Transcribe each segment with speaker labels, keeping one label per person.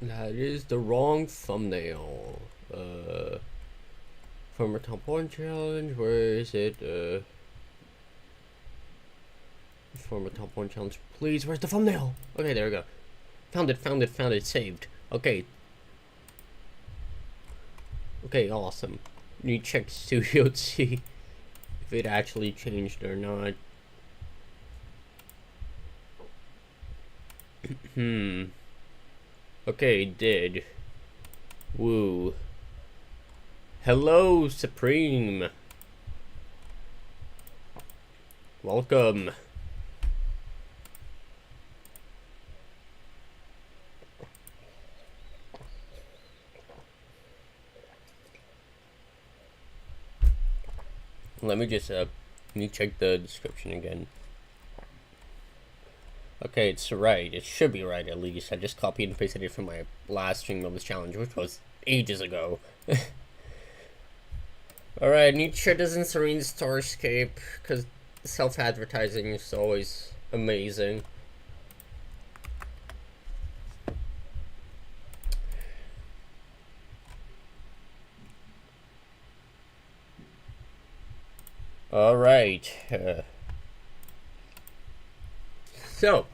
Speaker 1: That is the wrong thumbnail. From a top 1 challenge, where is it? From a top 1 challenge, please, where's the thumbnail? Okay, there we go. Found it, saved. Okay. Okay, awesome. Need to check Studio to see if it actually changed or not. Okay, it did. Woo. Hello, Supreme. Welcome. Let me just check the description again. Okay, it's right. It should be right, at least. I just copied and pasted it from my last stream of this challenge, which was ages ago. Alright, Nietzsche doesn't serene Starscape, because self-advertising is always amazing. Alright. So,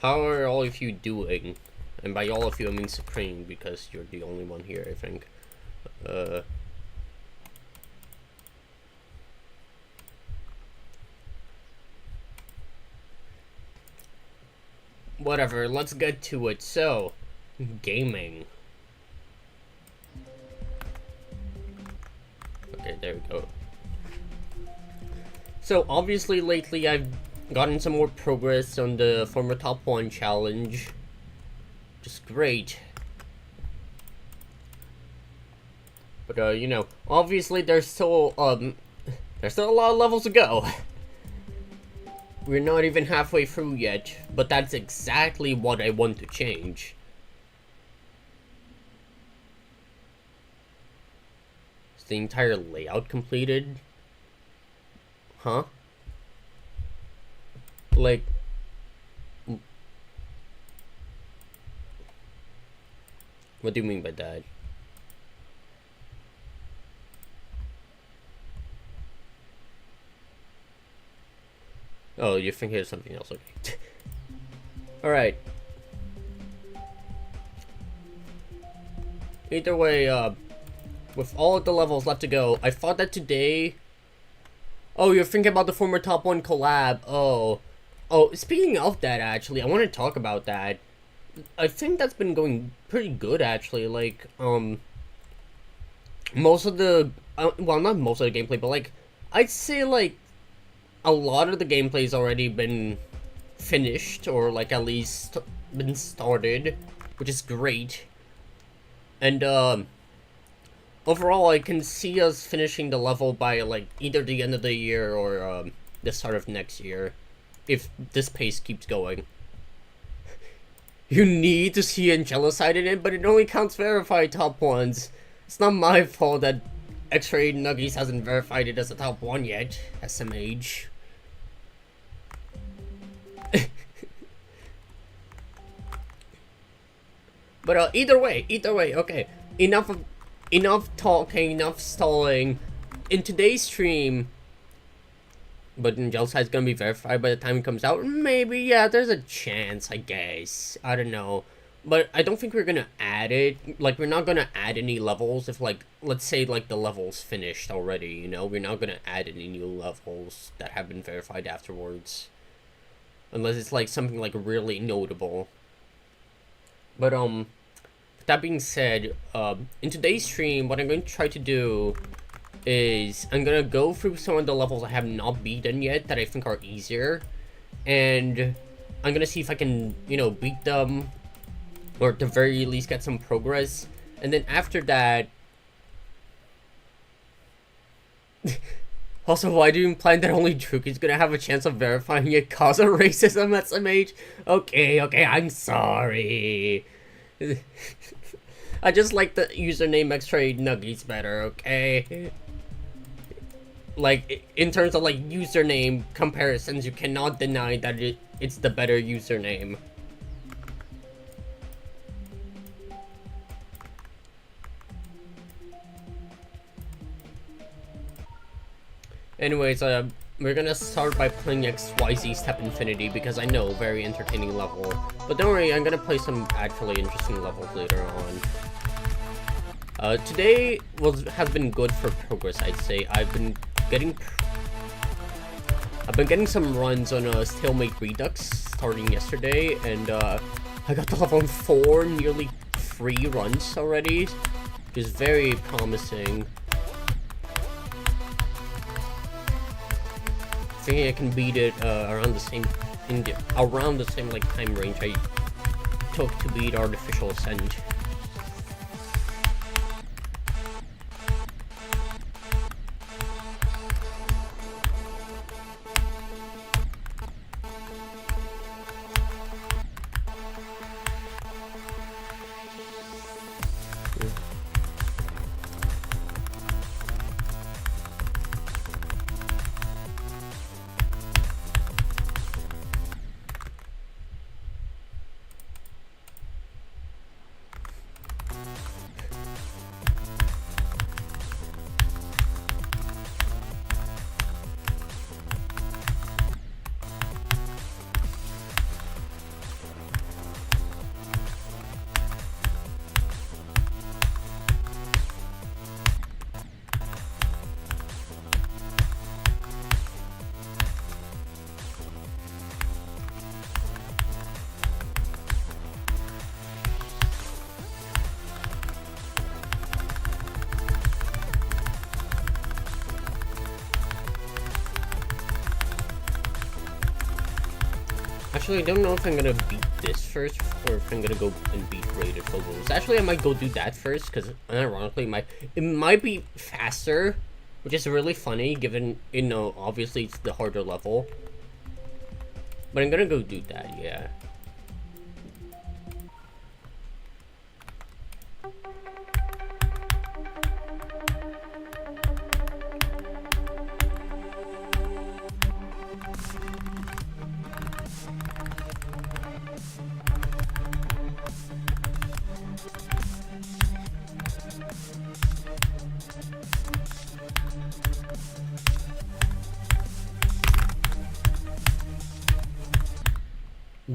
Speaker 1: how are all of you doing? And by all of you, I mean Supreme, because you're the only one here, I think. Whatever, let's get to it. So, gaming. Okay, there we go. So, obviously, lately I've gotten some more progress on the former top 1 challenge. Just great. But, you know, obviously there's still a lot of levels to go. We're not even halfway through yet, but that's exactly what I want to change. Is the entire layout completed? Huh? Like... What do you mean by that? Oh, you're thinking of something else, okay. Alright. Either way, with all of the levels left to go, I thought that today... Oh, you're thinking about the former top 1 collab. Oh, speaking of that, actually, I want to talk about that. I think that's been going pretty good, actually. Like, most of the... well, not most of the gameplay, but, like, I'd say, like, a lot of the gameplay's already been finished, or, like, at least been started, which is great. And, overall, I can see us finishing the level by, like, either the end of the year or, the start of next year, if this pace keeps going. You need to see Angelicide in it, but it only counts verified top 1s. It's not my fault that X-Ray Nuggies hasn't verified it as a top 1 yet, SMH. But, either way, okay. Enough talking, enough stalling. In today's stream, but Angelicide's gonna be verified by the time it comes out. Maybe, yeah, there's a chance, I guess. I don't know. But I don't think we're gonna add it. Like, we're not gonna add any levels if, like, let's say, like, the level's finished already, you know? We're not gonna add any new levels that have been verified afterwards. Unless it's, like, something, like, really notable. But, that being said, in today's stream, what I'm going to try to do is I'm going to go through some of the levels I have not beaten yet that I think are easier. And I'm going to see if I can, you know, beat them, or at the very least get some progress. And then after that... Also, why do you imply that only Druk is gonna have a chance of verifying it cause of racism, SMH? Okay, I'm sorry. I just like the username X-Ray Nuggies better, okay? Like, in terms of, like, username comparisons, you cannot deny that it's the better username. Anyways, we're gonna start by playing XYZ Step Infinity because I know, very entertaining level. But don't worry, I'm gonna play some actually interesting levels later on. Today has been good for progress, I'd say. I've been getting some runs on Stalemate Redux starting yesterday, and I got to level 4 nearly 3 runs already, which is very promising. I think I can beat it around the same like time range I took to beat Artificial Ascent. Actually, I don't know if I'm gonna beat this first, or if I'm gonna go and beat Rated Phobos. Actually, I might go do that first, because ironically, it might be faster, which is really funny, given, you know, obviously it's the harder level. But I'm gonna go do that, yeah.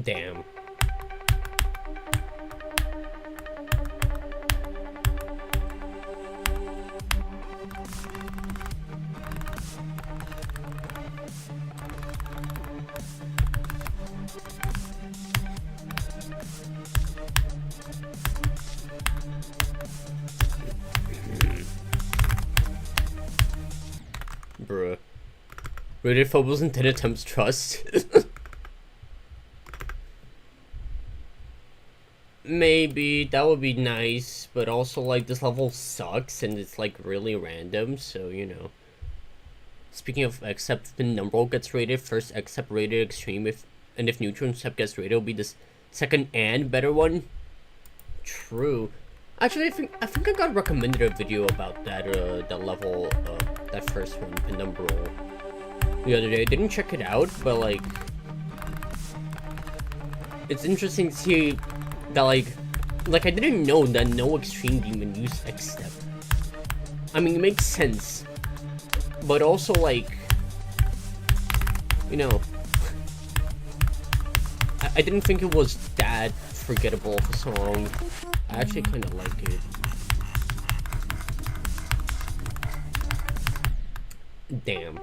Speaker 1: Damn. Bruh. Rated Phobos and 10 attempts trust. Maybe, that would be nice, but also, like, this level sucks, and it's, like, really random, so, you know. Speaking of, except the number gets rated, first except rated extreme, and if neutral step gets rated, it'll be the second and better one. True. Actually, I think I got recommended a video about that, that level, that first one, Penumbral, the other day. I didn't check it out, but, like, it's interesting to see that, like I didn't know that no extreme demon used X step. I mean, it makes sense, but also, like, you know, I didn't think it was that forgettable of a song. I actually kind of like it. Damn.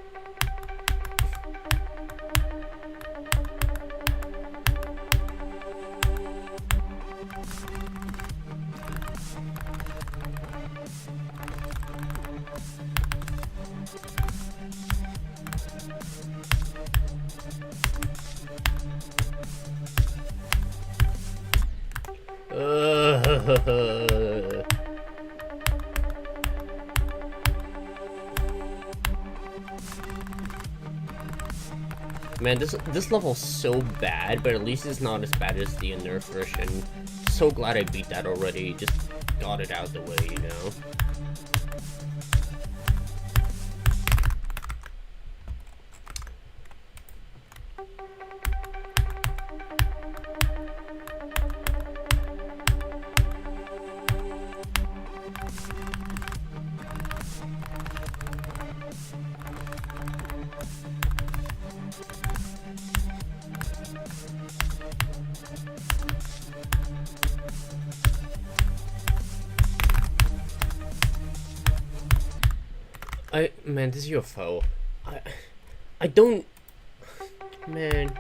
Speaker 1: Man, this level's so bad, but at least it's not as bad as the nerf version. So glad I beat that already. Just got it out the way, you know. Man, this UFO. I don't... Man.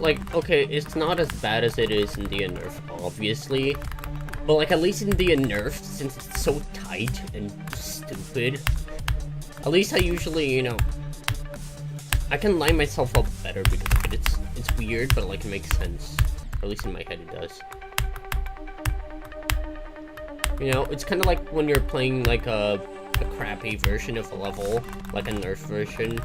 Speaker 1: Like, okay, it's not as bad as it is in the Unnerf, obviously. But, like, at least in the Unnerf, since it's so tight and stupid, at least I usually, you know, I can line myself up better because of it. It's weird, but, like, it makes sense. Or at least in my head it does. You know, it's kind of like when you're playing, like, a crappy version of a level, like a Nerf version.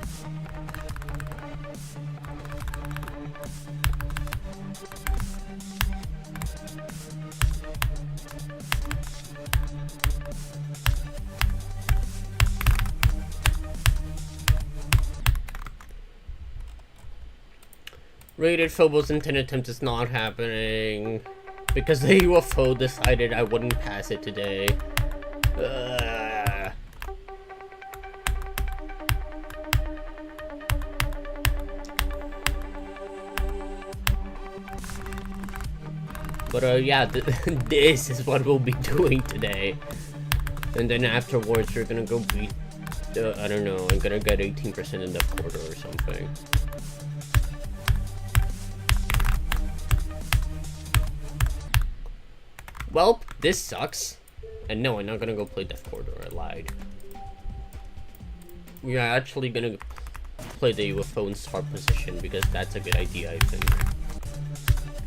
Speaker 1: Rated Phobos in 10 attempts is not happening. Because the UFO decided I wouldn't pass it today. But yeah, this is what we'll be doing today. And then afterwards we're gonna go beat, I don't know, I'm gonna get 18% in the quarter or something. Well, this sucks. And no, I'm not gonna go play Death Corridor, I lied. We are actually gonna play the UFO in start position because that's a good idea, I think.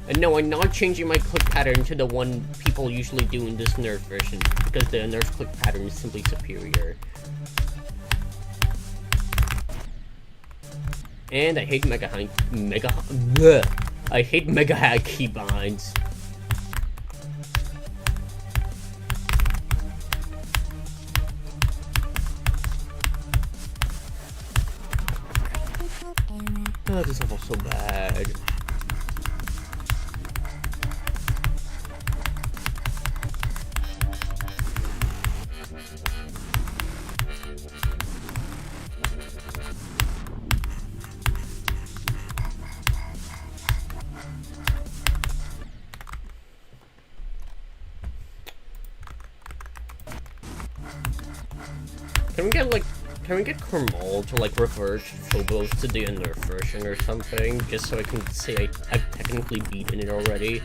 Speaker 1: And no, I'm not changing my click pattern to the one people usually do in this Nerf version because the Nerf click pattern is simply superior. And I hate I hate Mega Hack keybinds. Oh, this level's so bad. Can we get Kermal to like revert Phobos to the Nerf version or something, just so I can say I've technically beaten it already?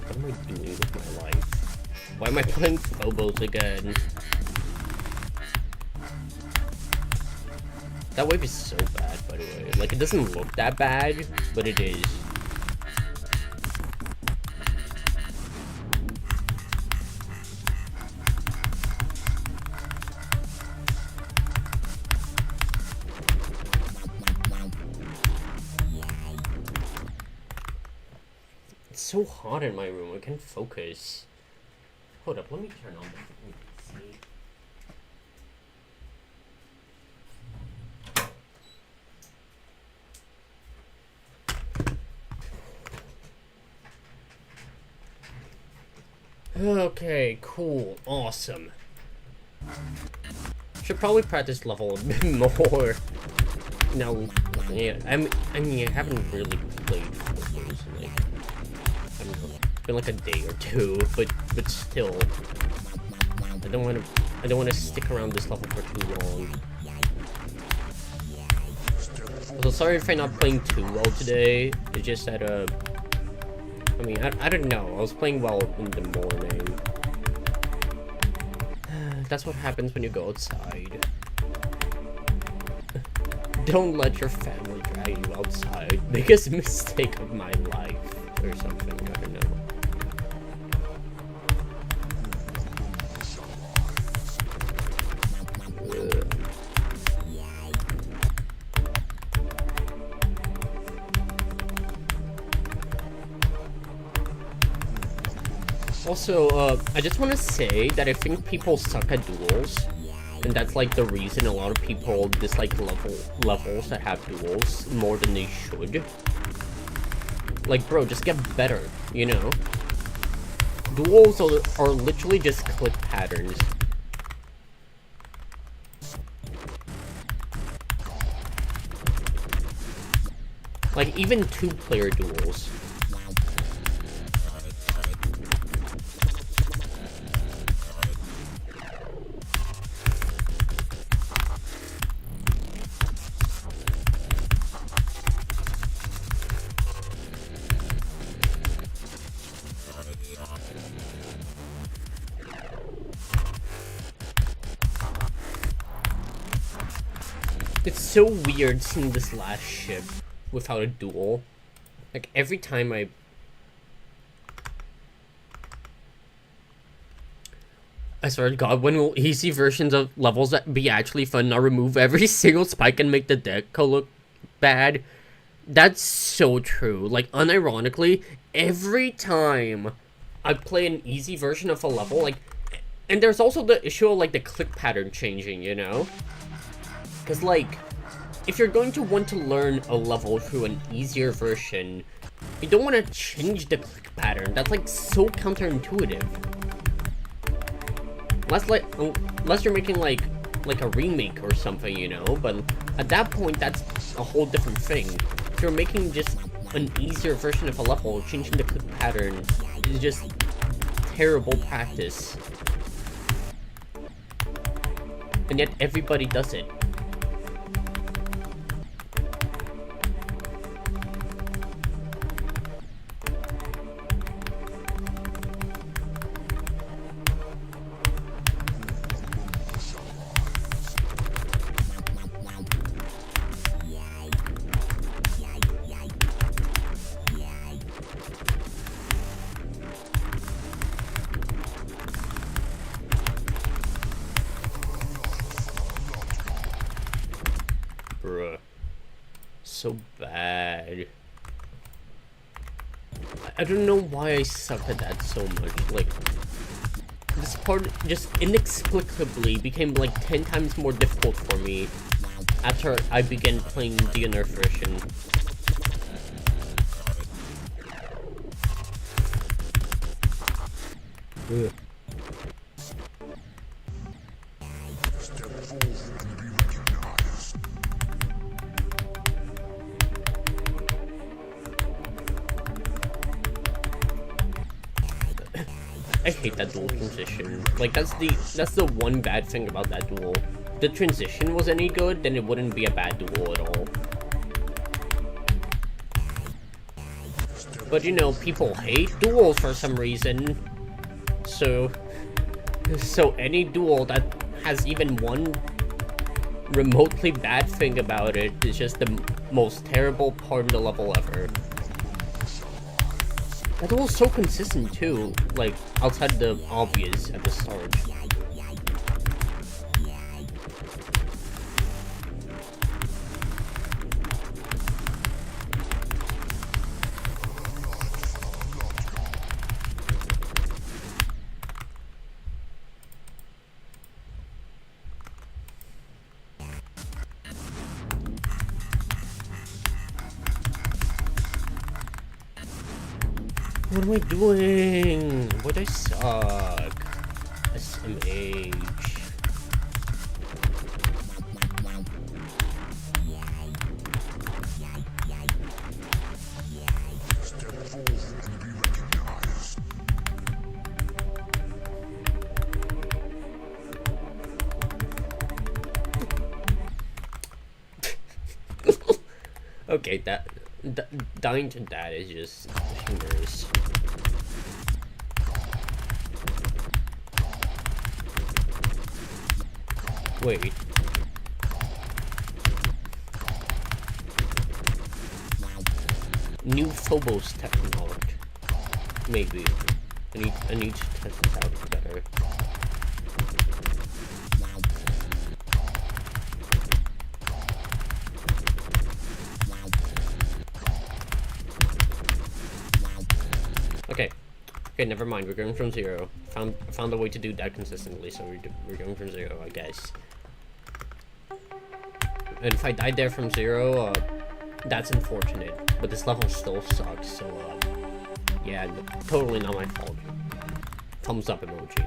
Speaker 1: What am I doing with my life? Why am I playing Phobos again? That wave is so bad, by the way. Like, it doesn't look that bad, but it is. It's so hot in my room, I can't focus. Hold up, let me turn on the AC. Okay, cool, awesome. Should probably practice level a bit more. No, yeah, I mean, I haven't really played Phobos in like, I don't know, it's been like a day or two, but still, I don't want to stick around this level for too long. So sorry if I'm not playing too well today. It's just that I mean, I don't know. I was playing well in the morning. That's what happens when you go outside. Don't let your family drag you outside. Biggest mistake of my life. Or something, I don't know. Also, I just want to say that I think people suck at duels, and that's like the reason a lot of people dislike levels that have duels more than they should. Like, bro, just get better, you know? Duels are literally just click patterns. Like, even 2-player duels. It's so weird seeing this last ship without a duel. Like, every time I swear to God, when will easy versions of levels be actually fun, not remove every single spike and make the deck look bad? That's so true. Like, unironically, every time I play an easy version of a level, like, and there's also the issue of, like, the click pattern changing, you know? Because, like, if you're going to want to learn a level through an easier version, you don't want to change the click pattern. That's, like, so counterintuitive. Unless you're making, like a remake or something, you know? But at that point, that's a whole different thing. If you're making just an easier version of a level, changing the click pattern is just terrible practice. And yet, everybody does it. Bruh. So bad. I don't know why I suck at that so much. Like, this part just inexplicably became like 10 times more difficult for me after I began playing the unnerf version. Ugh. I hate that duel transition. Like, that's the one bad thing about that duel. If the transition was any good, then it wouldn't be a bad duel at all. But you know, people hate duels for some reason. So any duel that has even one remotely bad thing about it is just the most terrible part of the level ever. That duel's so consistent too, like, outside the obvious at the start. What am I doing? What I suck? SMH. Okay, dying to that is just humorous. Wait. New Phobos technology. Maybe. I need to test this out better. Okay, never mind. We're going from 0. Found a way to do that consistently, so we're going from 0, I guess. And if I died there from 0, that's unfortunate. But this level still sucks, so, yeah, totally not my fault. Thumbs up emoji.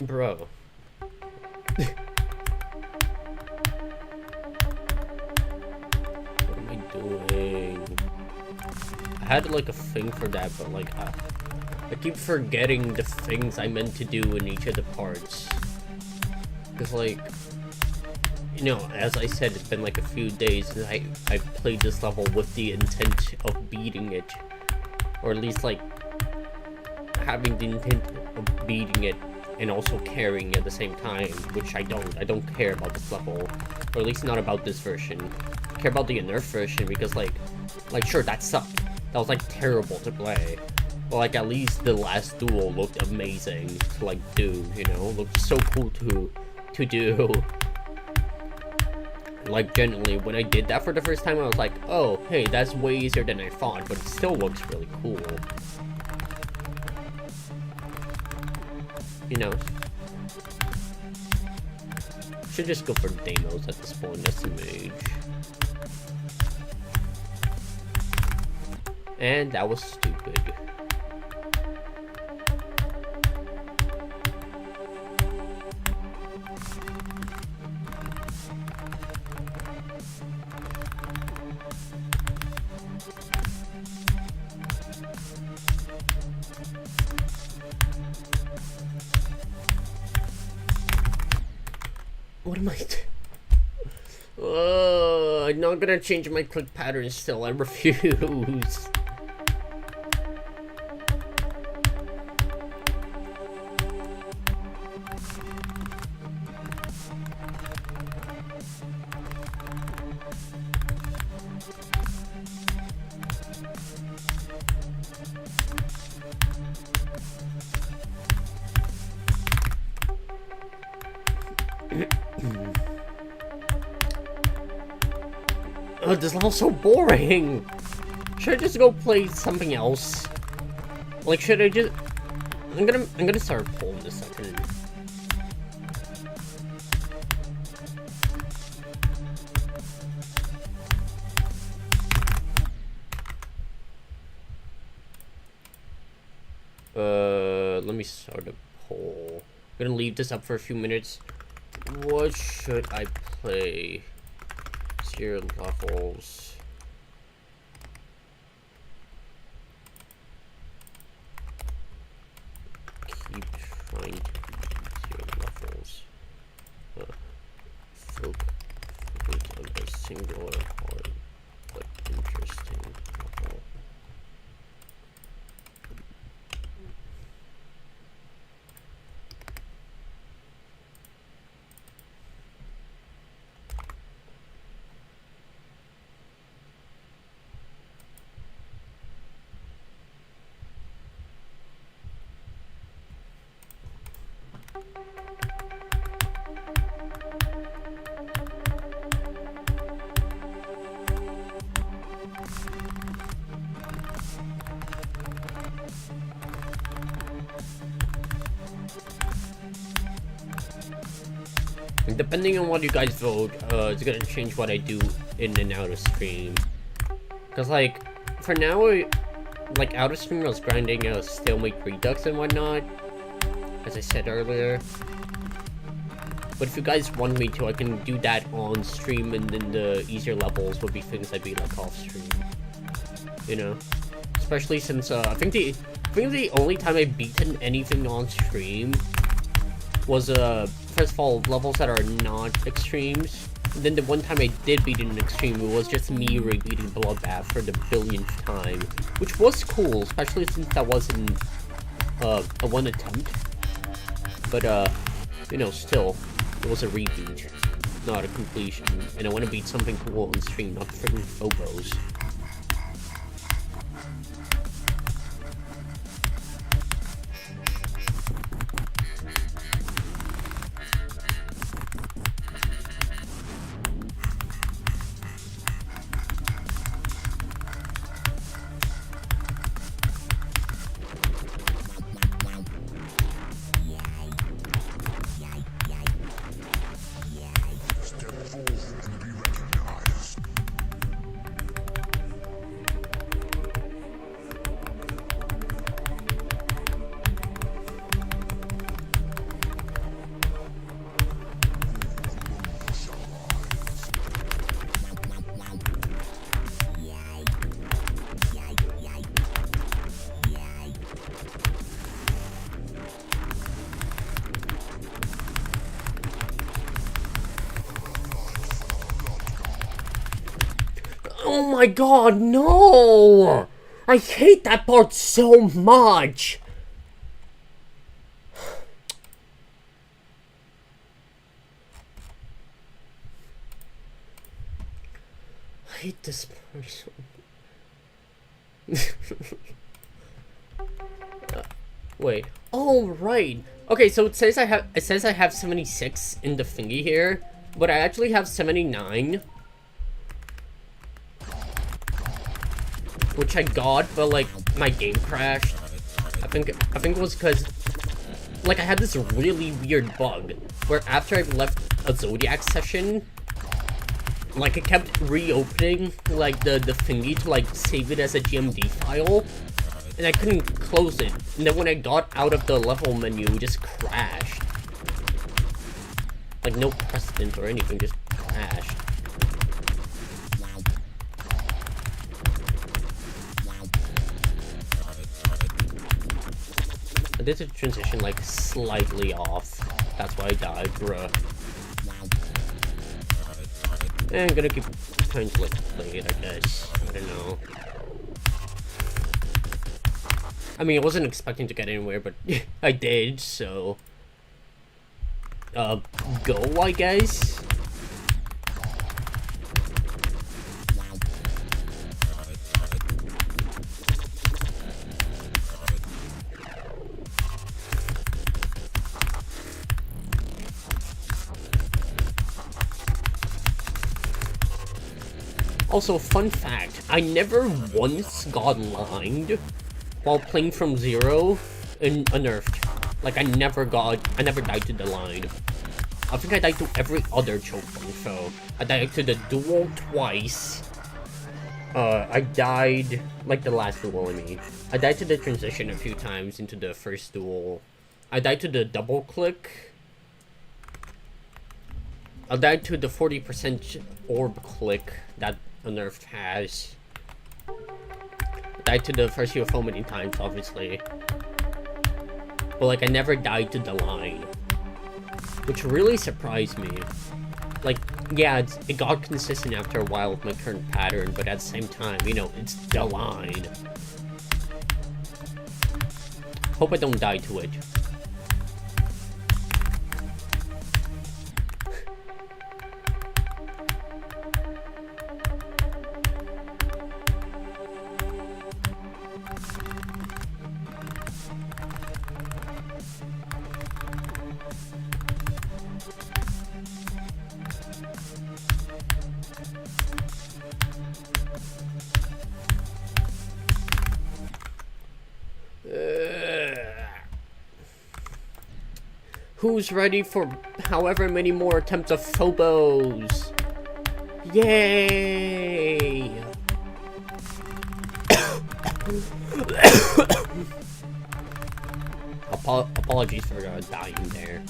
Speaker 1: Bro. What am I doing? I had like a thing for that, but like I keep forgetting the things I meant to do in each of the parts. Cause like, you know, as I said, it's been like a few days since I played this level with the intent of beating it. Or at least like having the intent of beating it and also carrying at the same time, which I don't. I don't care about this level, or at least not about this version. I care about the nerf version because like sure, that sucked. That was like terrible to play. But like at least the last duel looked amazing to like do, you know, looked so cool to do. Like genuinely, when I did that for the first time, I was like, oh, hey, that's way easier than I thought, but it still looks really cool. You know, should just go for Deimos at this point. That's the mage. And that was stupid. What am I I'm not gonna change my click pattern still. I refuse. Oh, this level's so boring. Should I just go play something else? Like, should I just? I'm gonna start a poll in a second. Let me start a poll. I'm gonna leave this up for a few minutes. What should I play? Zero levels. Keep trying to beat 0 levels. Focus on a singular hard but interesting level. Depending on what you guys vote, it's gonna change what I do in and out of stream. Cause like, for now, like out of stream I was grinding stalemate redux and whatnot, as I said earlier. But if you guys want me to, I can do that on stream, and then the easier levels would be things I'd be like off stream. You know, especially since I think the only time I've beaten anything on stream was first of all, levels that are not extremes. And then the one time I did beat an extreme, it was just me repeating Bloodbath for the billionth time, which was cool, especially since that wasn't a one attempt. But you know, still, it was a repeat, not a completion. And I want to beat something cool on stream, not freaking Phobos. Oh my god, no! I hate that part so much! I hate this person. Wait. Oh, right. Okay, so it says I have 76 in the thingy here, but I actually have 79. Which I got, but like my game crashed. I think it was because like I had this really weird bug where after I left a Zodiac session, like it kept reopening like the thingy to like save it as a GMD file, and I couldn't close it. And then when I got out of the level menu, it just crashed. Like no precedent or anything, just crashed. I did the transition like slightly off. That's why I died, bruh. And I'm gonna keep trying to like play it, I guess. I don't know. I mean, I wasn't expecting to get anywhere, but I did, so... go, I guess? Also, fun fact, I never once got lined while playing from zero in Unearthed. Like, I never died to the line. I think I died to every other choke point, so I died to the duel twice. I died, like the last duel, I mean. I died to the transition a few times into the first duel. I died to the double click. I died to the 40% orb click that Unearthed has. Died to the first UFO many times, obviously. But like, I never died to the line. Which really surprised me. Like, yeah, it got consistent after a while with my current pattern, but at the same time, you know, it's the line. Hope I don't die to it. Who's ready for however many more attempts of Phobos? Yay! Apologies for dying there.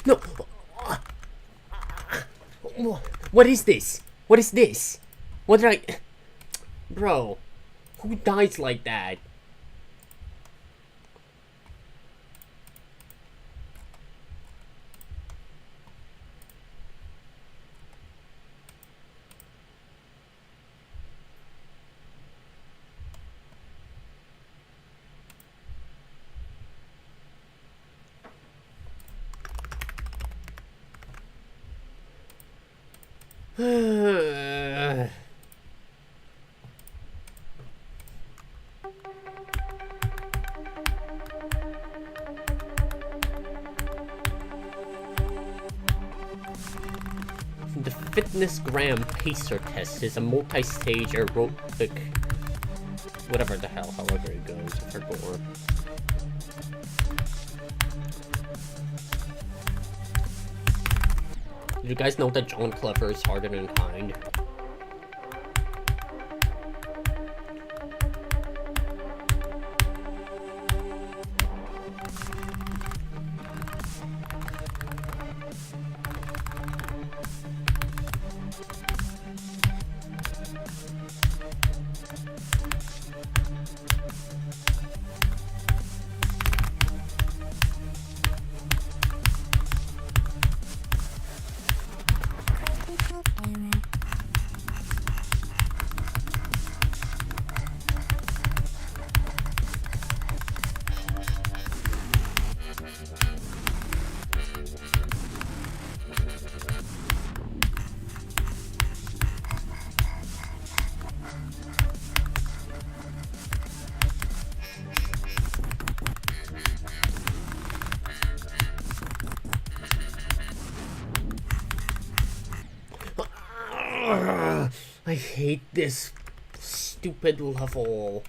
Speaker 1: No! What is this? What is this? What did I... Bro, who dies like that? fitness gram pacer test is a multi-stage aerobic, whatever the hell, however it goes. I forgot. Did you guys know that John Clever is harder than kind? I hate this stupid level.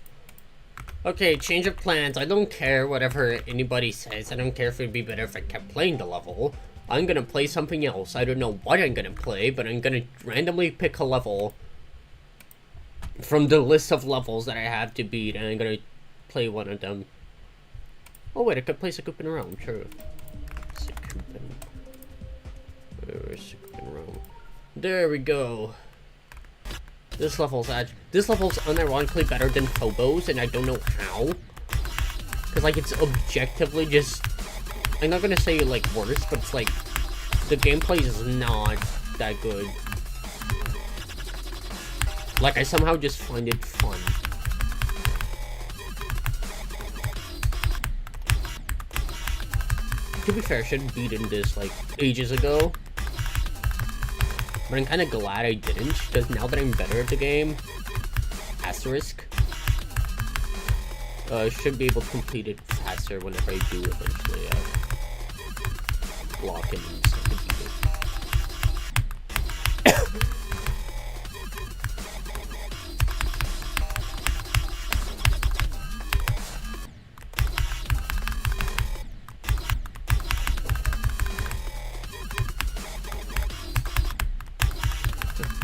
Speaker 1: Okay, change of plans. I don't care whatever anybody says. I don't care if it'd be better if I kept playing the level. I'm gonna play something else. I don't know what I'm gonna play, but I'm gonna randomly pick a level from the list of levels that I have to beat, and I'm gonna play one of them. Oh wait, I could play Sakupin Realm, true. Sakupin. Where's Sakupin Realm? There we go. This level's unironically better than Tobo's, and I don't know how. Cause like it's objectively just, I'm not gonna say like worse, but it's like the gameplay is not that good. Like I somehow just find it fun. To be fair, I should have beaten this like ages ago. But I'm kind of glad I didn't, because now that I'm better at the game, asterisk, should be able to complete it faster whenever I do eventually block it and so I can beat it.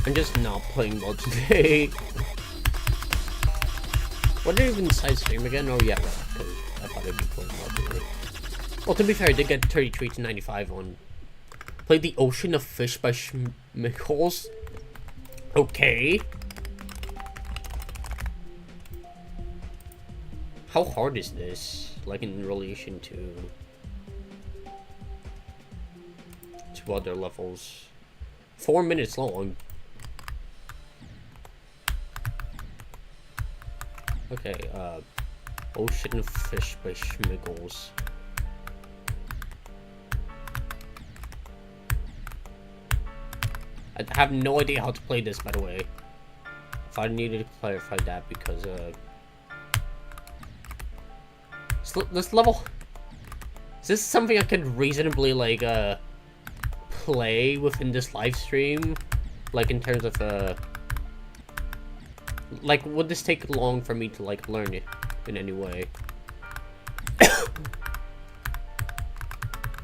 Speaker 1: I'm just not playing well today. What did I even decide to stream again? Oh yeah, right, because I thought I'd be playing well today. Well, to be fair, I did get 33 to 95 on. Played The Ocean of Fish by Schmickles. Okay. How hard is this? Like in relation to other levels. 4 minutes long. Okay, Ocean of Fish by Schmickles. I have no idea how to play this, by the way. If I needed to clarify that, because, this level... Is this something I could reasonably, like, play within this live stream? Like, in terms of, like, would this take long for me to, like, learn it in any way?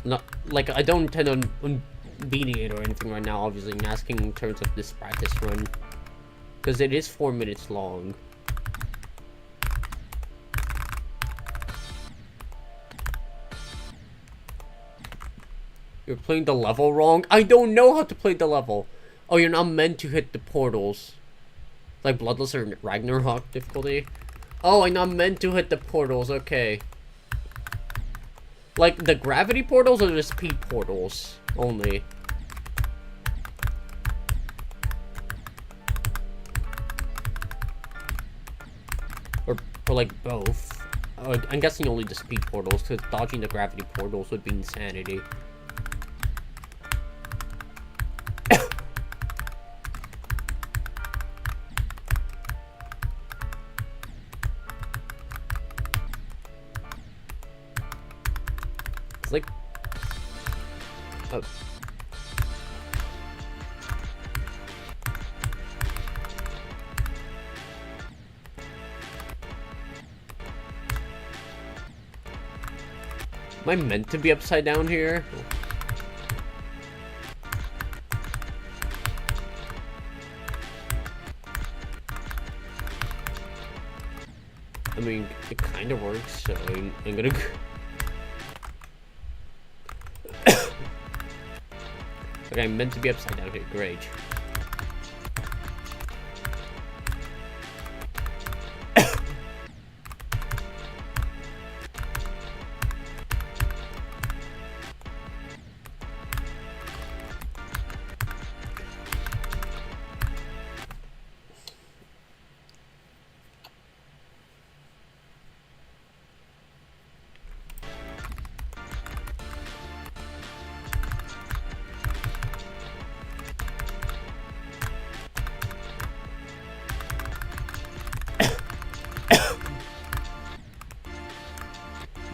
Speaker 1: Not, like, I don't intend on beating it or anything right now, obviously. I'm asking in terms of this practice run. Because it is 4 minutes long. You're playing the level wrong? I don't know how to play the level. Oh, you're not meant to hit the portals. Like Bloodless or Ragnarok difficulty? Oh, I'm not meant to hit the portals, okay. Like, the gravity portals or the speed portals only? Or like, both. I'm guessing only the speed portals, because dodging the gravity portals would be insanity. It's like... Am I meant to be upside down here? I mean, it kind of works, so I'm gonna... Okay, I'm meant to be upside down here. Great.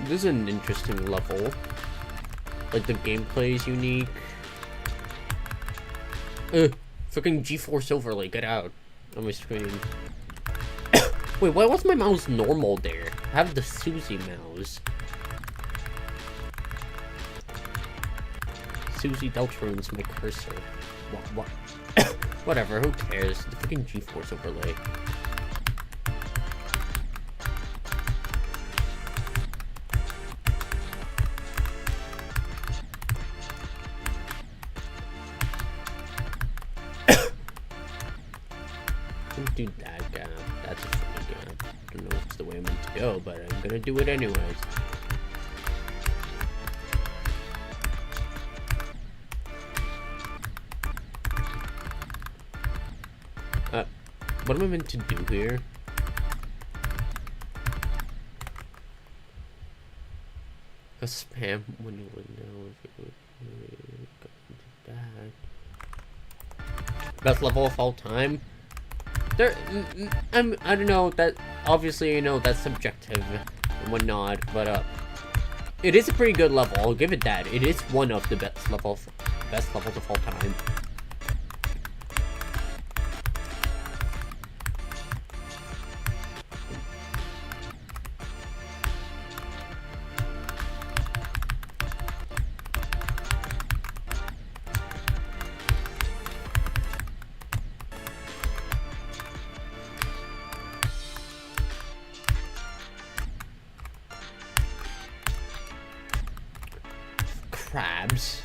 Speaker 1: This is an interesting level. Like, the gameplay is unique. Freaking G-Force overlay, get out on my screen. Wait, why was my mouse normal there? I have the Susie mouse. Susie Deltarune my cursor. What? Whatever, who cares? The freaking G-Force overlay. Do that gap. That's a funny gap. I don't know if it's the way I'm meant to go, but I'm gonna do it anyways. What am I meant to do here? A spam window. Best level of all time. I don't know, that obviously, you know, that's subjective and whatnot, but it is a pretty good level. I'll give it that. It is one of the best levels of all time. Crabs.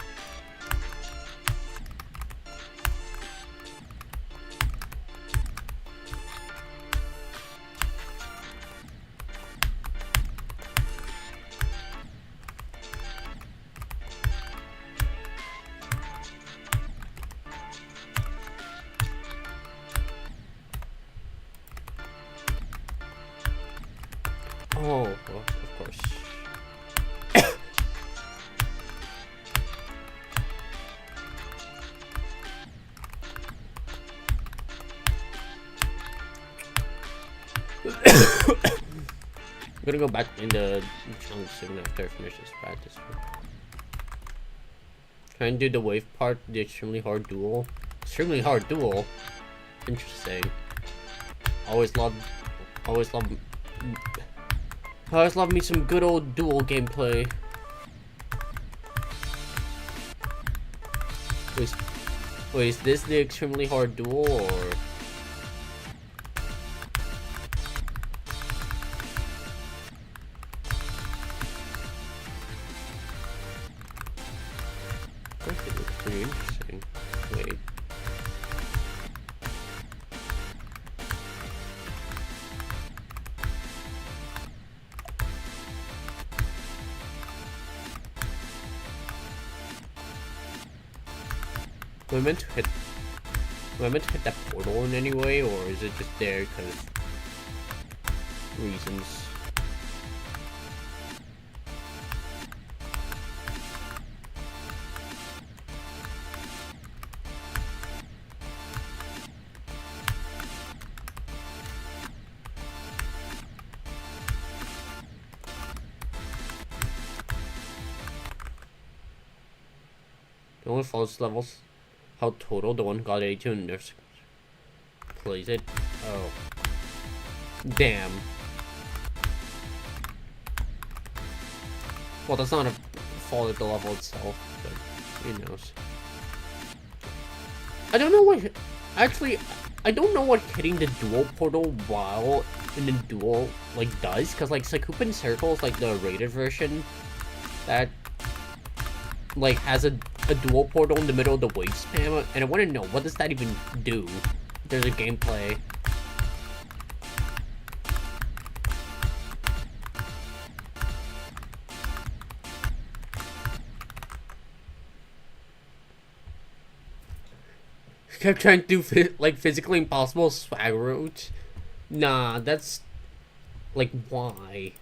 Speaker 1: Oh, well, of course. I'm gonna go back in the challenge soon after I finish this practice. Try and do the wave part, the extremely hard duel. Extremely hard duel? Interesting. Always love me some good old duel gameplay. Wait, is this the extremely hard duel, or...? It looks pretty interesting. Wait. Am I meant to hit that portal in any way, or is it just there because reasons? The only false levels. How total the one got 82 and nurse plays it. Oh. Damn. Well, that's not a fault of the level itself, but who knows. I don't know what... Actually, I don't know what hitting the dual portal while in the dual, like, does. Because, like, Sakupin Circles, like, the rated version, that, like, has a dual portal in the middle of the wave spam. And I want to know, what does that even do? There's a gameplay. Kept trying to do like physically impossible swag route. Nah, that's like why?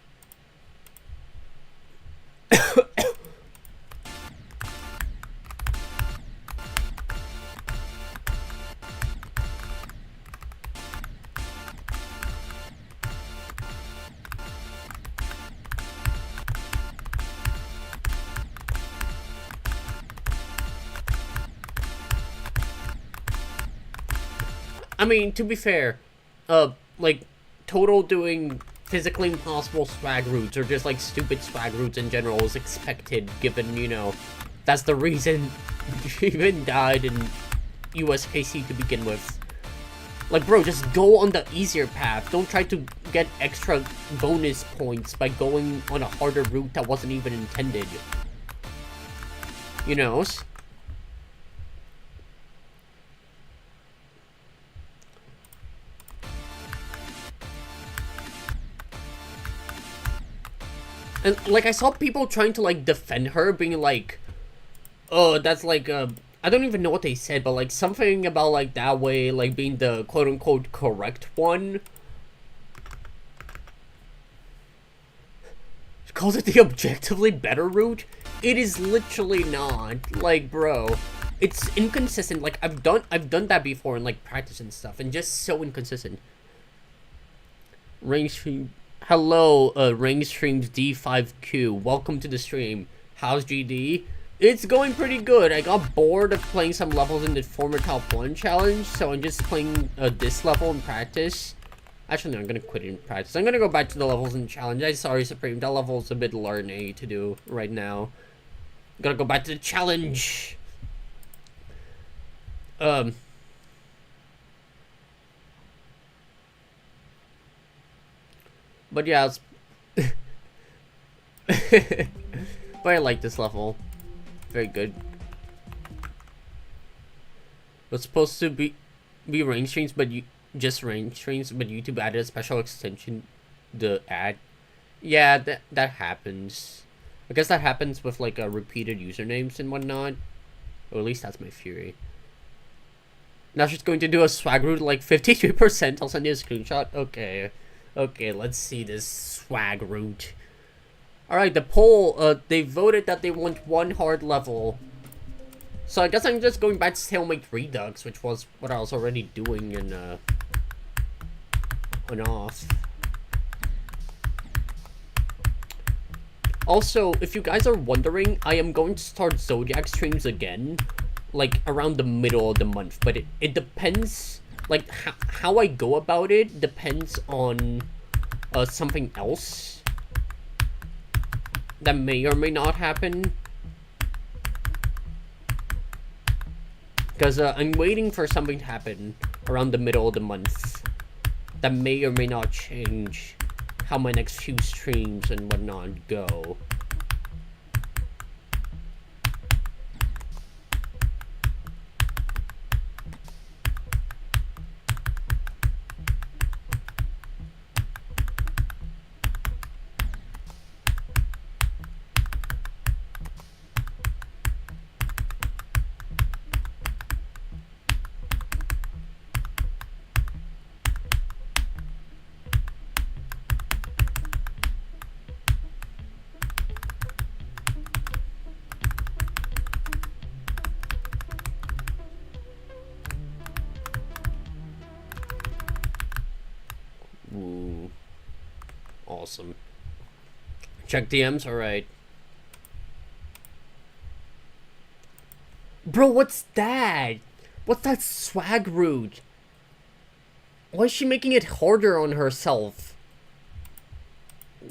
Speaker 1: I mean, to be fair, like, total doing physically impossible swag routes, or just, like, stupid swag routes in general is expected, given, you know, that's the reason she even died in USKC to begin with. Like, bro, just go on the easier path. Don't try to get extra bonus points by going on a harder route that wasn't even intended. You know? And, like, I saw people trying to, like, defend her, being like, oh, that's, like, I don't even know what they said, but, like, something about, like, that way, like, being the quote-unquote correct one. She calls it the objectively better route? It is literally not. Like, bro, it's inconsistent. Like, I've done that before in, like, practice and stuff, and just so inconsistent. Range stream. Hello, Range Streams D5Q. Welcome to the stream. How's GD? It's going pretty good. I got bored of playing some levels in the former top 1 challenge, so I'm just playing this level in practice. Actually, no, I'm gonna quit in practice. I'm gonna go back to the levels in challenge. I'm sorry, Supreme. That level's a bit learny to do right now. Gotta go back to the challenge. But yeah, it's... but I like this level. Very good. It's supposed to be range streams, but just range streams, but YouTube added a special extension, the ad. Yeah, that happens. I guess that happens with like repeated usernames and whatnot. Or at least that's my theory. Now she's going to do a swag route like 53%. I'll send you a screenshot. Okay. Okay, let's see this swag route. Alright, the poll, they voted that they want one hard level. So I guess I'm just going back to Stalemate Redux, which was what I was already doing in, on off. Also, if you guys are wondering, I am going to start Zodiac streams again, like, around the middle of the month. But it depends... Like, how I go about it depends on something else that may or may not happen. Because I'm waiting for something to happen around the middle of the month that may or may not change how my next few streams and whatnot go. Ooh. Awesome. Check DMs? Alright. Bro, what's that? What's that swag route? Why is she making it harder on herself?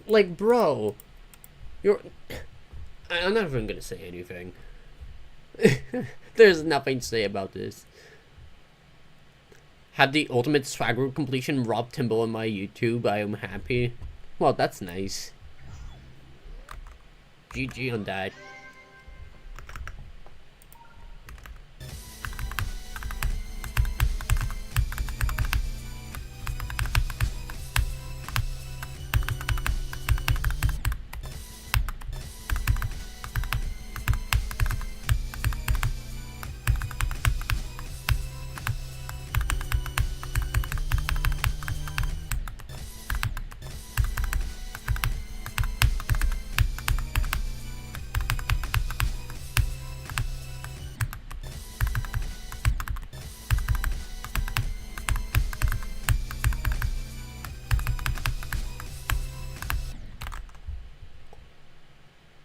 Speaker 1: Like, bro. You're... I'm not even gonna say anything. There's nothing to say about this. Had the ultimate swag route completion Rob Timbo on my YouTube, I am happy. Well, that's nice. GG on that.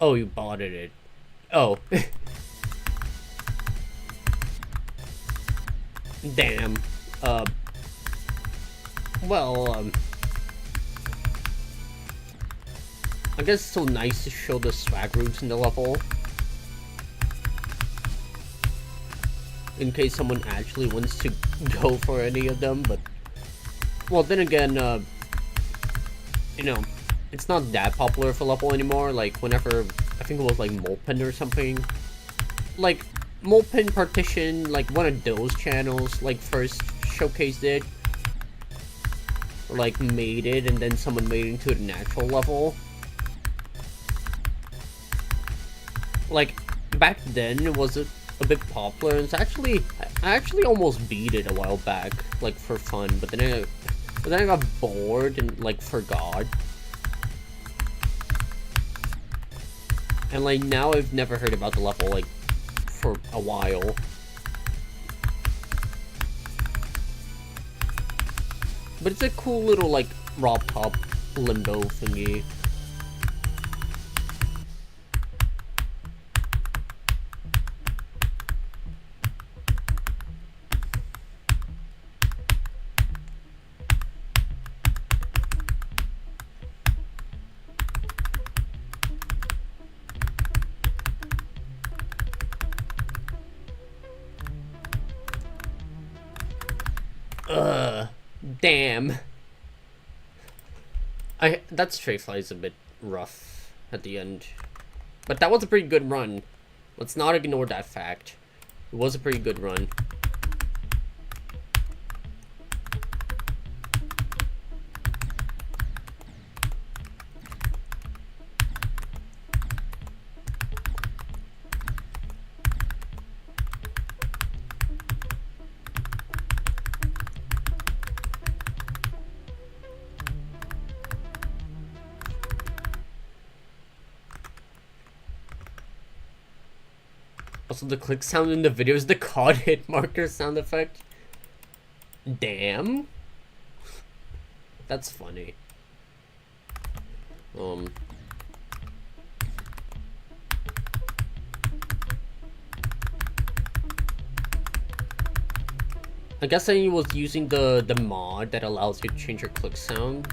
Speaker 1: Oh, you botted it. Oh. Damn. Well, I guess it's still nice to show the swag routes in the level. In case someone actually wants to go for any of them, but... Well, then again, you know, it's not that popular for level anymore. Like, whenever, I think it was like Molpin or something. Like, Molpin Partition, like one of those channels, like first showcased it. Or like made it, and then someone made it into the natural level. Like, back then it was a bit popular, and it's actually, I actually almost beat it a while back, like for fun, but then I got bored and like forgot. And like now I've never heard about the level like for a while. But it's a cool little like raw pop limbo thingy. Damn. That Stormfly is a bit rough at the end. But that was a pretty good run. Let's not ignore that fact. It was a pretty good run. Also, the click sound in the video is the COD hit marker sound effect. Damn. That's funny. I guess I was using the mod that allows you to change your click sound.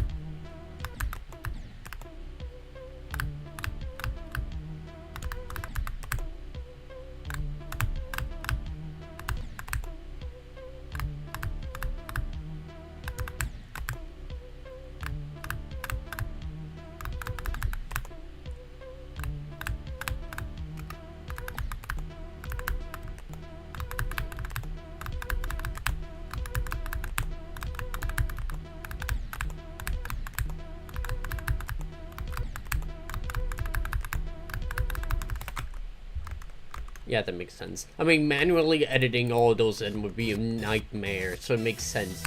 Speaker 1: Yeah, that makes sense. I mean, manually editing all of those in would be a nightmare, so it makes sense.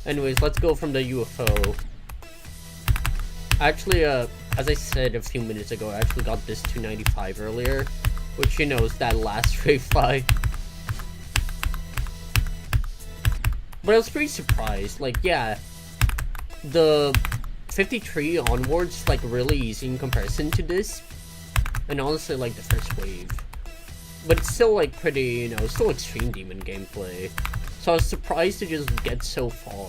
Speaker 1: Anyways, let's go from the UFO. Actually, as I said a few minutes ago, I actually got this 295 earlier, which, you know, is that last Stormfly. But I was pretty surprised. Like, yeah, the 53 onwards, like, really easy in comparison to this. And honestly, like, the first wave. But it's still, like, pretty, you know, still extreme demon gameplay. So I was surprised to just get so far.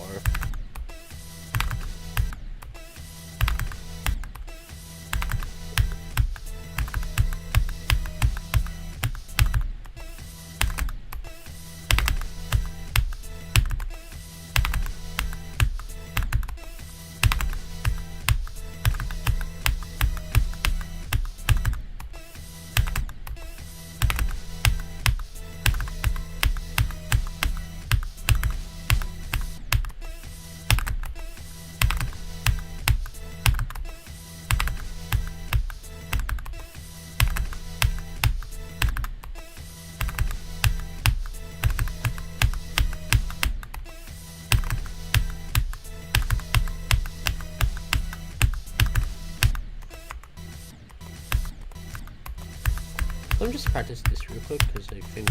Speaker 1: Let me just practice this real quick, because I think,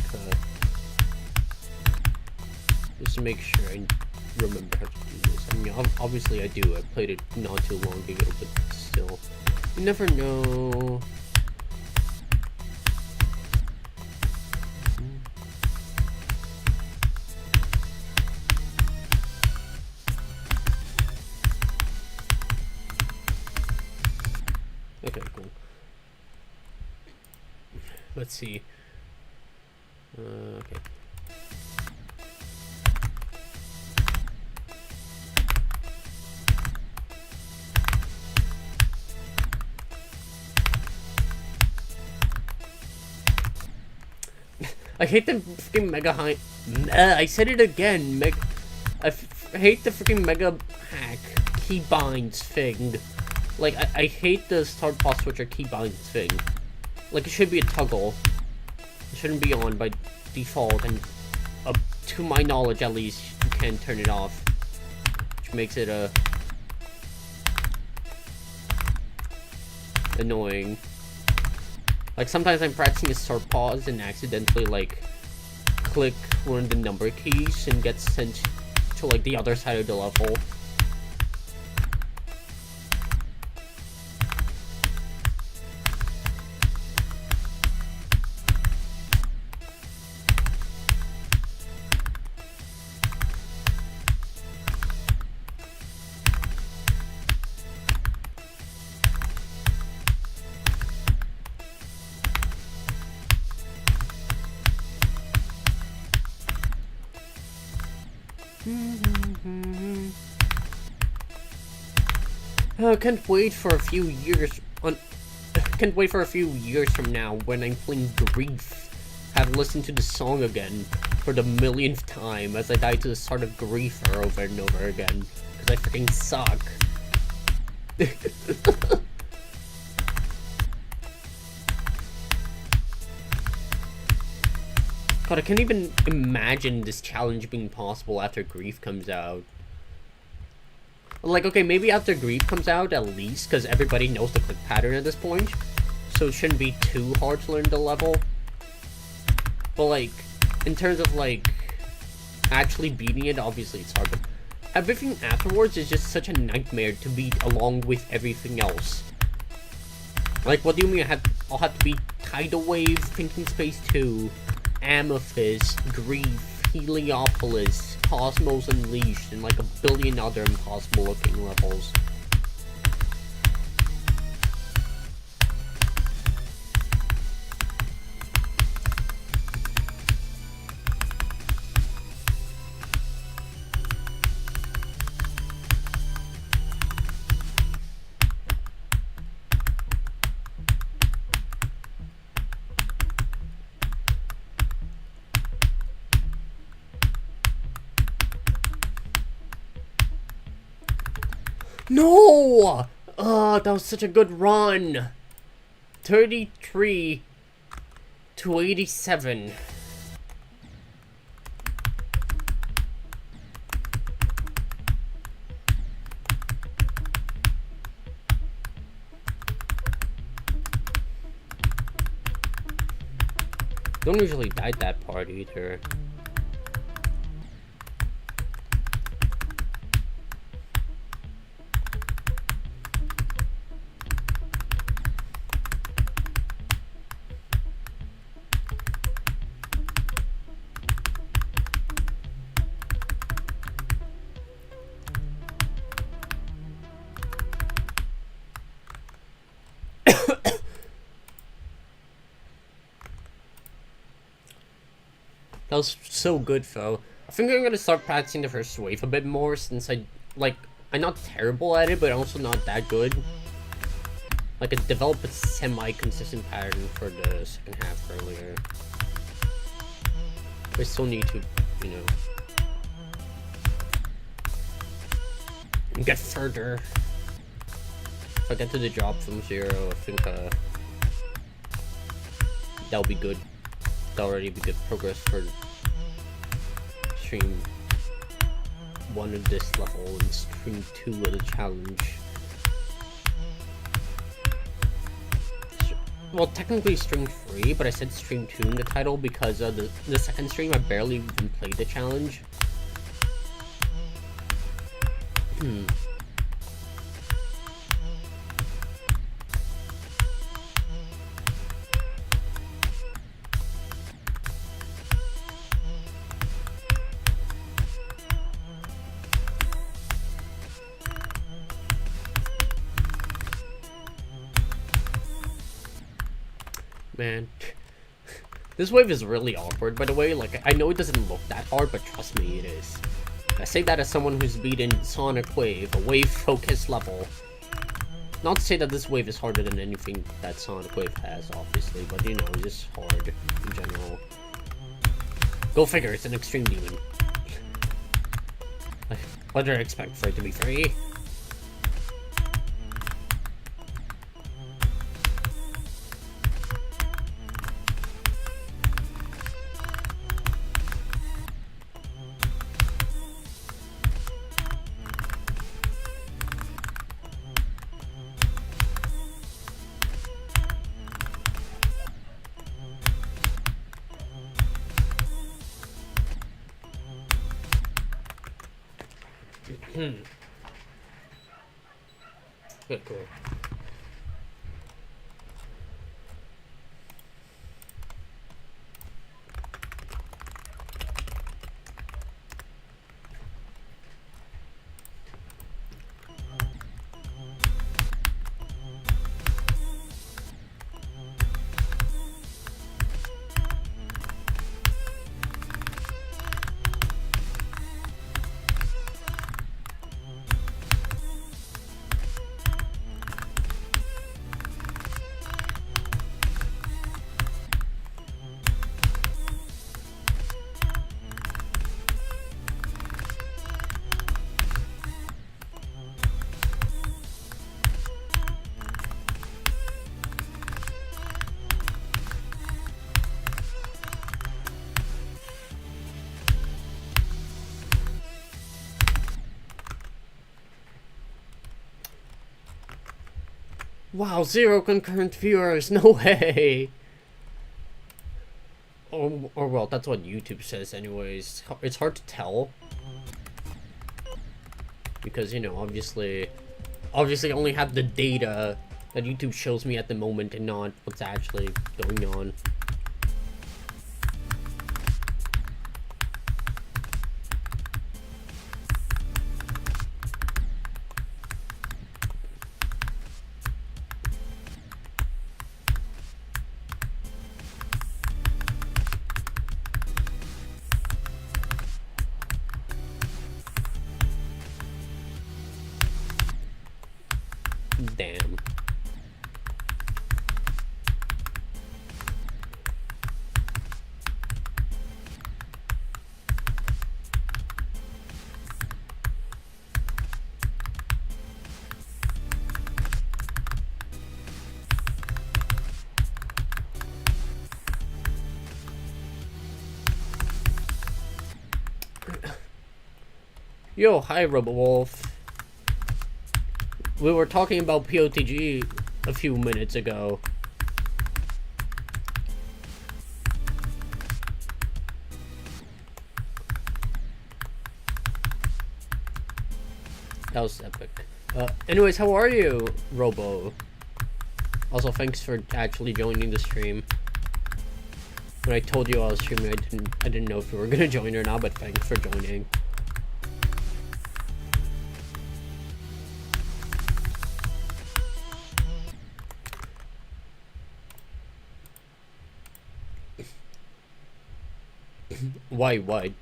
Speaker 1: just to make sure I remember how to do this. I mean, obviously I do. I played it not too long ago, but still. You never know. Okay, cool. Let's see. Okay. I hate the freaking mega high. I said it again. I hate the freaking mega hack keybinds thing. Like, I hate the start pause switcher keybinds thing. Like, it should be a toggle. It shouldn't be on by default, and to my knowledge, at least, you can turn it off, which makes it annoying. Like, sometimes I'm pressing a start pause and accidentally, like, click one of the number keys and get sent to, like, the other side of the level. Can't wait for a few years can't wait for a few years from now when I'm playing Grief. Have listened to the song again for the millionth time as I die to the start of Grief over and over again. Because I freaking suck. God, I can't even imagine this challenge being possible after Grief comes out. Like, okay, maybe after Grief comes out, at least, because everybody knows the click pattern at this point. So it shouldn't be too hard to learn the level. But, like, in terms of, like, actually beating it, obviously it's hard. But everything afterwards is just such a nightmare to beat along with everything else. Like, what do you mean I'll have to beat Tidal Wave, Thinking Space 2, Amethyst, Grief, Heliopolis, Cosmos Unleashed, and like a billion other impossible looking levels. No! Oh, that was such a good run. 33 to 87. Don't usually die that part either. That was so good, though. I think I'm gonna start practicing the first wave a bit more, since I'm not terrible at it, but also not that good. Like, I developed a semi-consistent pattern for the second half earlier. I still need to, you know, get further. If I get to the job from 0, I think, that'll be good. That'll already be good progress for stream 1 of this level and stream 2 of the challenge. well, technically stream 3, but I said stream 2 in the title because the second stream I barely even played the challenge. Man, this wave is really awkward, by the way. Like, I know it doesn't look that hard, but trust me, it is. I say that as someone who's beaten Sonic Wave, a wave-focused level. Not to say that this wave is harder than anything that Sonic Wave has, obviously, but you know, it's just hard in general. Go figure, it's an extreme demon. What did I expect for it to be free? Good, cool. Wow, 0 concurrent viewers, no way! Or well, that's what YouTube says anyways. It's hard to tell. Because, you know, obviously I only have the data that YouTube shows me at the moment and not what's actually going on. Damn. Yo, hi RoboWolf. We were talking about POTG a few minutes ago. That was epic. Anyways, how are you, Robo? Also, thanks for actually joining the stream. When I told you I was streaming, I didn't know if you were gonna join or not, but thanks for joining. Why?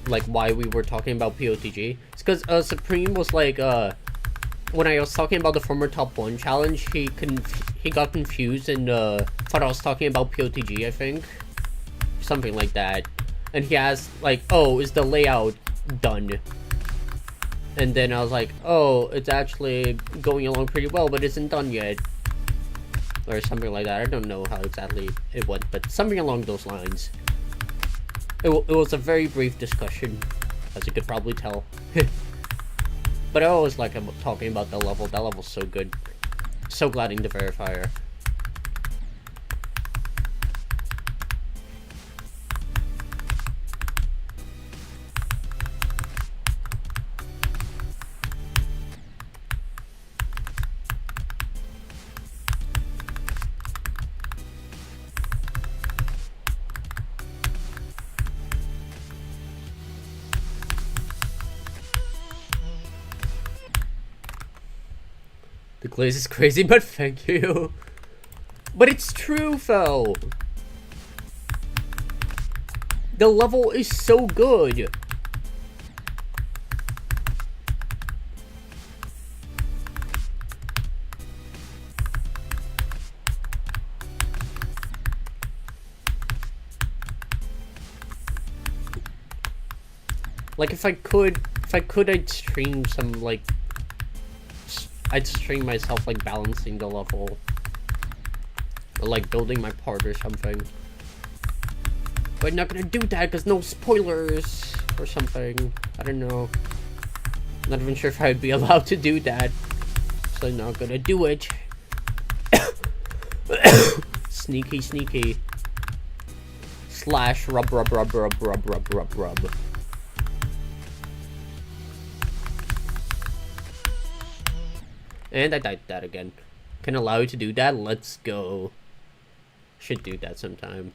Speaker 1: Like, why we were talking about POTG? It's because Supreme was like, when I was talking about the former top 1 challenge, he got confused and thought I was talking about POTG, I think. Something like that. And he asked, like, oh, is the layout done? And then I was like, oh, it's actually going along pretty well, but isn't done yet. Or something like that. I don't know how exactly it went, but something along those lines. It was a very brief discussion, as you could probably tell. But I always like talking about the level. That level's so good. So glad in the verifier. The glaze is crazy, but thank you. But it's true, though. The level is so good. Like, if I could, I'd stream some, like, I'd stream myself, like, balancing the level. Or, like, building my part or something. But I'm not gonna do that, because no spoilers or something. I don't know. Not even sure if I'd be allowed to do that. So I'm not gonna do it. Sneaky, sneaky. Slash rub. And I died that again. Can allow you to do that? Let's go. Should do that sometime.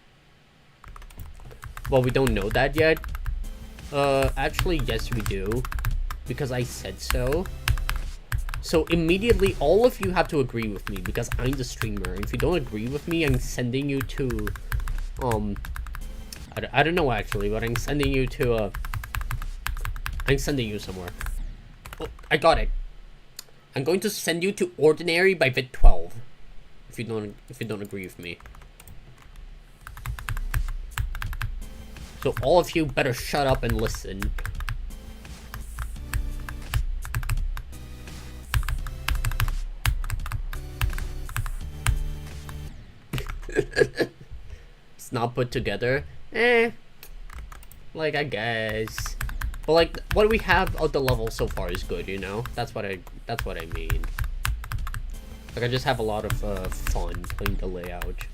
Speaker 1: Well, we don't know that yet. Actually, yes we do. Because I said so. So immediately, all of you have to agree with me because I'm the streamer. If you don't agree with me, I'm sending you to... I don't know actually, but I'm sending you to, I'm sending you somewhere. Oh, I got it. I'm going to send you to Ordinary by Vid 12. If you don't agree with me. So all of you better shut up and listen. It's not put together. Like, I guess. But like, what we have of the level so far is good, you know? That's what I mean. Like, I just have a lot of fun playing the layout.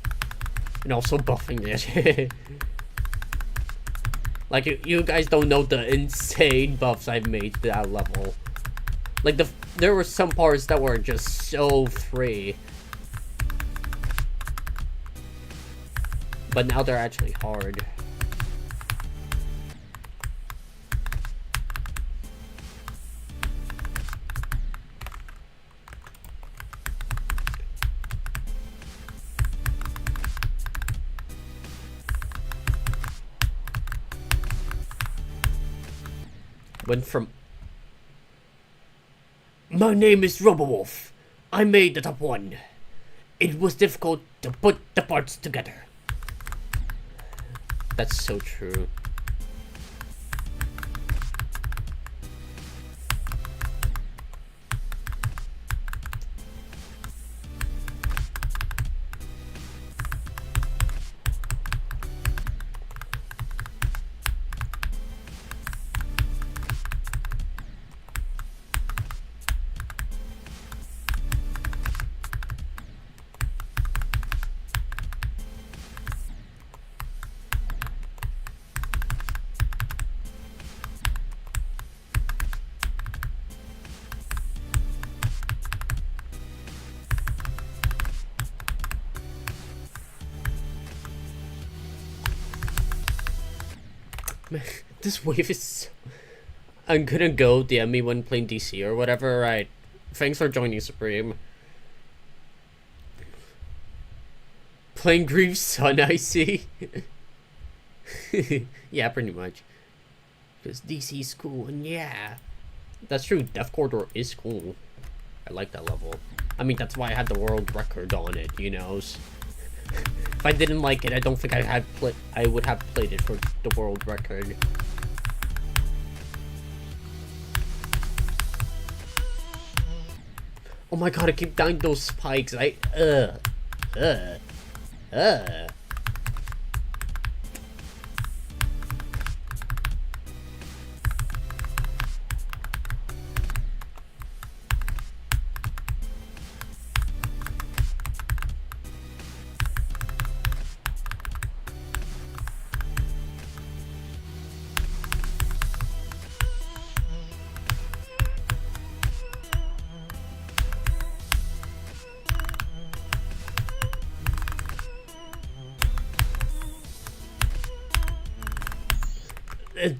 Speaker 1: And also buffing it. Like, you guys don't know the insane buffs I've made to that level. Like, there were some parts that were just so free. But now they're actually hard. Went from... My name is RoboWolf. I made the top one. It was difficult to put the parts together. That's so true. This wave is so... I'm gonna go DM me when playing DC or whatever, right? Thanks for joining, Supreme. Playing Grief's Son, I see. Yeah, pretty much. Because DC's cool, and yeah. That's true, Death Corridor is cool. I like that level. I mean, that's why I had the world record on it, you know? If I didn't like it, I don't think I would have played it for the world record. Oh my god, I keep dying those spikes.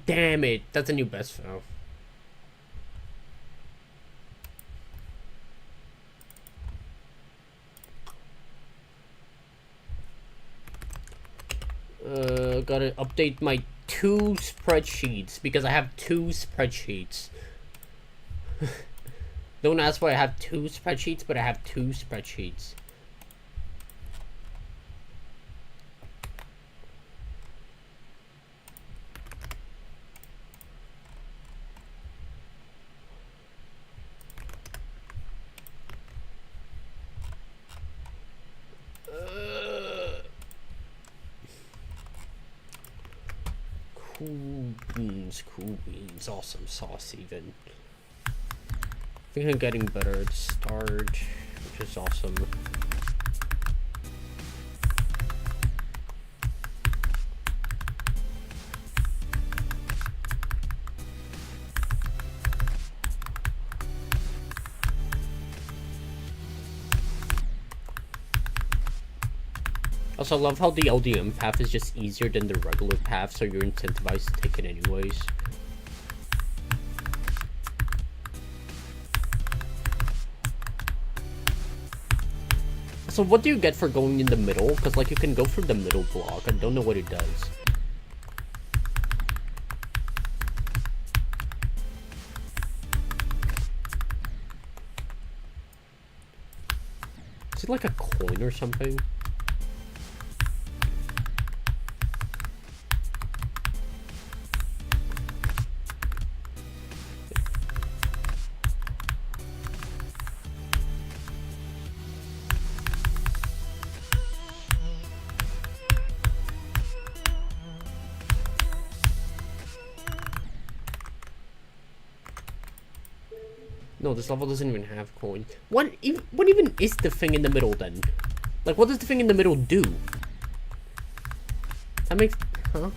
Speaker 1: Damn it. That's a new best foul. Gotta update my 2 spreadsheets because I have 2 spreadsheets. Don't ask why I have 2 spreadsheets, but I have 2 spreadsheets. Cool beans, awesome sauce even. I think I'm getting better at start, which is awesome. Also, I love how the LDM path is just easier than the regular path, so you're incentivized to take it anyways. So what do you get for going in the middle? Because, like, you can go through the middle block. I don't know what it does. Is it like a coin or something? No, this level doesn't even have coin. What even is the thing in the middle then? Like, what does the thing in the middle do? That makes... Huh?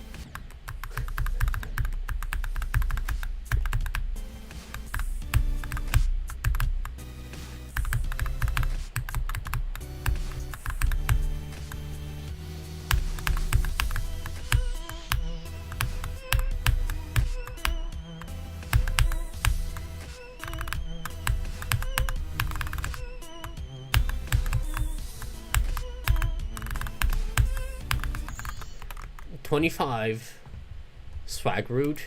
Speaker 1: $25. Swag route.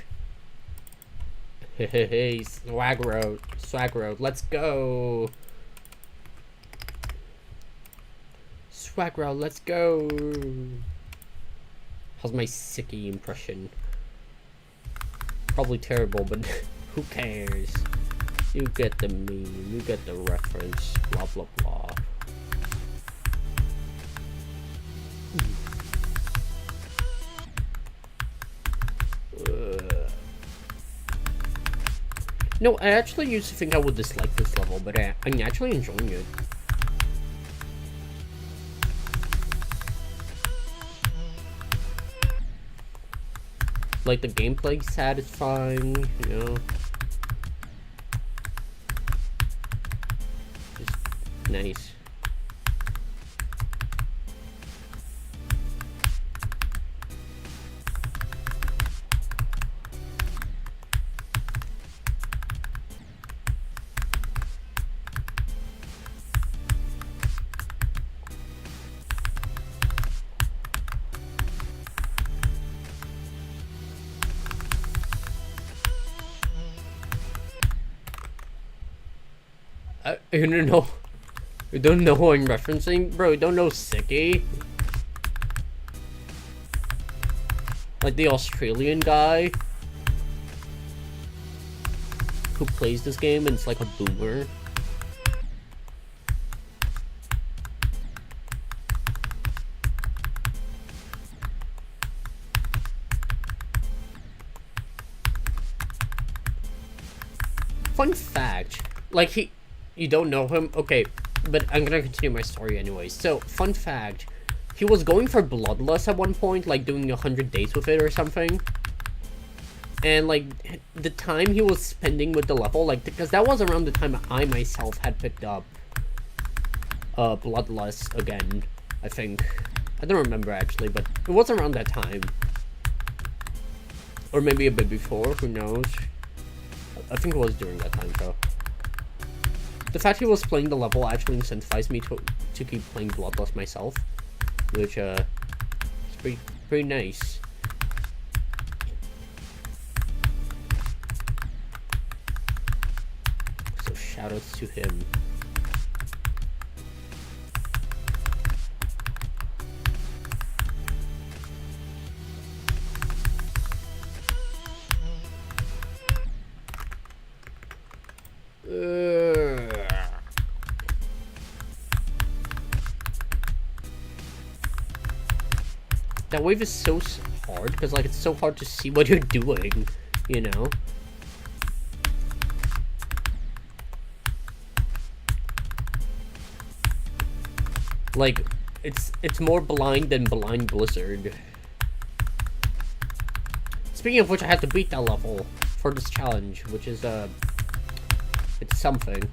Speaker 1: Hey, swag road. Swag road. Let's go. Swag road. Let's go. How's my sicky impression? Probably terrible, but who cares? You get the meme. You get the reference. Blah blah blah. No, I actually used to think I would dislike this level, but I'm actually enjoying it. Like, the gameplay's satisfying, you know? Just nice. You don't know. You don't know who I'm referencing? Bro, you don't know Sicky? Like the Australian guy who plays this game and it's like a boomer. Fun fact, like you don't know him? Okay, but I'm gonna continue my story anyways. So, fun fact, he was going for Bloodlust at one point, like doing 100 days with it or something. And, like, the time he was spending with the level, like, because that was around the time I myself had picked up Bloodlust again, I think. I don't remember actually, but it was around that time. Or maybe a bit before, who knows? I think it was during that time, though. The fact he was playing the level actually incentivized me to keep playing Bloodlust myself, which is pretty nice. So shoutouts to him. That wave is so hard because like it's so hard to see what you're doing, you know. Like it's more blind than Blind Blizzard. Speaking of which, I have to beat that level for this challenge, which is it's something.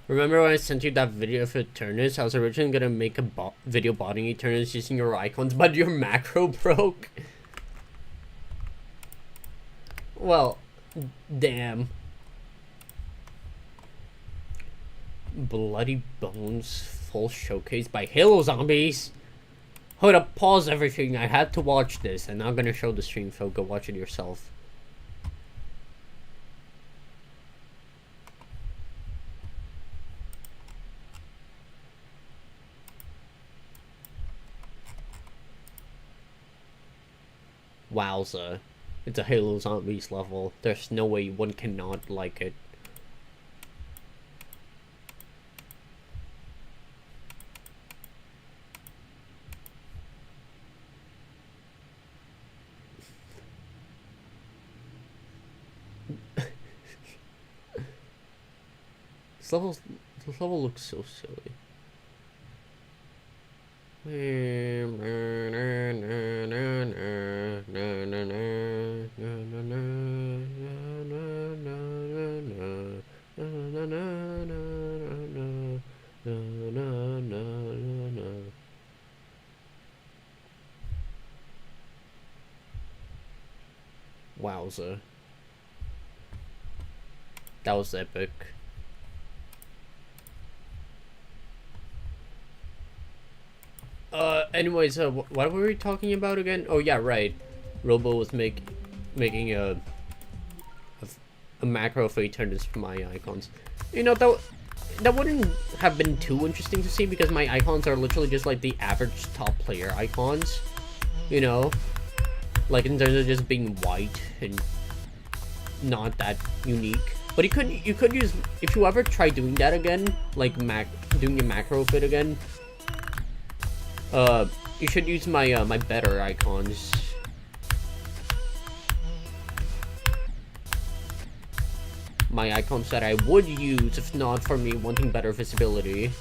Speaker 1: Remember when I sent you that video of Eternus? I was originally gonna make a video botting Eternus using your icons, but your macro broke. Well, damn. Bloody Bones full showcase by Halo Zombies. Hold up, pause everything. I had to watch this, and I'm gonna show the stream, so go watch it yourself. Wowza. It's a Halo Zombies level. There's no way one cannot like it. This level looks so silly. Wowza. That was epic. Anyways, what were we talking about again? Oh yeah, right. Robo was making a macro for Eternus for my icons. You know, that wouldn't have been too interesting to see because my icons are literally just like the average top player icons. You know, like in terms of just being white and not that unique. But you could use, if you ever try doing that again, like doing a macro fit again. You should use my my better icons. My icons that I would use if not for me wanting better visibility.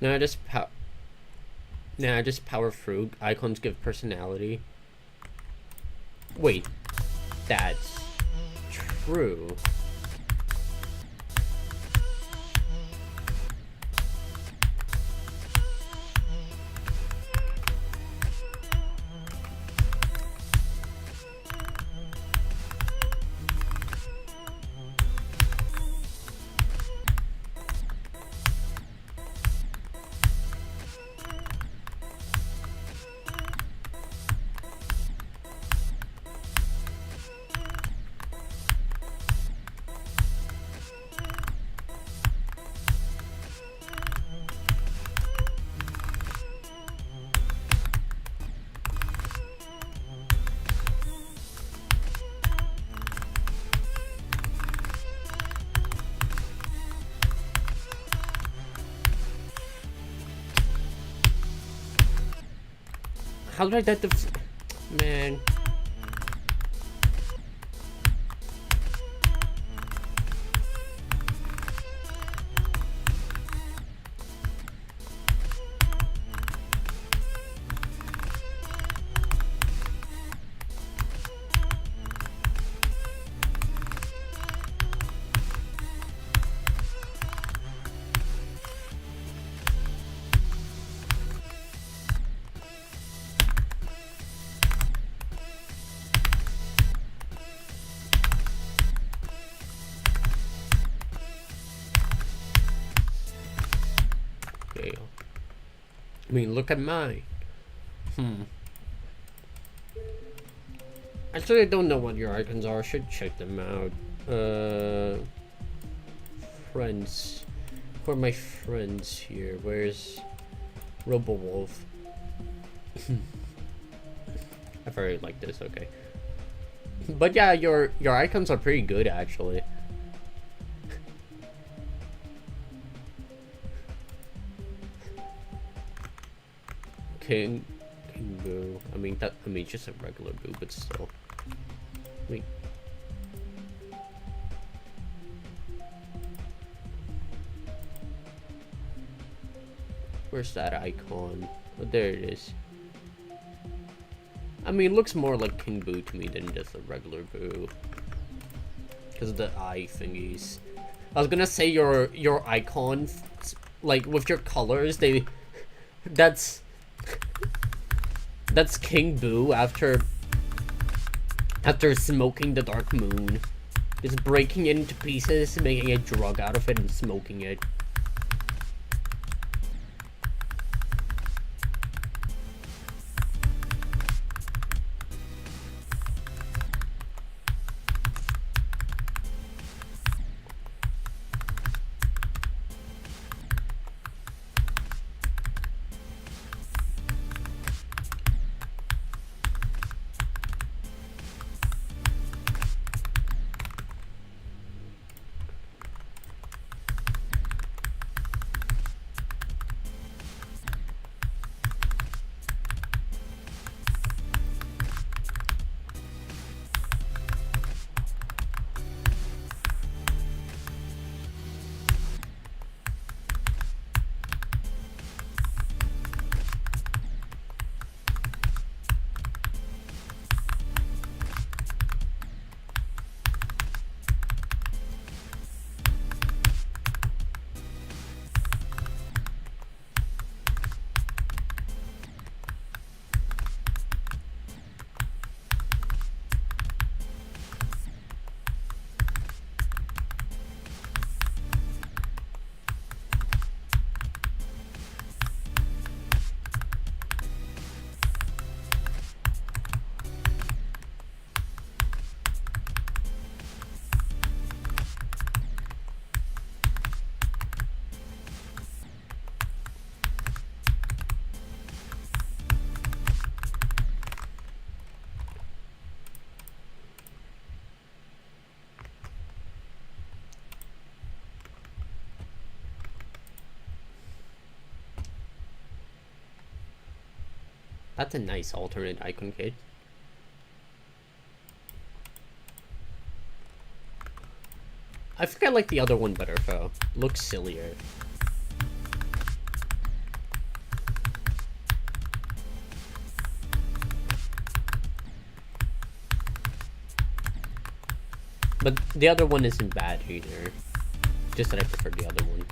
Speaker 1: No, just power through. Icons give personality. Wait, that's true. How did I get the... Man. I mean, look at mine. Actually, I don't know what your icons are. I should check them out. Friends. Who are my friends here? Where's RoboWolf? I very like this. Okay. But yeah, your icons are pretty good actually. King Boo. I mean just a regular Boo, but still. I mean, where's that icon? Oh, there it is. I mean, it looks more like King Boo to me than just a regular Boo, because of the eye thingies. I was gonna say your icon, like with your colors, that's King Boo after smoking the Dark Moon. Just breaking it into pieces, making a drug out of it, and smoking it. That's a nice alternate icon kit. I think I like the other one better though. Looks sillier. But the other one isn't bad either. Just that I prefer the other one.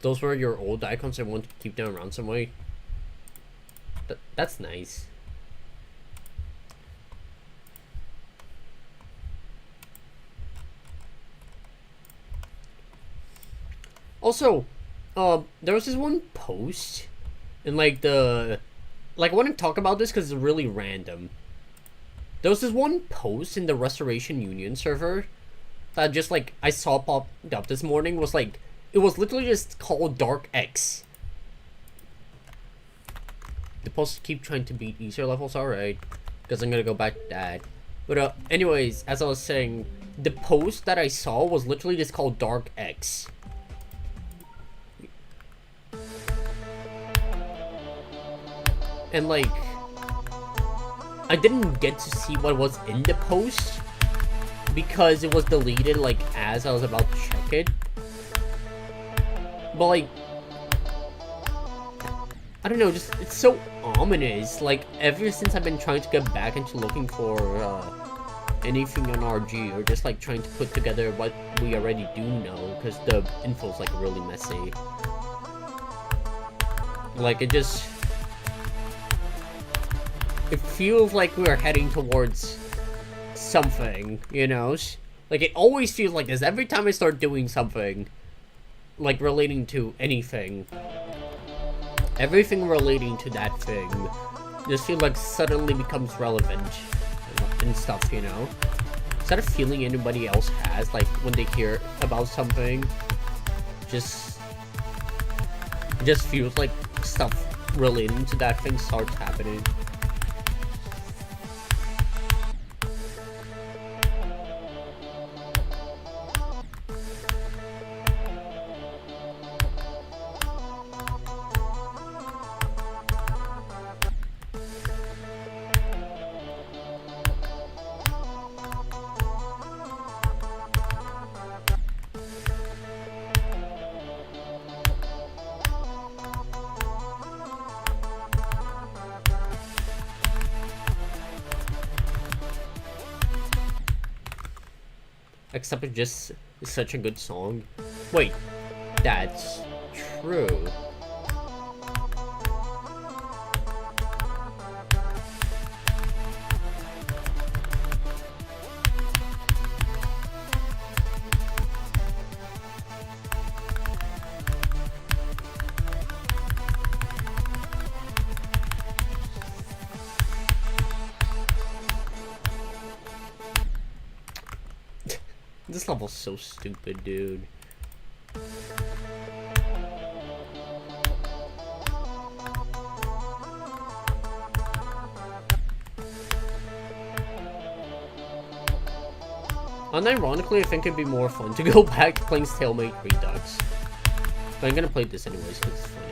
Speaker 1: Those were your old icons I want to keep them around some way. That's nice. Also, there was this one post, and like I want to talk about this because it's really random. There was this one post in the Restoration Union server that just like I saw popped up this morning. Was like, it was literally just called Dark X. The posts keep trying to beat easier levels, alright. Because I'm gonna go back to that. But anyways, as I was saying, the post that I saw was literally just called Dark X. And like, I didn't get to see what was in the post because it was deleted like as I was about to check it. But like, I don't know, just it's so ominous. Like, ever since I've been trying to get back into looking for anything on RG, or just like trying to put together what we already do know, because the info's like really messy. Like, it feels like we're heading towards something, you know? Like, it always feels like this every time I start doing something, like, relating to anything. Everything relating to that thing just feels like suddenly becomes relevant and stuff, you know? Is that a feeling anybody else has, like, when they hear about something? Just feels like stuff relating to that thing starts happening. Except it just is such a good song. Wait, that's true. This level's so stupid, dude. Unironically, I think it'd be more fun to go back to playing Stalemate Redux. But I'm gonna play this anyways because it's funny.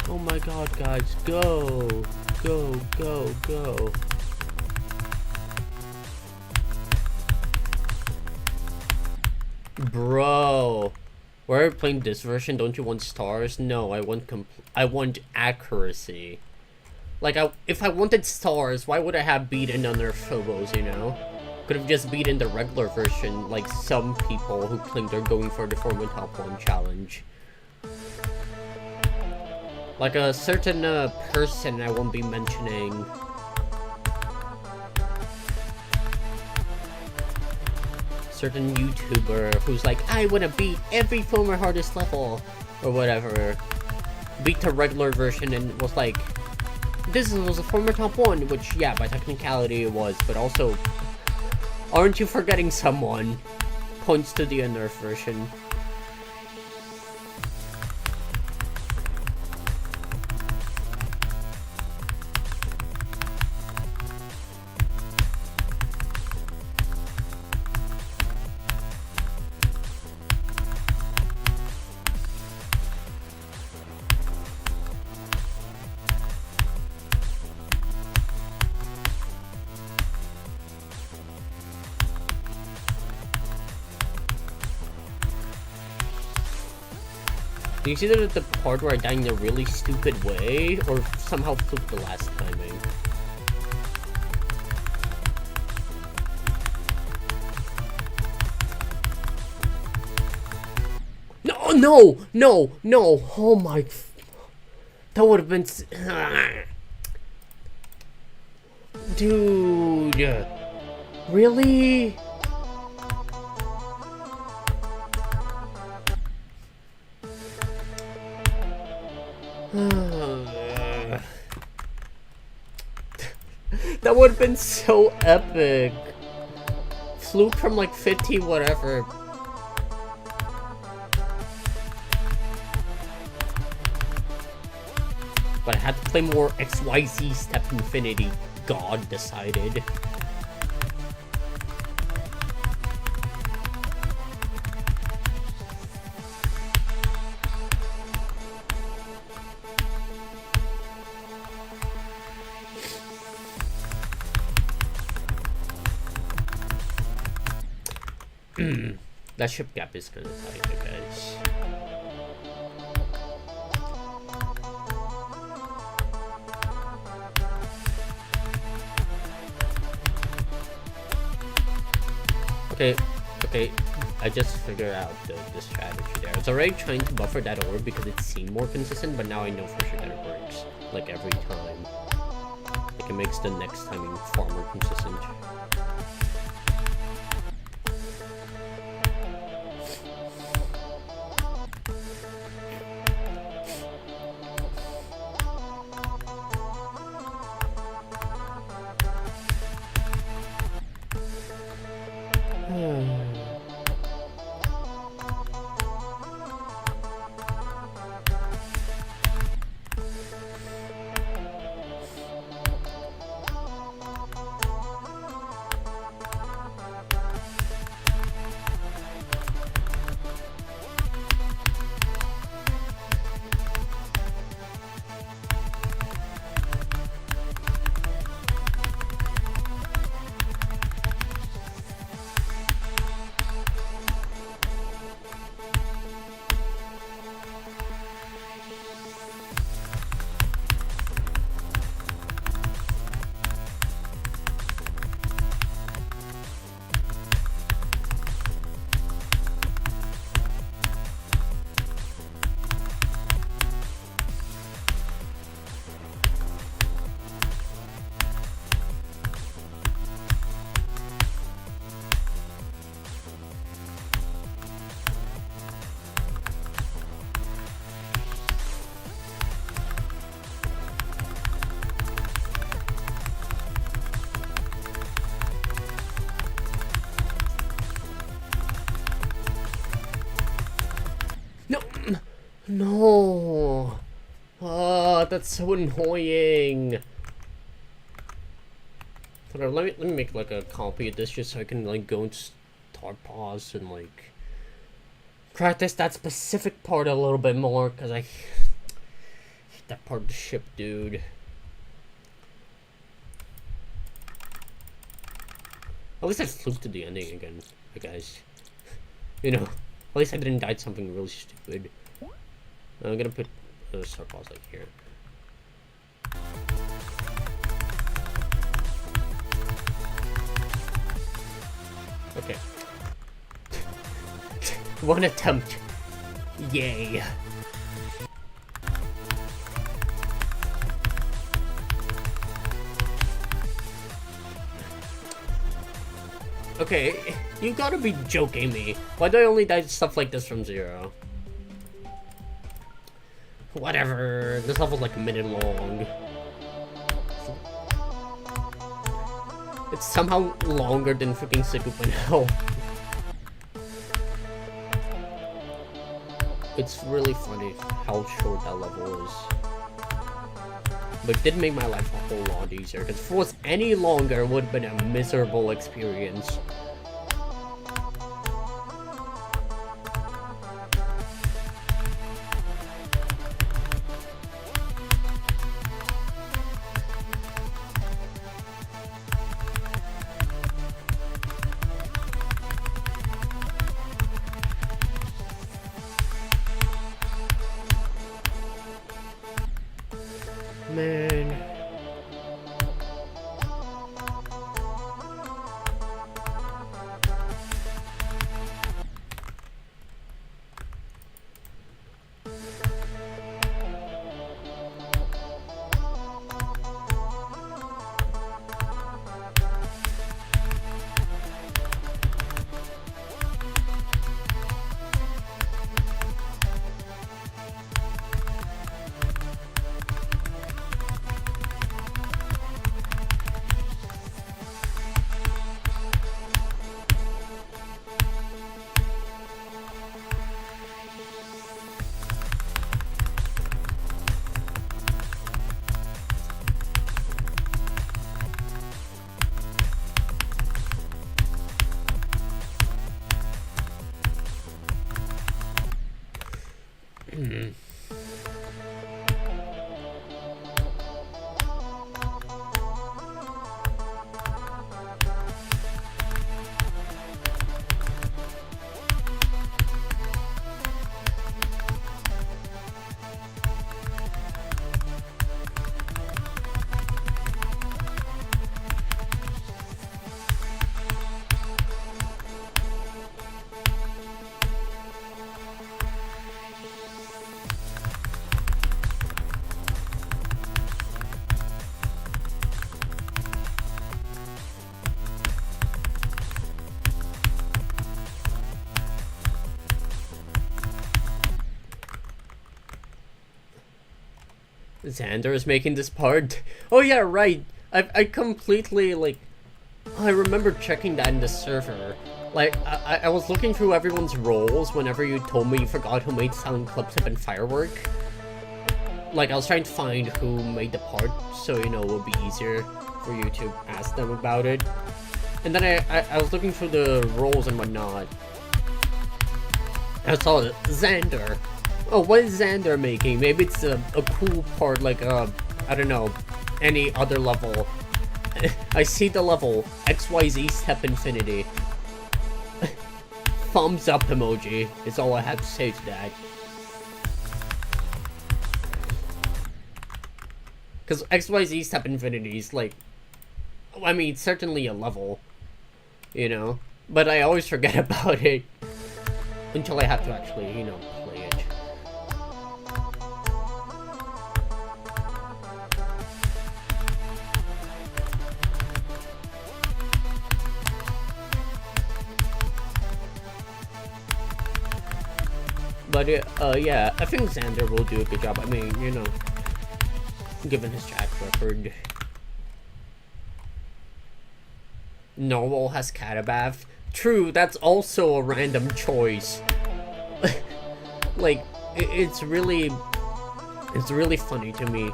Speaker 1: Oh my god, guys, go! Go, go, go. Bro, we're playing this version. Don't you want stars? No, I want accuracy. Like, if I wanted stars, why would I have beaten other phobos, you know? Could have just beaten the regular version, like some people who claim they're going for the Form Top 1 challenge. Like a certain person I won't be mentioning. Certain YouTuber who's like, I wanna beat every former hardest level or whatever. Beat the regular version and was like, this was a former top 1, which yeah, by technicality it was, but also, aren't you forgetting someone? Points to the unnerfed version. Do you see that at the part where I died in a really stupid way, or somehow fluked the last timing? No, no, no, no! Oh my... That would have been... Dude... Really? That would have been so epic. Fluke from like 50 whatever. But I had to play more XYZ Step Infinity. God decided. That ship gap is kind of tight, guys. Okay, I just figured out the strategy there. I was already trying to buffer that orb because it seemed more consistent, but now I know for sure that it works. Like every time. Like it makes the next timing far more consistent. No. Oh, that's so annoying. Let me make like a copy of this just so I can like go and start pause and like practice that specific part a little bit more, because I hate that part of the ship, dude. At least I flew to the ending again, guys. You know, at least I didn't die to something really stupid. I'm gonna put a start pause like here. Okay. One attempt. Yay. Okay, you gotta be joking me. Why do I only die to stuff like this from 0? Whatever, this level's like a minute long. It's somehow longer than freaking Sigupa now. It's really funny how short that level is. But it did make my life a whole lot easier, because if it was any longer, it would have been a miserable experience. Man. Xander is making this part. Oh yeah, right. I completely, like, I remember checking that in the server. Like, I was looking through everyone's roles whenever you told me you forgot who made Silent Club Tip and Firework. Like, I was trying to find who made the part, so, you know, it would be easier for you to ask them about it. And then I was looking through the roles and whatnot. I saw Xander. Oh, what is Xander making? Maybe it's a cool part, like, I don't know, any other level. I see the level, XYZ Step Infinity. Thumbs up emoji is all I have to say to that. Because XYZ Step Infinity is like, I mean, it's certainly a level, you know? But I always forget about it until I have to actually, you know, play it. But, yeah, I think Xander will do a good job. I mean, you know, given his track record. Noel has Catabath. True, that's also a random choice. Like, it's really funny to me.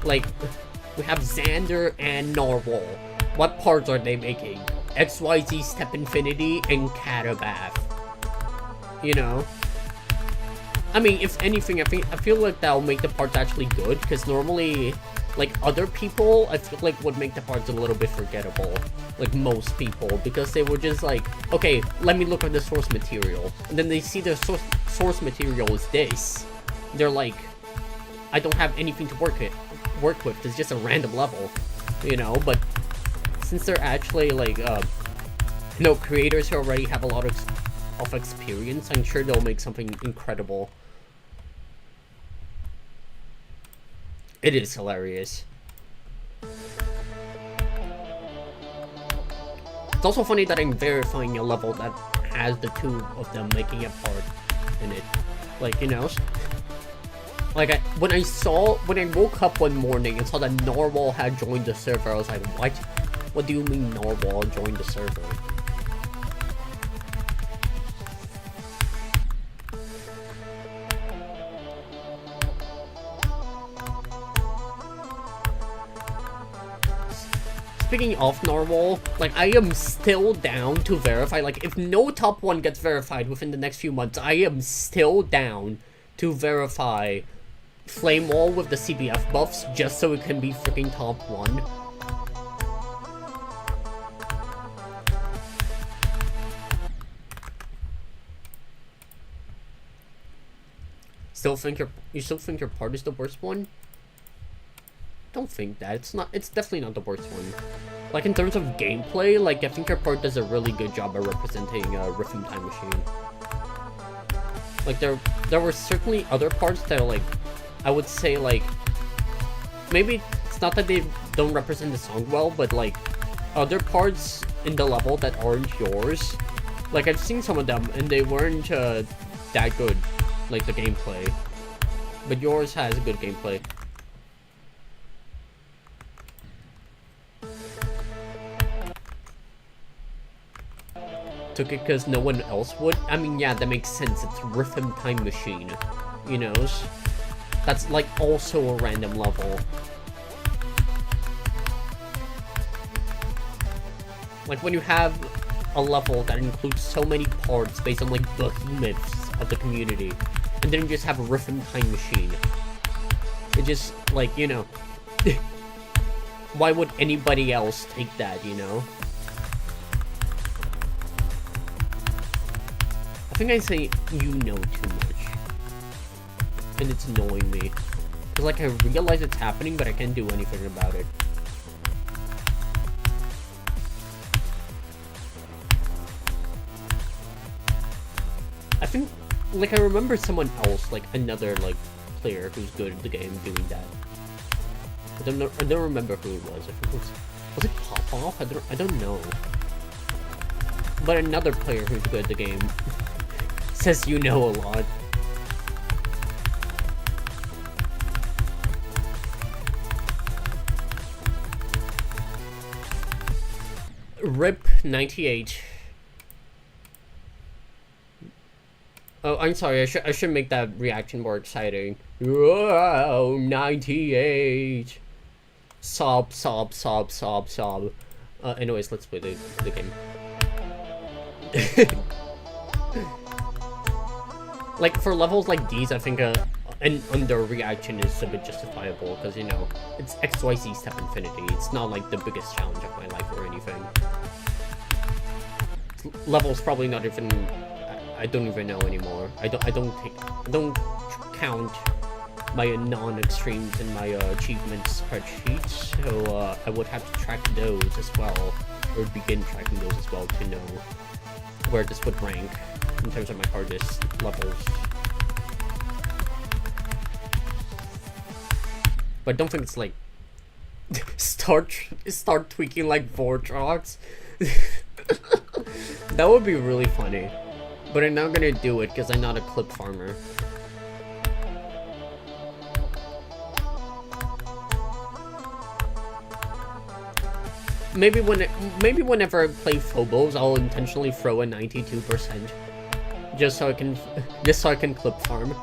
Speaker 1: Like, we have Xander and Narwhal. What parts are they making? XYZ Step Infinity and Catabath. You know? I mean, if anything, I feel like that'll make the parts actually good, because normally, like, other people, I feel like would make the parts a little bit forgettable. Like, most people, because they were just like, okay, let me look at the source material. And then they see their source material is this. They're like, I don't have anything to work with, it's just a random level, you know? But since they're actually, like, creators who already have a lot of experience, I'm sure they'll make something incredible. It is hilarious. It's also funny that I'm verifying a level that has the two of them making a part in it. Like, you know? Like, when I woke up one morning and saw that Narwhal had joined the server, I was like, what? What do you mean Narwhal joined the server? Speaking of Narwhal, like, I am still down to verify, like, if no top 1 gets verified within the next few months, I am still down to verify Flame Wall with the CBF buffs, just so it can be freaking top 1. You still think your part is the worst one? Don't think that. It's definitely not the worst one. Like, in terms of gameplay, like, I think your part does a really good job at representing Rhythm Time Machine. Like, there were certainly other parts that are, like, I would say, like, maybe it's not that they don't represent the song well, but, like, other parts in the level that aren't yours, like, I've seen some of them, and they weren't that good, like, the gameplay. But yours has good gameplay. Took it because no one else would? I mean, yeah, that makes sense. It's Rhythm Time Machine, you know? That's, like, also a random level. Like, when you have a level that includes so many parts based on, like, behemoths of the community, and then you just have a Rhythm Time Machine. It just, like, you know... Why would anybody else take that, you know? I think I say you know too much. And it's annoying me. Because, like, I realize it's happening, but I can't do anything about it. I think, like, I remember someone else, like, another, like, player who's good at the game doing that. I don't remember who it was. I think was it Pop-Off? I don't know. But another player who's good at the game says you know a lot. RIP 98. Oh, I'm sorry, I should make that reaction more exciting. Whoa, 98. Sob, sob, sob, sob, sob. Anyways, let's play the game. Like, for levels like these, I think an underreaction is a bit justifiable, because, you know, it's XYZ Step Infinity. It's not, like, the biggest challenge of my life or anything. Level's probably not even... I don't even know anymore. I don't count my non-extremes in my achievement spreadsheet, so I would have to track those as well, or begin tracking those as well to know where this would rank in terms of my hardest levels. But I don't think it's like start tweaking like Vortrox. That would be really funny. But I'm not gonna do it because I'm not a clip farmer. Maybe whenever I play Phobos, I'll intentionally throw a 92%. just so I can clip farm.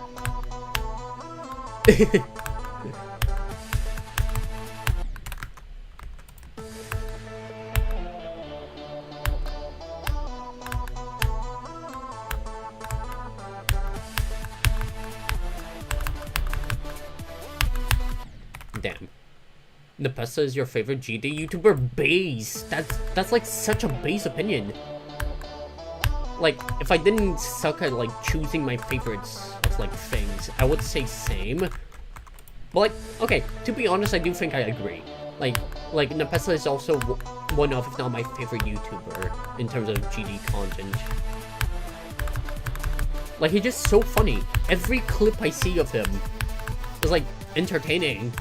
Speaker 1: Damn. Nepesta is your favorite GD YouTuber? Base. That's like such a base opinion. Like, if I didn't suck at like choosing my favorites of like things, I would say same. But like, okay, to be honest, I do think I agree. Like Nepesta is also one of, if not my favorite YouTuber in terms of GD content. Like, he's just so funny. Every clip I see of him is like entertaining.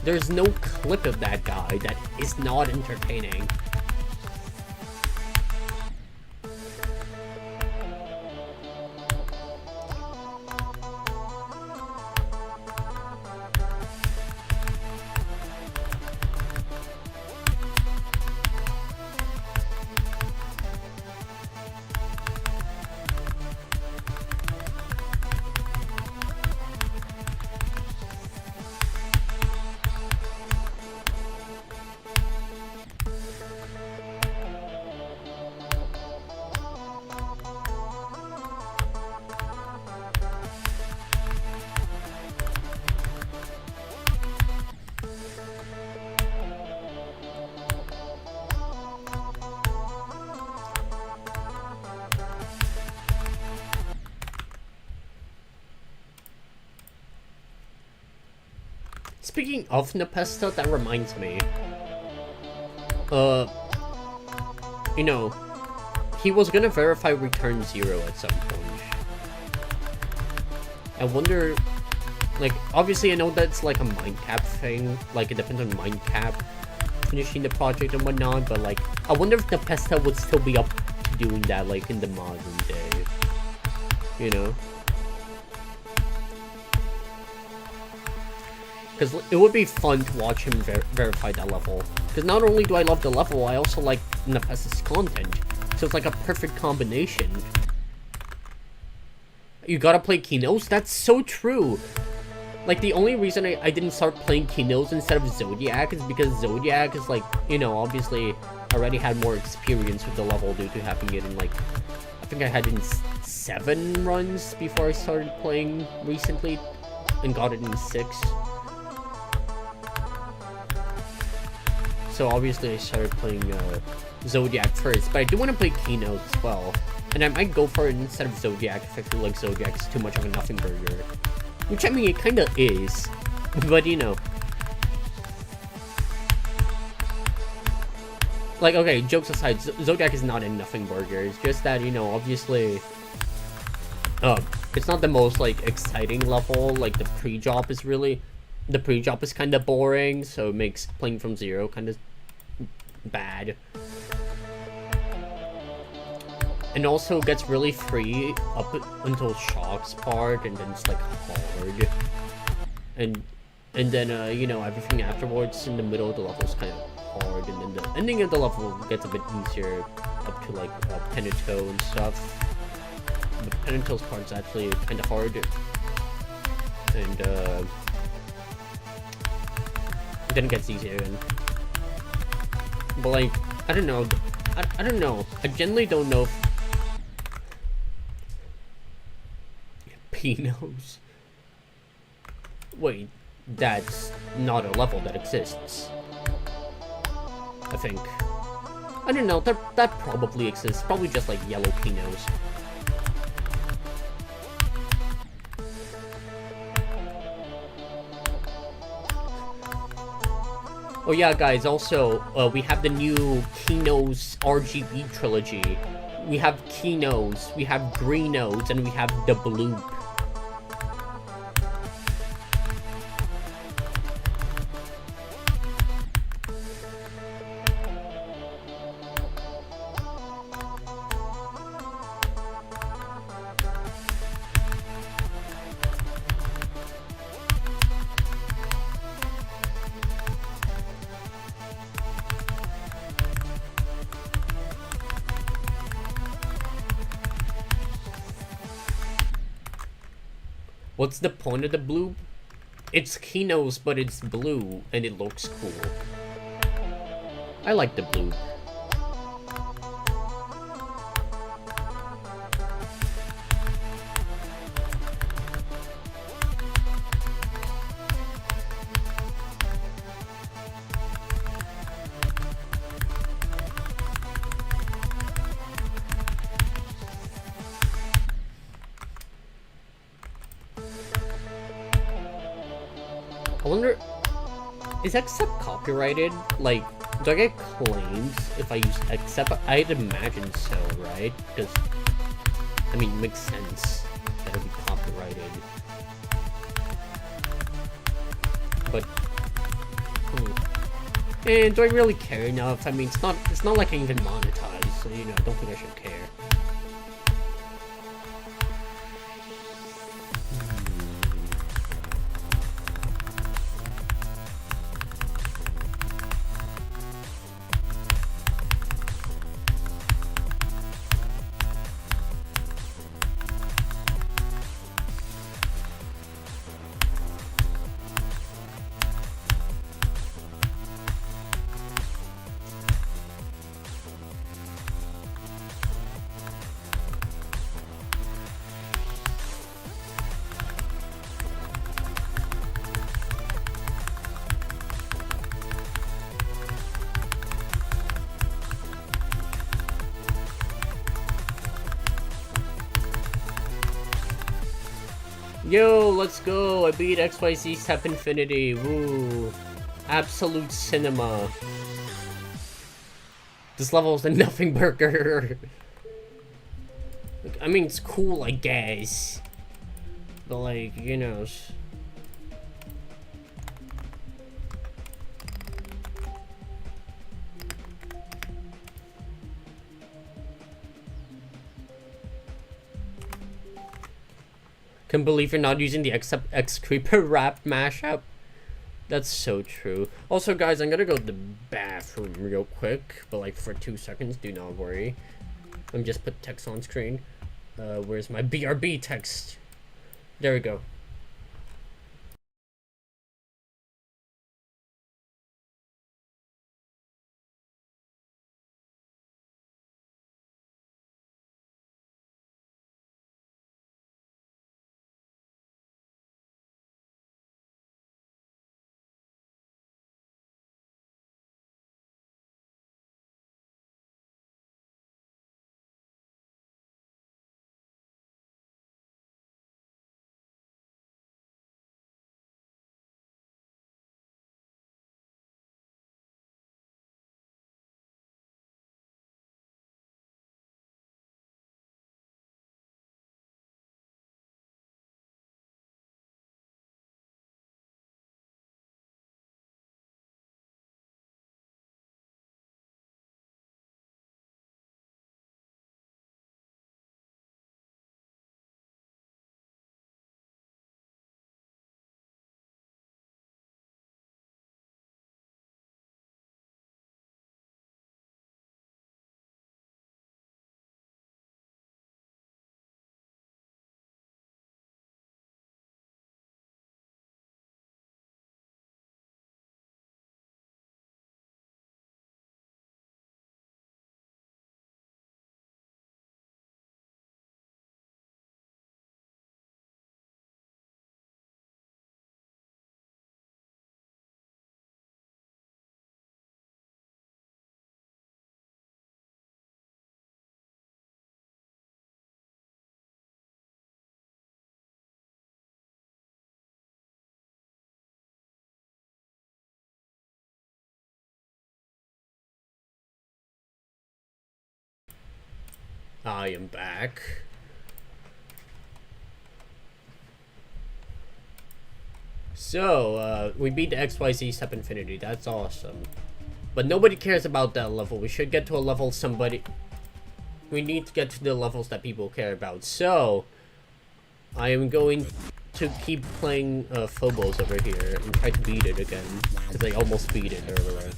Speaker 1: There's no clip of that guy that is not entertaining. Speaking of Nepesta, that reminds me. You know, he was gonna verify return 0 at some point. I wonder, like, obviously I know that's like a Mindcap thing, like it depends on Mindcap finishing the project and whatnot, but like, I wonder if Nepesta would still be up to doing that, like, in the modern day, you know? Because it would be fun to watch him verify that level. Because not only do I love the level, I also like Nepesta's content. So it's like a perfect combination. You gotta play Keynotes? That's so true! Like, the only reason I didn't start playing Keynotes instead of Zodiac is because Zodiac is like, you know, obviously already had more experience with the level due to having it in like, I think I had it in 7 runs before I started playing recently, and got it in 6. So obviously I started playing Zodiac first, but I do want to play Keynote as well. And I might go for it instead of Zodiac if I feel like Zodiac is too much of a nothing burger. Which, I mean, it kind of is. But, you know. Like, okay, jokes aside, Zodiac is not a nothing burger. It's just that, you know, obviously... it's not the most, like, exciting level. Like, the pre-drop is really... The pre-drop is kind of boring, so it makes playing from 0 kind of bad. And also gets really free up until Shock's part, and then it's like hard. And then you know, everything afterwards in the middle of the level is kind of hard, and then the ending of the level gets a bit easier up to like Penito and stuff. The Penito's part is actually kind of hard. And then it gets easier, and but like, I don't know. I don't know. I generally don't know if Pinos. Wait, that's not a level that exists. I think. I don't know, that probably exists. Probably just like yellow Pinos. Oh yeah, guys, also, we have the new Keynotes RGB trilogy. We have Keynotes, we have Green Notes, and we have the Bloop. What's the point of the blue? It's Kino's, but it's blue, and it looks cool. I like the blue. I wonder, is Accept copyrighted? Like, do I get claims if I use Accept? I'd imagine so, right? Because, I mean, it makes sense that it'd be copyrighted. But, and do I really care enough? I mean, it's not like I even monetize, so, you know, I don't think I should care. Yo, let's go! I beat XYZ Step Infinity. Woo! Absolute cinema. This level is a nothing burger. I mean, it's cool, I guess. But, like, you know. Can't believe you're not using the X Creeper rap mashup. That's so true. Also, guys, I'm gonna go to the bathroom real quick, but like for 2 seconds. Do not worry. Let me just put text on screen. Where's my BRB text? There we go. I am back. So, we beat the XYZ Step Infinity. That's awesome. But nobody cares about that level. We should get to a level we need to get to the levels that people care about. So, I am going to keep playing Phobos over here and try to beat it again. Because I almost beat it earlier.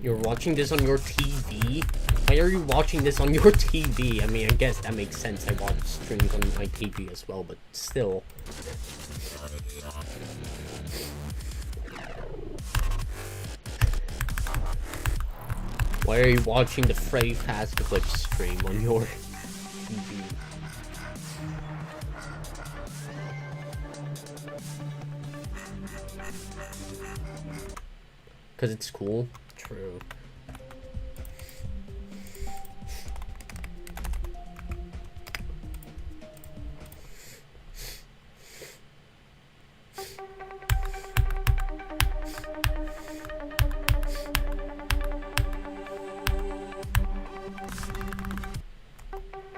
Speaker 1: You're watching this on your TV? Why are you watching this on your TV? I mean, I guess that makes sense. I watch streams on my TV as well, but still. Why are you watching the Freddy Fazbear stream on your TV? Because it's cool? True.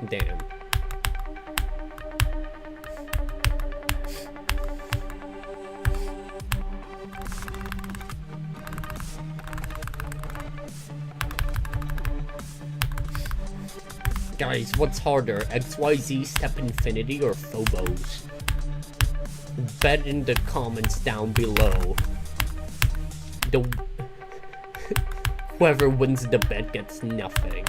Speaker 1: Damn. Guys, what's harder, XYZ Step Infinity or Phobos? Bet in the comments down below. Whoever wins the bet gets nothing.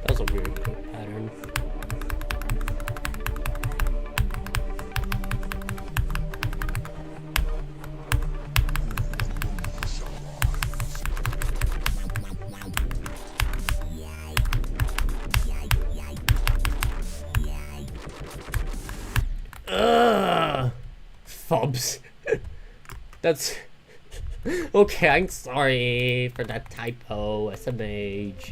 Speaker 1: That was a weird pattern. Fubs. That's okay. I'm sorry for that typo. SMH.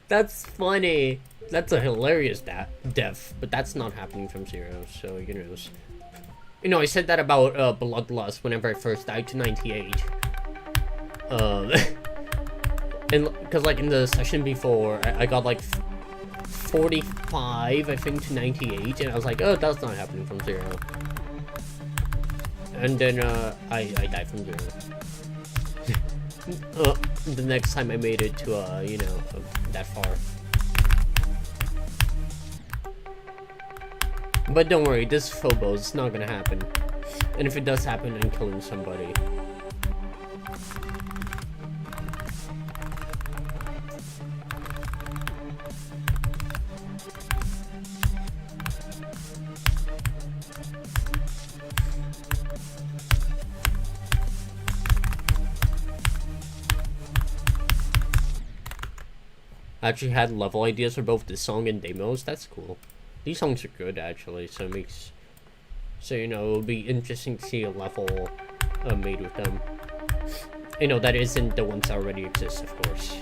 Speaker 1: That's funny. That's a hilarious death, but that's not happening from Zero, so you know. You know, I said that about Bloodlust whenever I first died to 98. And because like in the session before, I got like 45, I think, to 98, and I was like, oh, that's not happening from Zero. And then I died from Zero. The next time I made it to, you know, that far. But don't worry, this Phobos is not gonna happen. And if it does happen, I'm killing somebody. I actually had level ideas for both this song and demos. That's cool. These songs are good actually, so it makes, so you know, it'll be interesting to see a level made with them. that isn't the ones that already exist, of course.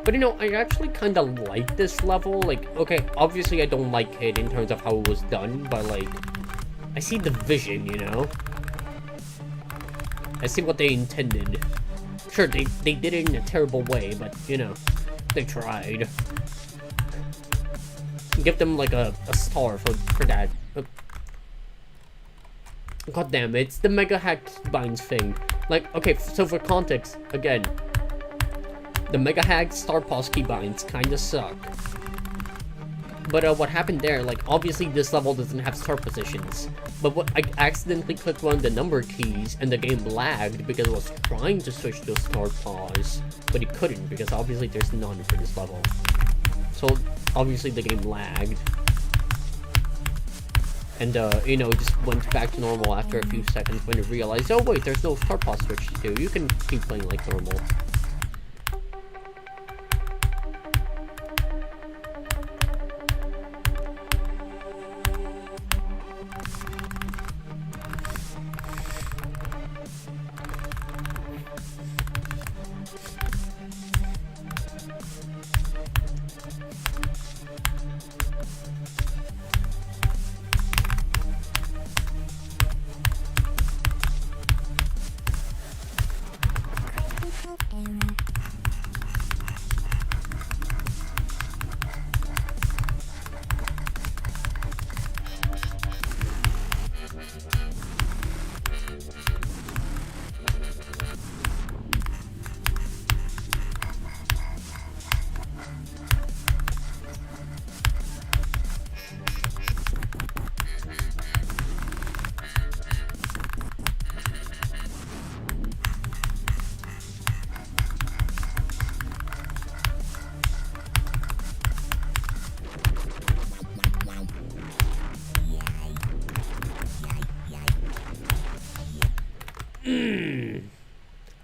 Speaker 1: But I actually kind of like this level. Like, okay, obviously I don't like it in terms of how it was done, but like, I see the vision, I see what they intended. Sure, they did it in a terrible way, but, they tried. Give them, like, a star for that. God damn, it's the Mega Hacked Binds thing. Like, okay, so for context, again, the Mega Hacked Star Pause keybinds kinda suck. But what happened there, like, obviously this level doesn't have star positions. But I accidentally clicked one of the number keys, and the game lagged because it was trying to switch to a star pause. But it couldn't, because obviously there's none for this level. So, obviously the game lagged. And, it just went back to normal after a few seconds when it realized, oh wait, there's no star pause switch to do. You can keep playing like normal.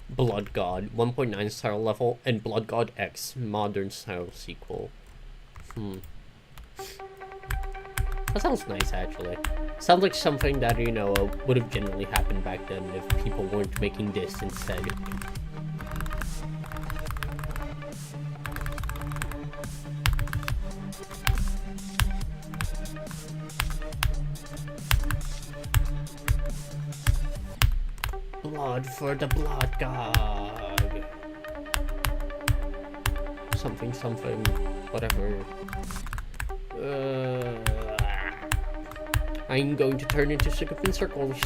Speaker 1: Blood God 1.9 star level and Blood God X modern style sequel. That sounds nice, actually. Sounds like something that, would have generally happened back then if people weren't making this instead. Blood for the Blood God. Something, whatever. I'm going to turn into Sugar Circles.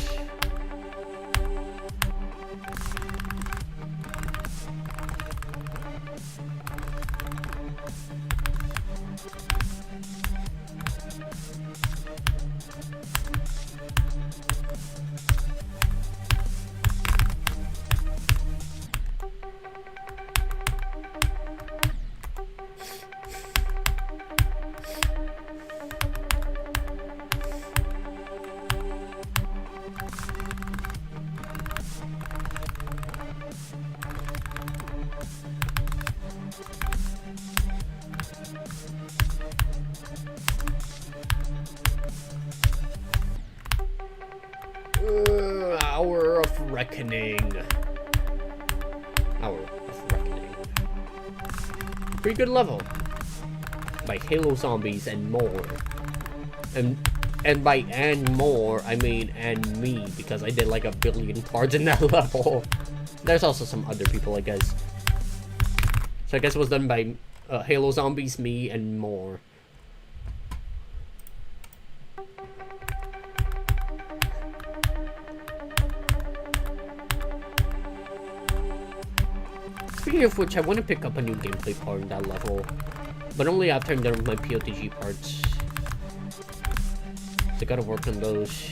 Speaker 1: Hour of Reckoning. Pretty good level. By Halo Zombies and more. And by and more, I mean and me, because I did like 1 billion cards in that level. There's also some other people, I guess. So I guess it was done by Halo Zombies, me, and more. Speaking of which, I want to pick up a new gameplay part in that level, but only after I'm done with my POTG parts. So I gotta work on those.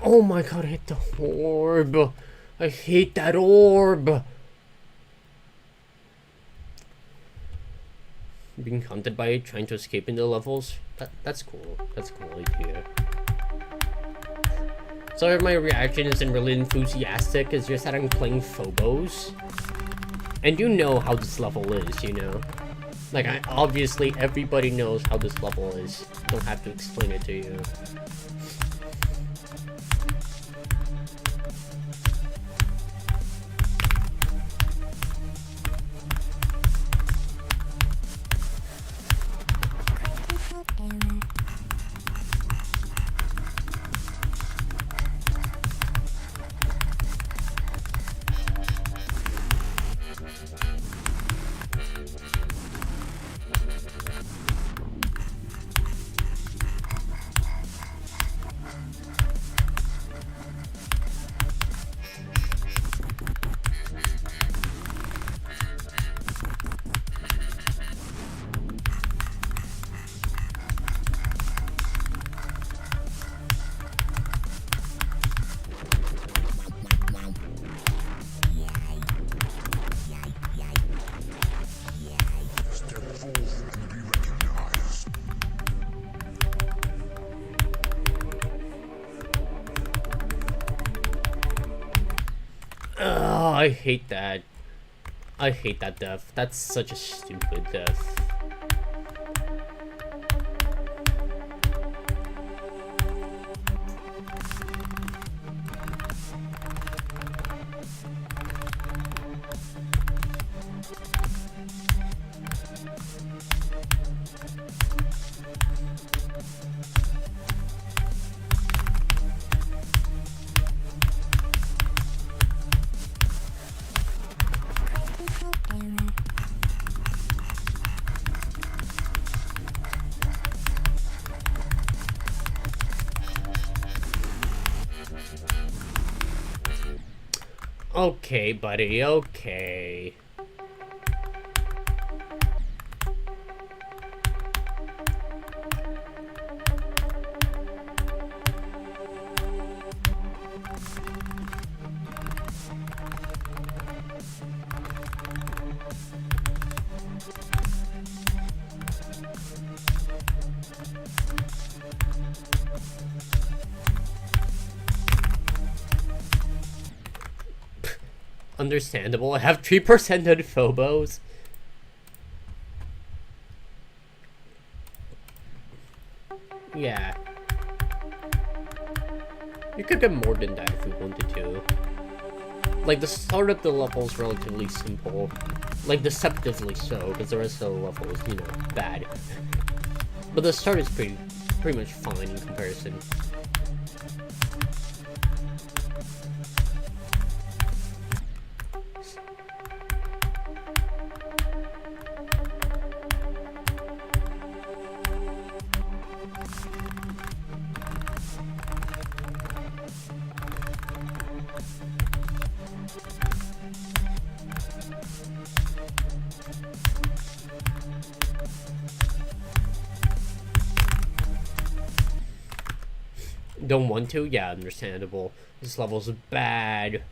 Speaker 1: Oh my god, I hit the orb. I hate that orb. Being hunted by it, trying to escape in the levels. That's cool. That's a cool idea. Sorry if my reaction isn't really enthusiastic, it's just that I'm playing Phobos. And you know how this level is, you know? Like, obviously everybody knows how this level is. Don't have to explain it to you. I hate that. I hate that death. That's such a stupid death. Okay, buddy, okay. Understandable. I have 3% on Phobos. Yeah. You could get more than that if you wanted to. Like, the start of the level is relatively simple. Like, deceptively so, because the rest of the level is, you know, bad. But the start is pretty much fine in comparison. Don't want to? Yeah, understandable. This level's bad.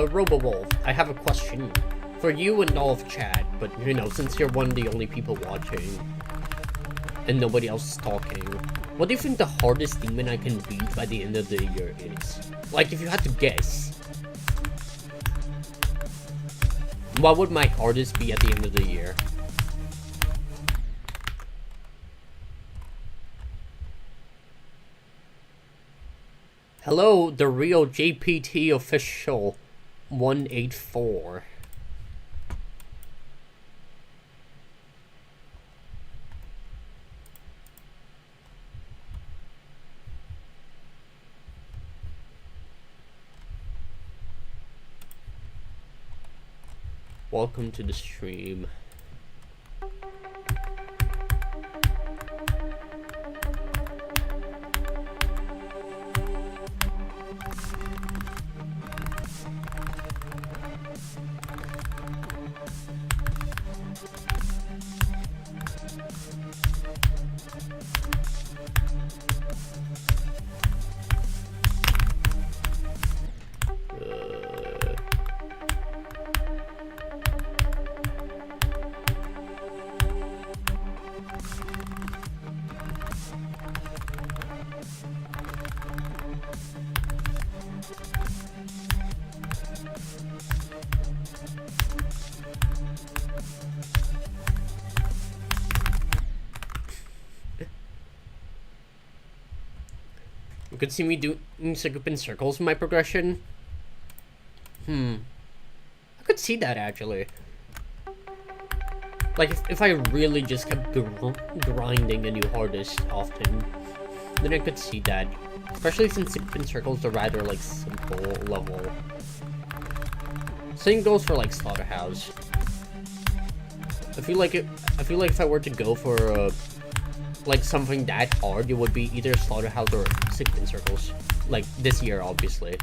Speaker 1: RoboWolf, I have a question. For you and all of chat, but you know, since you're one of the only people watching, and nobody else is talking, what do you think the hardest demon I can beat by the end of the year is? Like, if you had to guess. What would my hardest be at the end of the year? Hello, the real JPT official 184. Welcome to the stream. could see me doing in circles in my progression. I could see that, actually. Like, if I really just kept grinding a new hardest often, then I could see that. Especially since in circles are rather, like, simple level. Same goes for, like, Slaughterhouse. I feel like if I were to go for, like, something that hard, it would be either Slaughterhouse or in circles. Like, this year, obviously.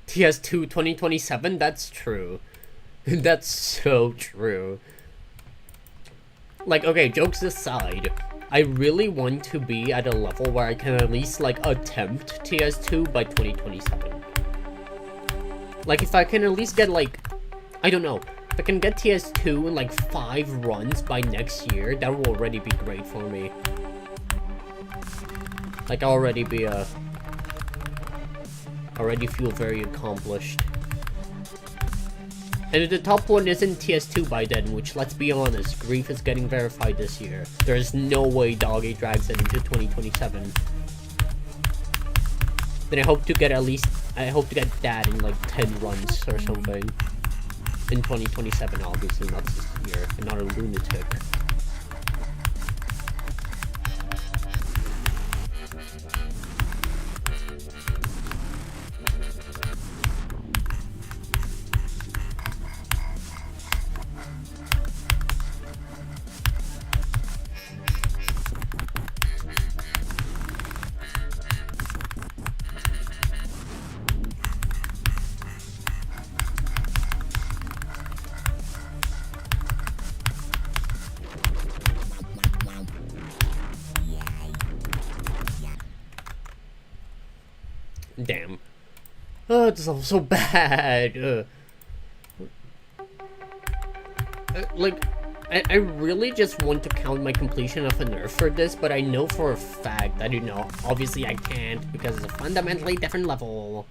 Speaker 1: TS2 2027? That's true. That's so true. Like, okay, jokes aside, I really want to be at a level where I can at least, like, attempt TS2 by 2027. Like, if I can at least get, like, I don't know, if I can get TS2 in, like, 5 runs by next year, that will already be great for me. Like, I'll already be, already feel very accomplished. And if the top one isn't TS2 by then, which, let's be honest, Grief is getting verified this year. There's no way Doggy drags it into 2027. Then I hope to get that in, like, 10 runs or something. In 2027, obviously, not this year. I'm not a lunatic. Damn. Oh, this level's so bad. Like, I really just want to count my completion of a nerf for this, but I know for a fact that, you know, obviously I can't because it's a fundamentally different level.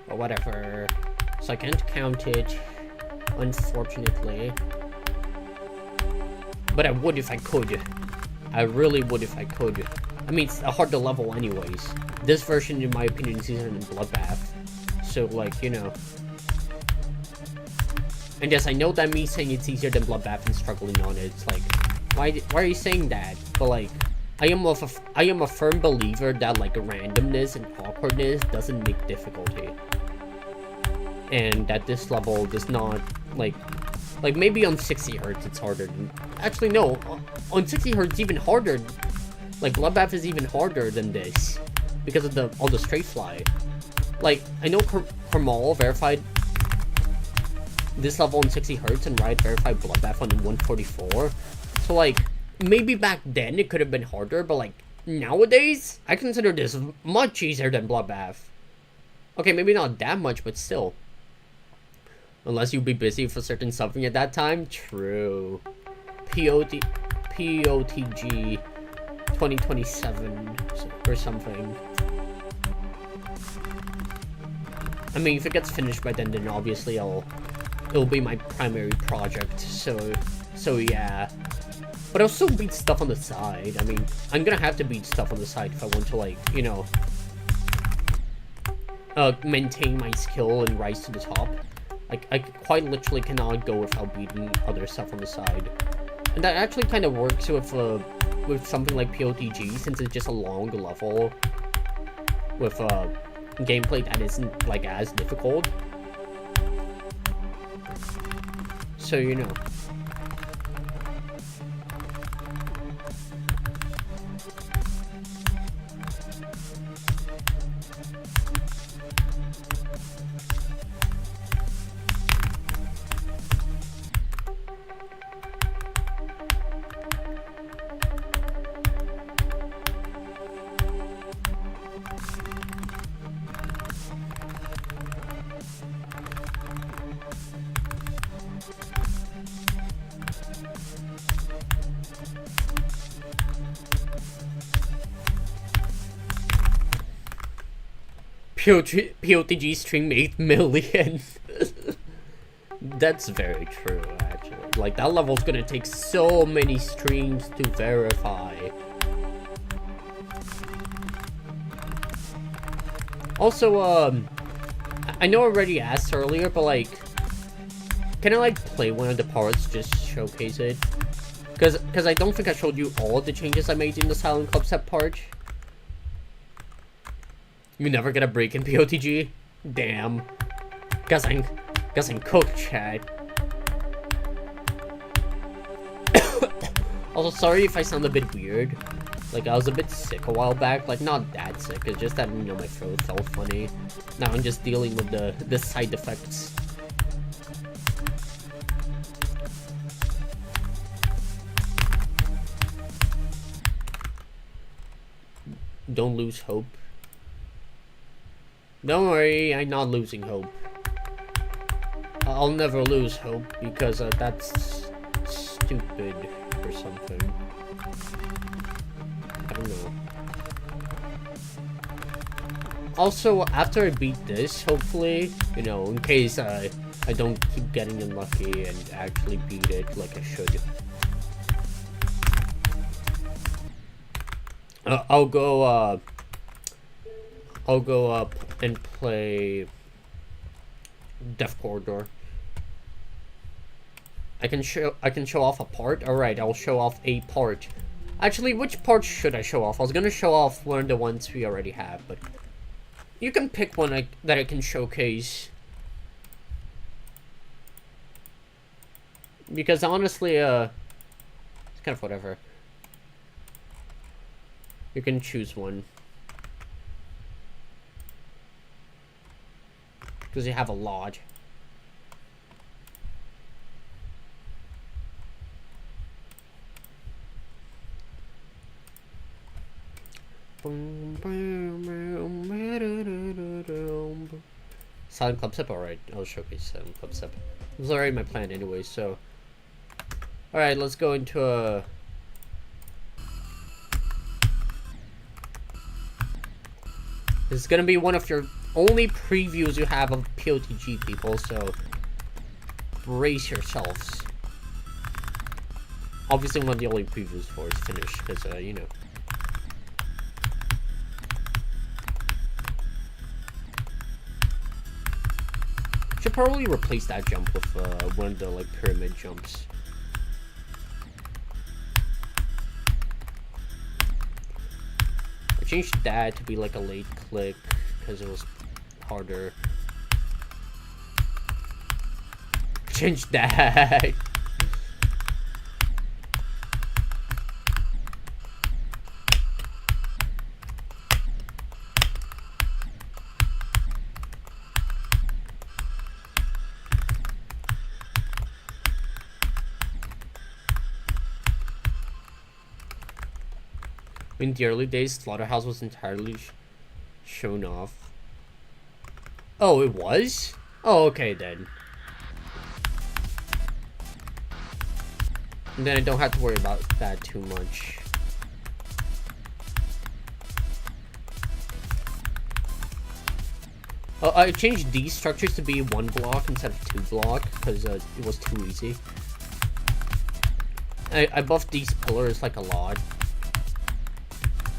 Speaker 1: Or whatever. So I can't count it, unfortunately. But I would if I could. I really would if I could. I mean, it's a harder level anyways. This version, in my opinion, is easier than Bloodbath. So, like, you know. And yes, I know that me saying it's easier than Bloodbath and struggling on it, it's like, why are you saying that? But, like, I am a firm believer that, like, randomness and awkwardness doesn't make difficulty. And that this level does not, like maybe on 60 Hz it's harder. Actually, no. On 60 Hz it's even harder. Like, Bloodbath is even harder than this. Because of all the straight fly. Like, I know Kermal verified this level on 60 Hz and Riot verified Bloodbath on 144. So, like, maybe back then it could have been harder, but, like, nowadays, I consider this much easier than Bloodbath. Okay, maybe not that much, but still. Unless you'd be busy for certain something at that time. True. POTG 2027 or something. I mean, if it gets finished by then obviously it'll be my primary project, so yeah. But I'll still beat stuff on the side. I mean, I'm gonna have to beat stuff on the side if I want to, like, you know, maintain my skill and rise to the top. Like, I quite literally cannot go without beating other stuff on the side. And that actually kind of works with something like POTG, since it's just a long level with gameplay that isn't like as difficult. So you know. POTG stream 8 million. That's very true, actually. Like, that level's gonna take so many streams to verify. Also, I know I already asked earlier, but like, can I like play one of the parts, just showcase it? Because I don't think I showed you all of the changes I made in the Silent Club set part. You never get a break in POTG? Damn. Guess I'm cooked, chat. Also, sorry if I sound a bit weird. Like, I was a bit sick a while back. Like, not that sick. It's just that, you know, my throat felt funny. Now I'm just dealing with the side effects. Don't lose hope. Don't worry, I'm not losing hope. I'll never lose hope because that's stupid or something. I don't know. Also, after I beat this, hopefully, you know, in case I don't keep getting unlucky and actually beat it like I should. I'll go up and play Death Corridor. I can show off a part. All right, I'll show off a part. Actually, which part should I show off? I was gonna show off one of the ones we already have, but you can pick one that I can showcase. Because honestly, it's kind of whatever. You can choose one. Because you have a lot. Silent Club Sip, alright. I'll showcase Silent Club Sip. It was already my plan anyway, so. Alright, let's go into a. This is gonna be one of your only previews you have of POTG, people, so brace yourselves. Obviously, one of the only previews for is finished, because, you know. Should probably replace that jump with one of the, like, pyramid jumps. I changed that to be, like, a late click, because it was harder. Change that. In the early days, Slaughterhouse was entirely shown off. Oh, it was? Oh, okay then. And then I don't have to worry about that too much. I changed these structures to be 1 block instead of 2 block because it was too easy. I buffed these pillars like a lot.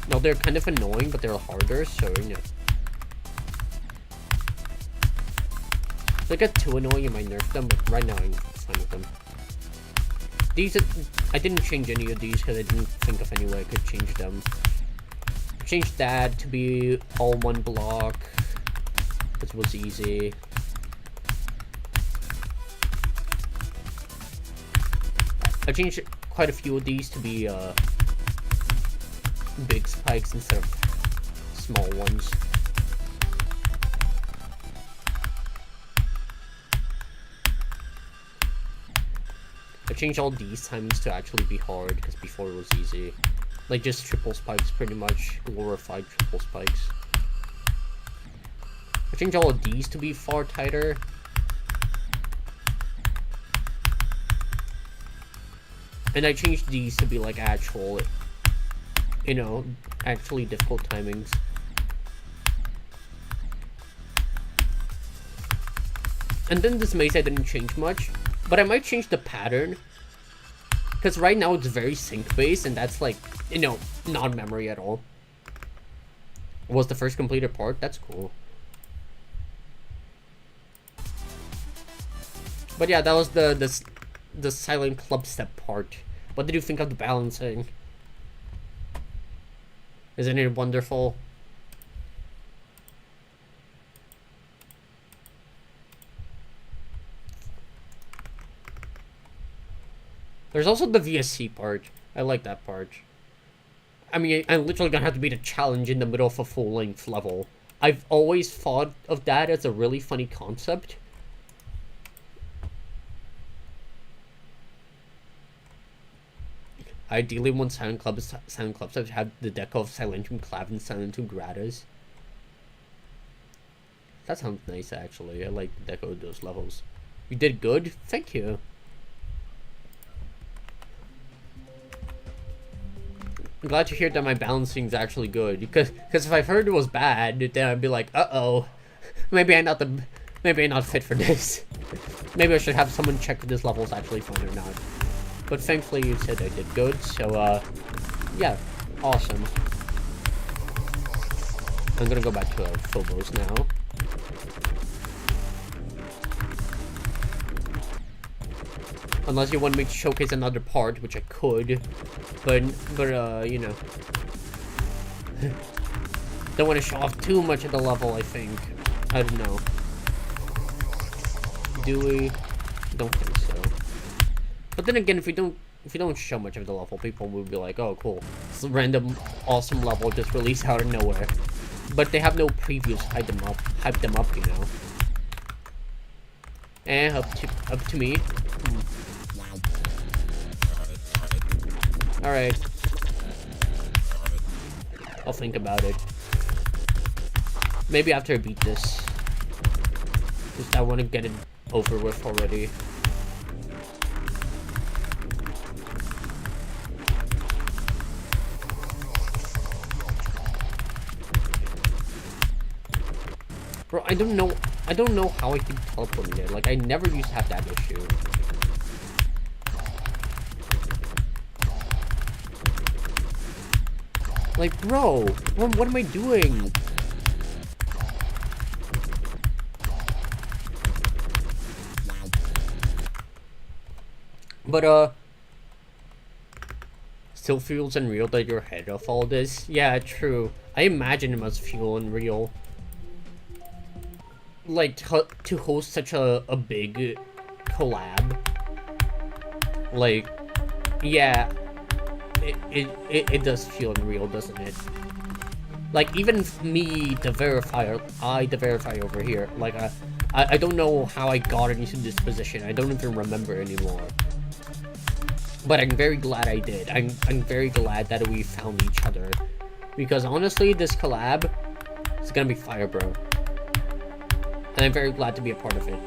Speaker 1: No, they're kind of annoying, but they're harder, so you know. If they get too annoying, I might nerf them, but right now I'm fine with them. These, I didn't change any of these because I didn't think of any way I could change them. Change that to be all 1 block. This was easy. I changed quite a few of these to be big spikes instead of small ones. I changed all these timings to actually be hard, because before it was easy. Like, just triple spikes, pretty much. Glorified triple spikes. I changed all of these to be far tighter. And I changed these to be, like, actual, you know, actually difficult timings. And then this maze I didn't change much. But I might change the pattern, because right now it's very sync-based, and that's like, you know, not memory at all. Was the first completed part? That's cool. But yeah, that was the silent club step part. What did you think of the balancing? Isn't it wonderful? There's also the VSC part. I like that part. I mean, I'm literally gonna have to beat a challenge in the middle of a full-length level. I've always thought of that as a really funny concept. Ideally, one Silent Clubs have the deco of Silentium Clav and Silentium Gratis. That sounds nice, actually. I like the deco of those levels. You did good? Thank you. I'm glad to hear that my balancing is actually good, because if I heard it was bad, then I'd be like, uh-oh, maybe I'm not fit for this. Maybe I should have someone check if this level is actually fun or not. But thankfully you said I did good, so yeah, awesome. I'm gonna go back to Phobos now. Unless you want me to showcase another part, which I could, but you know, don't want to show off too much of the level. I think, I don't know. Do we? Don't think so. But then again, if we don't show much of the level, people will be like, "Oh, cool, it's a random awesome level just released out of nowhere." But they have no previews hype them up, you know. Up to me. Alright. I'll think about it. Maybe after I beat this. Just I want to get it over with already. Bro, I don't know how I keep teleporting there. Like, I never used to have that issue. Like, bro, what am I doing? But, still feels unreal that you're ahead of all this. Yeah, true. I imagine it must feel unreal. Like, to host such a big collab. Like, yeah. It does feel unreal, doesn't it? Like, even me, the verifier, the verifier over here, like, I don't know how I got into this position. I don't even remember anymore. But I'm very glad I did. I'm very glad that we found each other. Because honestly, this collab is gonna be fire, bro. And I'm very glad to be a part of it.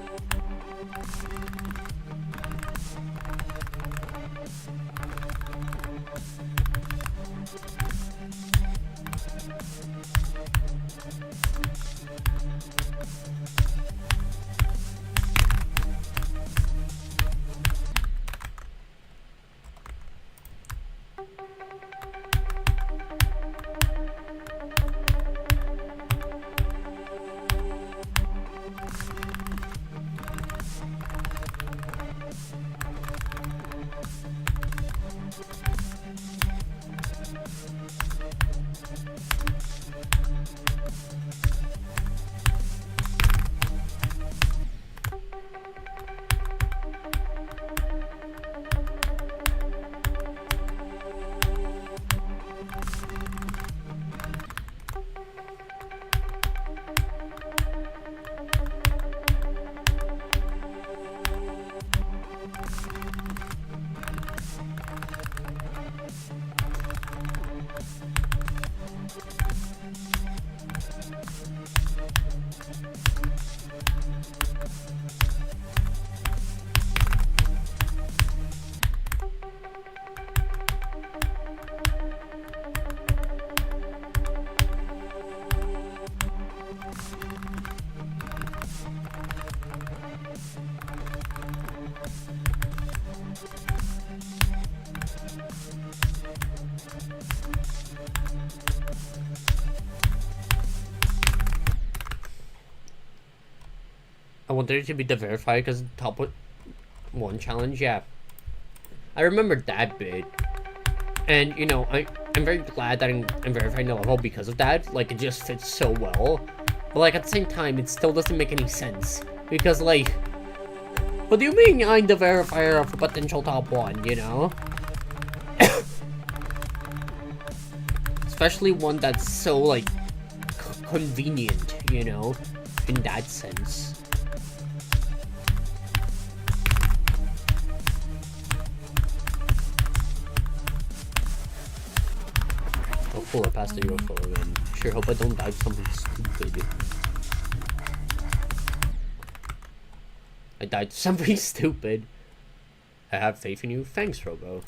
Speaker 1: wanted it to be the verify because top one challenge. Yeah, I remember that bit, and you know, I'm very glad that I'm verifying the level because of that. Like, it just fits so well. But like at the same time, it still doesn't make any sense because like, what do you mean I'm the verifier of a potential top one? You know, especially one that's so like convenient. You know, in that sense. Oh cool, I passed the UFO again. Sure hope I don't die to something stupid. I died to something stupid. I have faith in you. Thanks, Robo.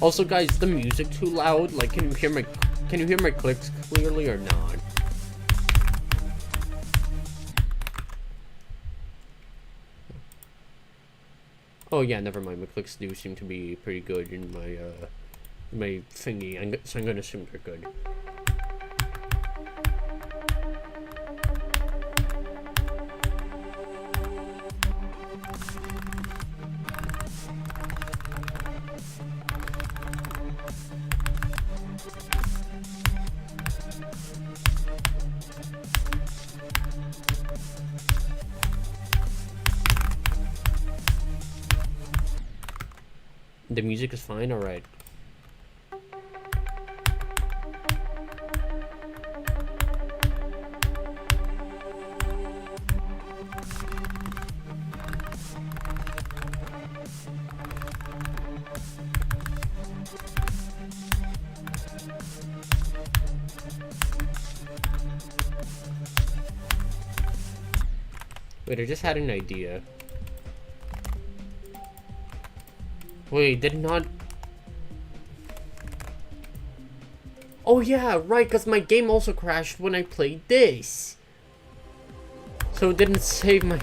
Speaker 1: Also, guys, is the music too loud? Like, can you hear my clicks clearly or not? Oh yeah, never mind. My clicks do seem to be pretty good in my my thingy, so I'm gonna assume they're good. The music is fine, alright. Wait, I just had an idea. Wait, did not... Oh yeah, right, because my game also crashed when I played this. So it didn't save my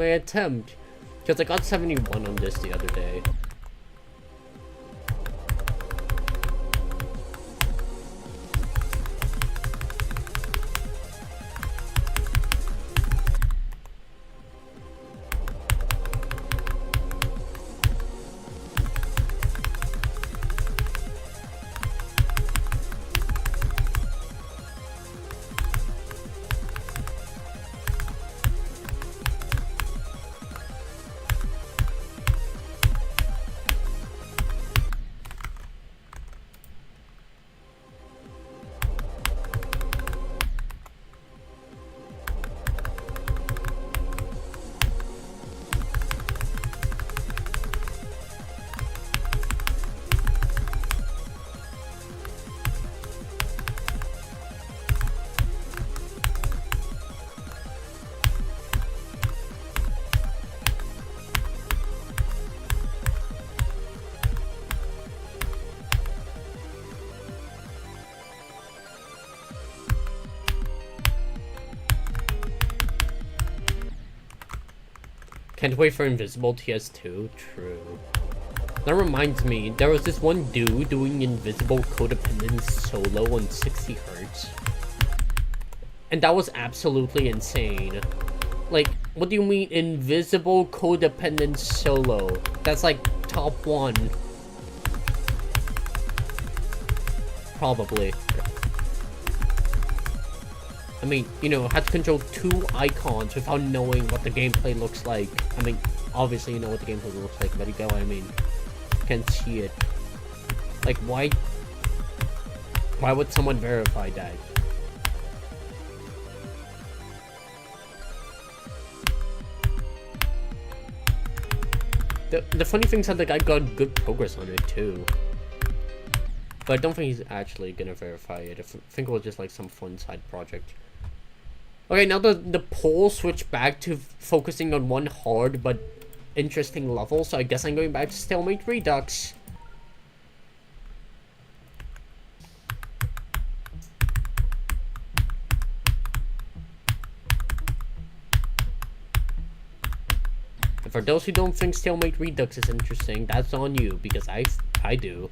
Speaker 1: attempt. Because I got 71 on this the other day. Can't wait for Invisible TS2. True. That reminds me, there was this one dude doing Invisible Codependence solo on 60 Hz. And that was absolutely insane. Like, what do you mean Invisible Codependence solo? That's like top one. Probably. I mean, you know, had to control 2 icons without knowing what the gameplay looks like. I mean, obviously you know what the gameplay looks like, but you get what I mean. Can't see it. Like, why would someone verify that? The funny thing is that the guy got good progress on it too. But I don't think he's actually gonna verify it. I think it was just like some fun side project. Okay, now the poll switched back to focusing on one hard but interesting level, so I guess I'm going back to Stalemate Redux. And for those who don't think Stalemate Redux is interesting, that's on you, because I do.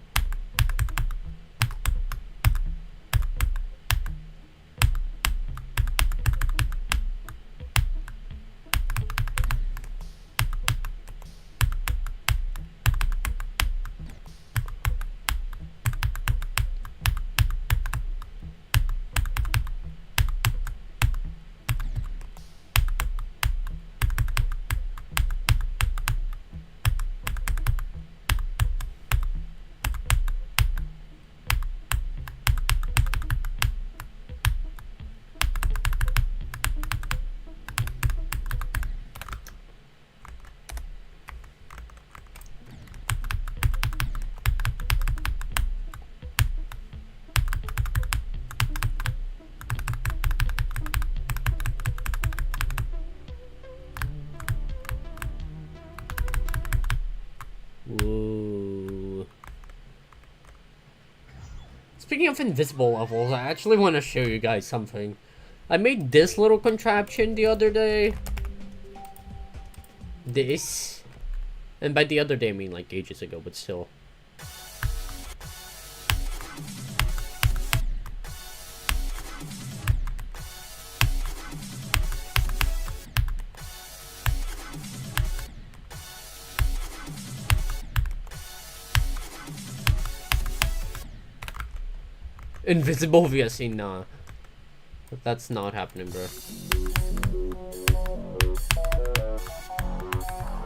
Speaker 1: Ooh. Speaking of invisible levels, I actually want to show you guys something. I made this little contraption the other day. This. And by the other day, I mean like ages ago, but still. Invisible VSC, nah. That's not happening, bro.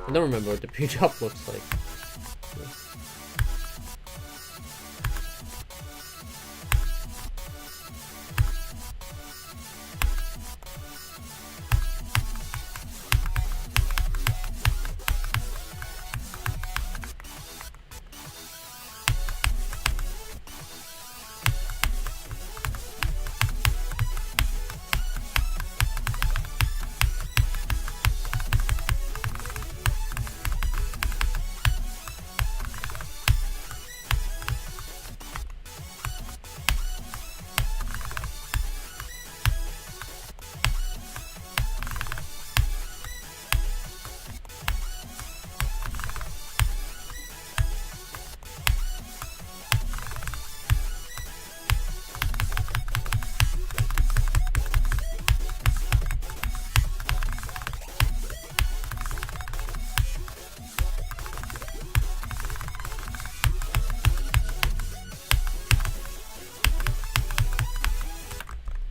Speaker 1: I don't remember what the P-drop looks like.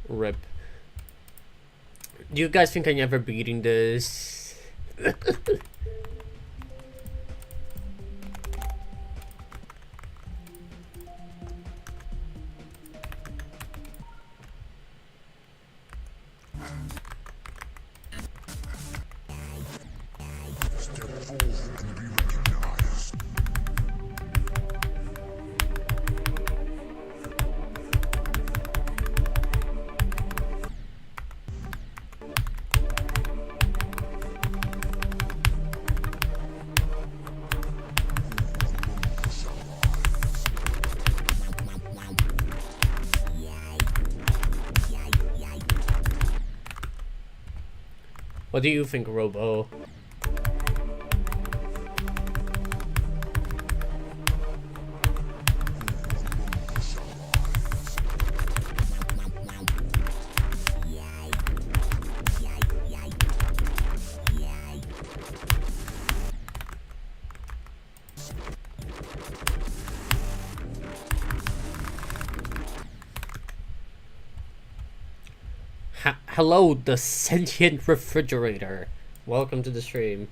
Speaker 1: Rip. Do you guys think I'm ever beating this? What do you think, Robo? Hello, the sentient refrigerator. Welcome to the stream.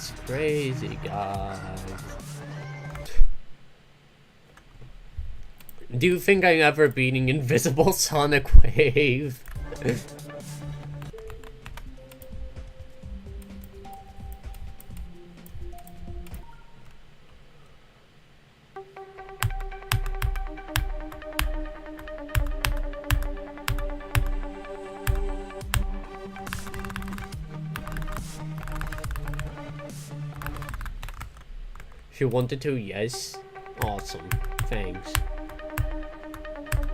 Speaker 1: It's crazy, guys. Do you think I'm ever beating Invisible Sonic Wave? She wanted to, yes. Awesome. Thanks.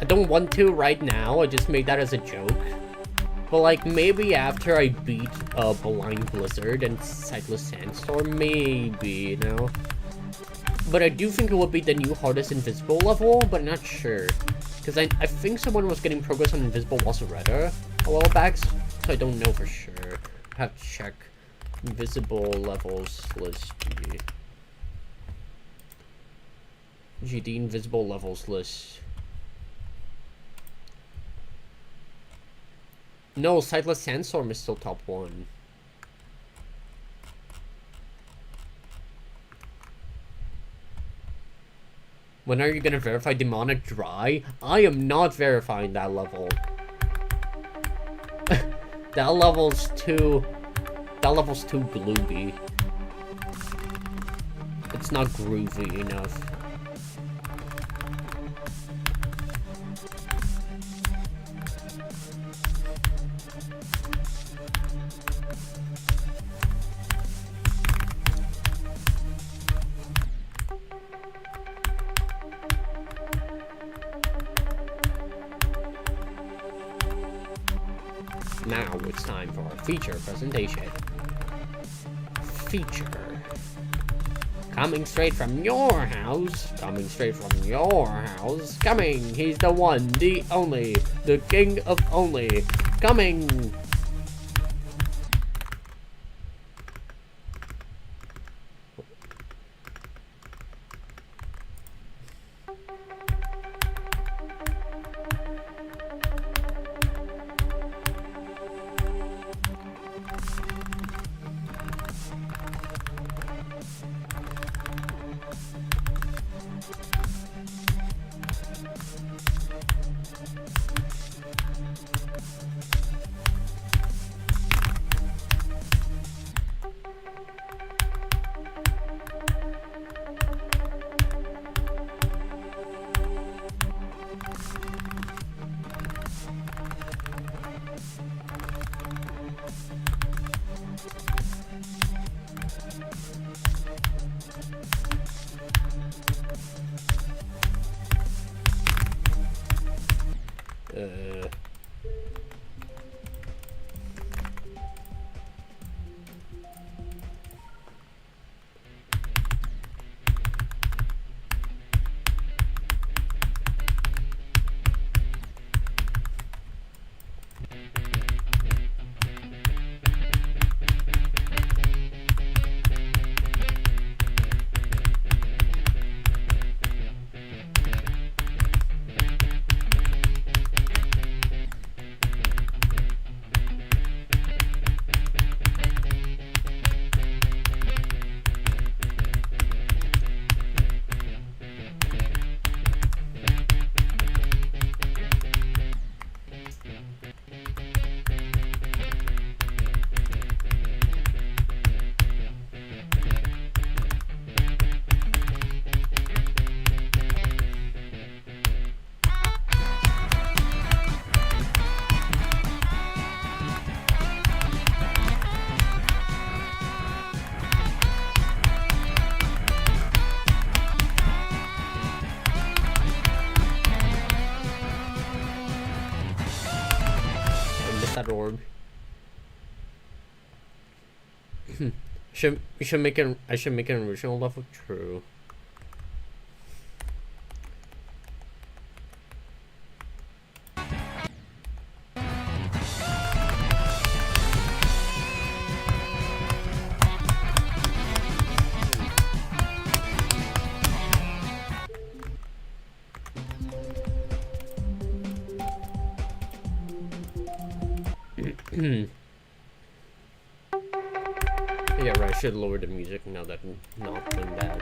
Speaker 1: I don't want to right now, I just made that as a joke. But like, maybe after I beat Blind Blizzard and Sightless Sandstorm, maybe, you know? But I do think it would be the new hardest Invisible level, but I'm not sure. Because I think someone was getting progress on Invisible Wasseretta a while back, so I don't know for sure. I have to check Invisible levels list. GD Invisible levels list. No, Sightless Sandstorm is still top 1. When are you gonna verify Demonic Dry? I am not verifying that level. That level's too glooby. It's not groovy enough. Now it's time for our feature presentation. Feature. Coming straight from your house. Coming straight from your house. Coming. He's the one, the only, the king of only. Coming. That orb. I should make an original level. True. Yeah, right. should lower the music now that I'm not playing that.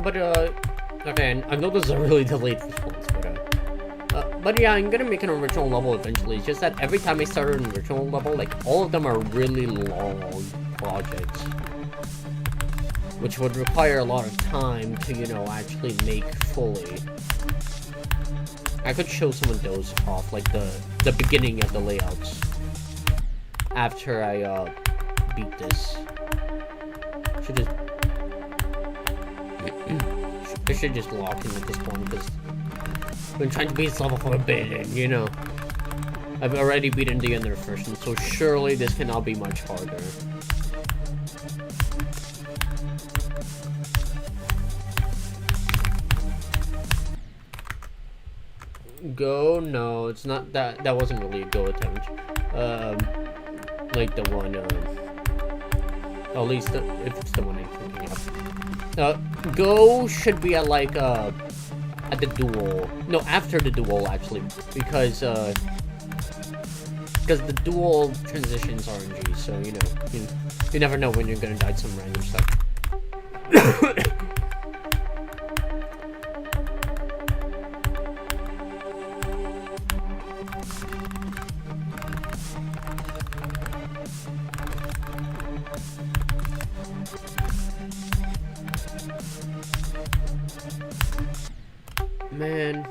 Speaker 1: But, okay, I know this is a really delayed response, but yeah, I'm gonna make an original level eventually. It's just that every time I start an original level, like, all of them are really long projects. Which would require a lot of time to, you know, actually make fully. I could show some of those off, like, the beginning of the layouts. After I, beat this. I should just lock in at this point, because I've been trying to beat this level for a bit, and, you know, I've already beaten the Ender version, so surely this cannot be much harder. Go? No, it's not that. That wasn't really a go attempt. Like the one, at least if it's the one I'm thinking of. Go should be at like, at the duel. No, after the duel, actually. Because the duel transitions RNG, so, you know, you never know when you're gonna die to some random stuff. Man.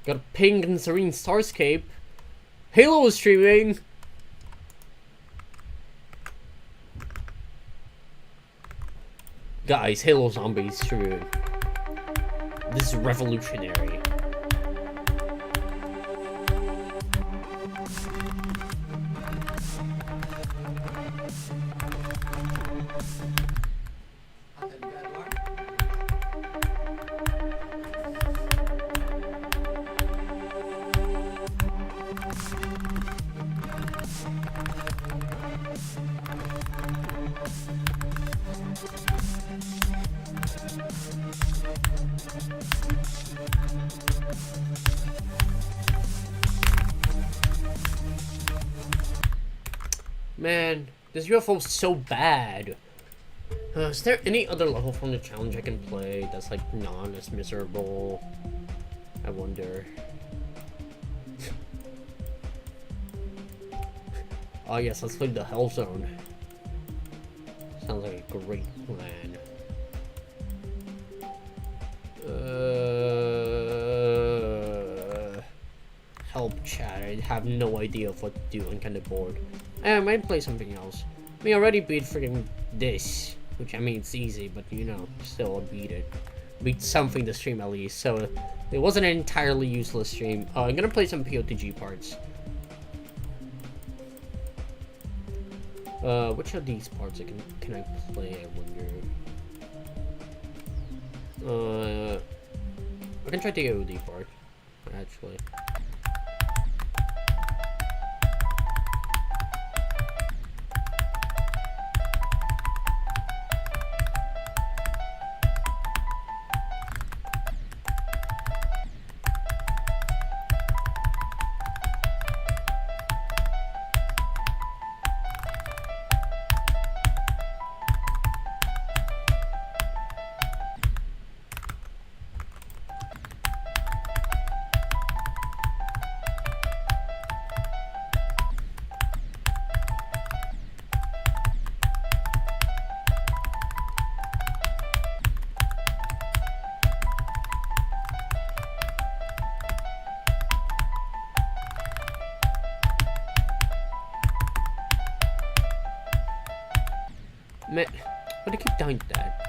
Speaker 1: Got a pink and serene starscape. Halo is streaming. Guys, Halo Zombies streaming. This is revolutionary. Man, this UFO is so bad. Is there any other level from the challenge I can play that's like not as miserable? I wonder. Oh yes, let's play the Hell Zone. Sounds like a great plan. Help chat, I have no idea of what to do, I'm kinda bored. I might play something else. I mean, I already beat freaking this, which I mean, it's easy, but you know, still I beat it. Beat something to stream at least, so it wasn't an entirely useless stream. I'm gonna play some POTG parts. Which of these parts can I play, I wonder? I can try the AOD part, actually. Man, why do I keep dying to that?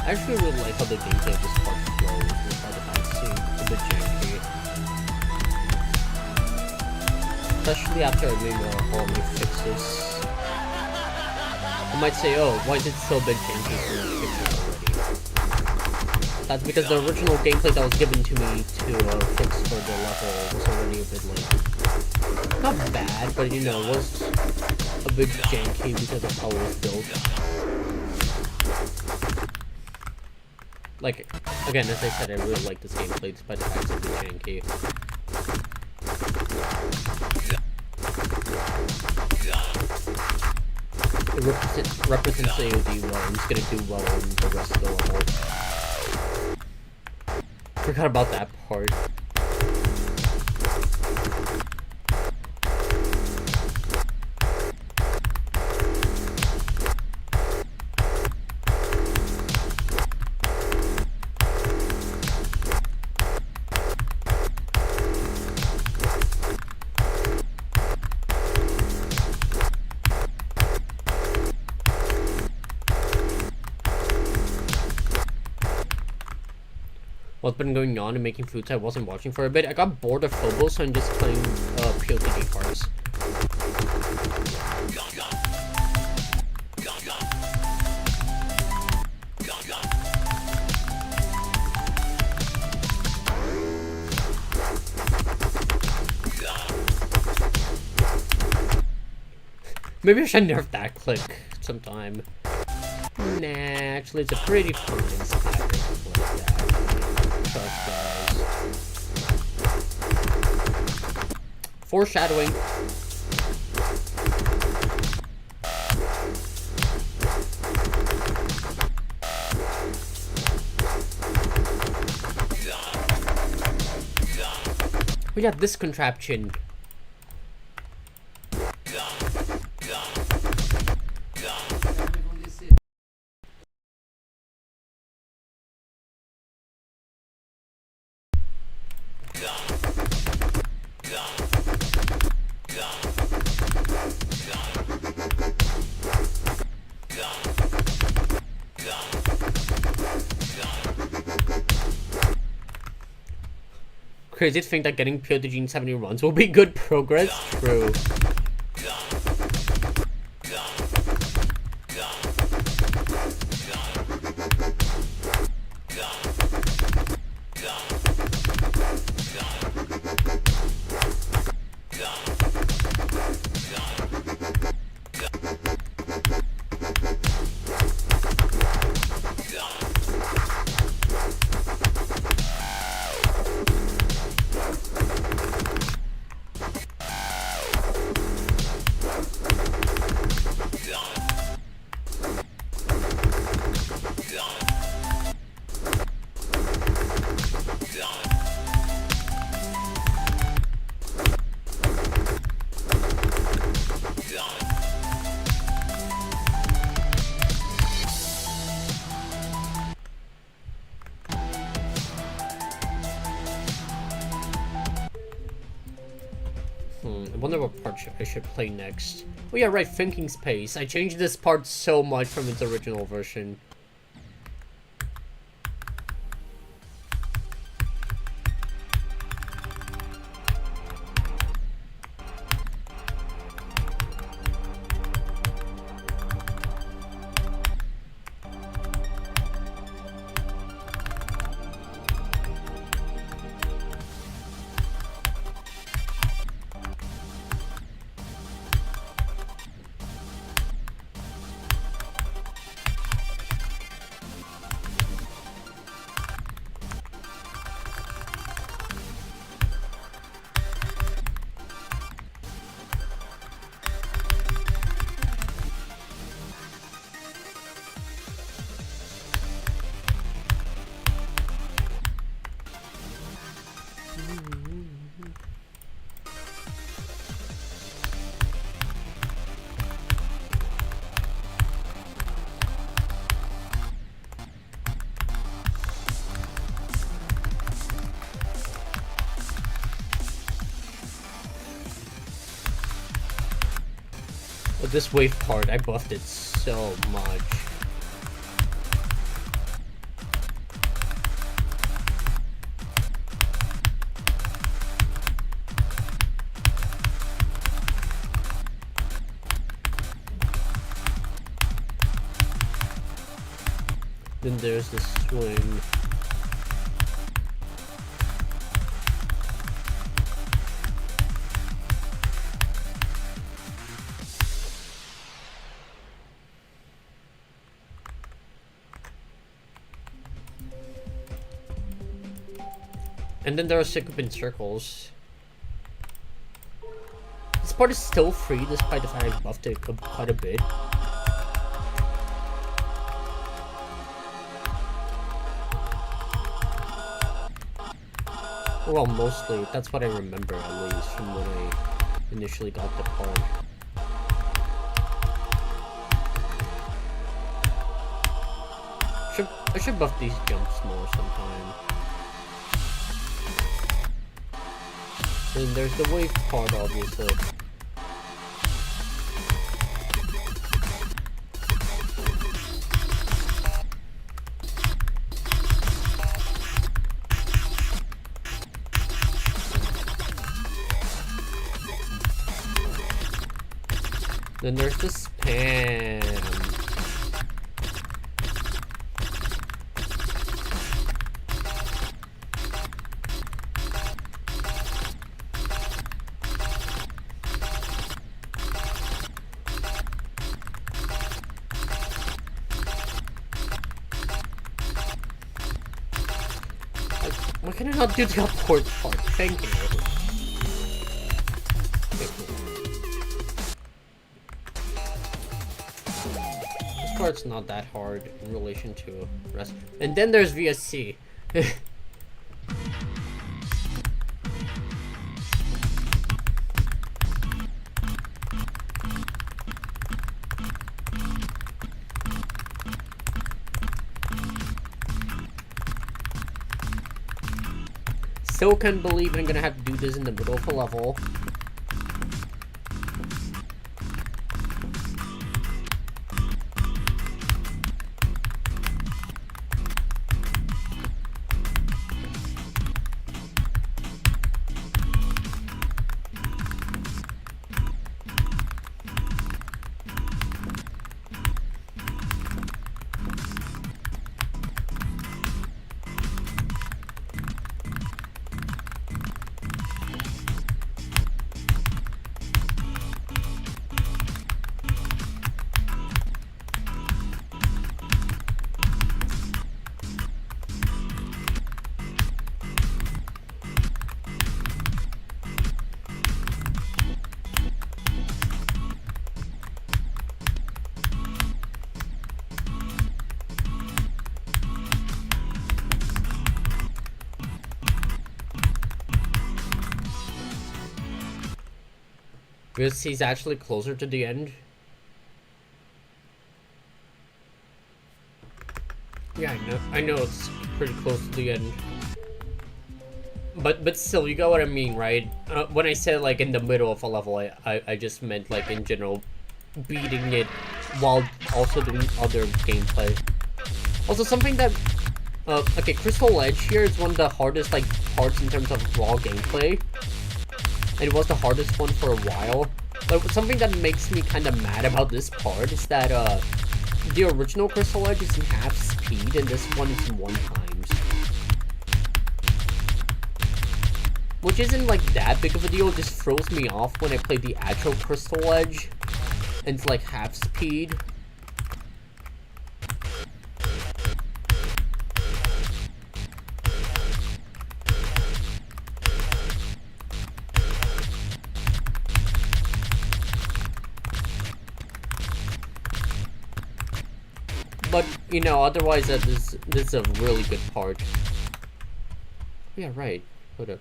Speaker 1: I actually really like how the gameplay of this part flows, despite the fact it seems a bit janky. Especially after I made all my fixes. You might say, oh, why is it so bit janky for fixes already? That's because the original gameplay that was given to me to fix for the level was already a bit like, not bad, but you know, was a bit janky because of how it was built. Like, again, as I said, I really like this gameplay despite the fact it's a bit janky. It represents AOD well, and it's gonna do well in the rest of the level. Forgot about that part. What's been going on and making foods I wasn't watching for a bit. I got bored of Phobos, so I'm just playing POTG cars. Maybe I should nerf that click sometime. Nah, actually it's a pretty fun spider like that. Trust guys. Foreshadowing. We got this contraption. Crazy to think that getting POTG in 70 runs will be good progress. True. wonder what part I should play next. Oh yeah, right, Thinking Space. I changed this part so much from its original version. But this wave part, I buffed it so much. Then there's the swing. And then there are Sycophant Circles. This part is still free despite the fact I buffed it quite a bit. Well, mostly. That's what I remember, at least, from when I initially got the part. I should buff these jumps more sometime. And there's the wave part, obviously. Then there's the spam. Why can I not do the upward part? Thank you. This part's not that hard in relation to the rest. And then there's VSC. Still can't believe I'm gonna have to do this in the middle of a level. Because he's actually closer to the end. Yeah, I know it's pretty close to the end. but still, you got what I mean, right? When I said like in the middle of a level, I just meant like in general, beating it while also doing other gameplay. Also, something that okay, Crystal Edge here is one of the hardest like parts in terms of raw gameplay. And it was the hardest one for a while. But something that makes me kind of mad about this part is that the original Crystal Edge is in half speed, and this one is in 1 times. Which isn't like that big of a deal, it just throws me off when I play the actual Crystal Edge. And it's like half speed. But, you know, otherwise this is a really good part. Yeah, right. Hold up.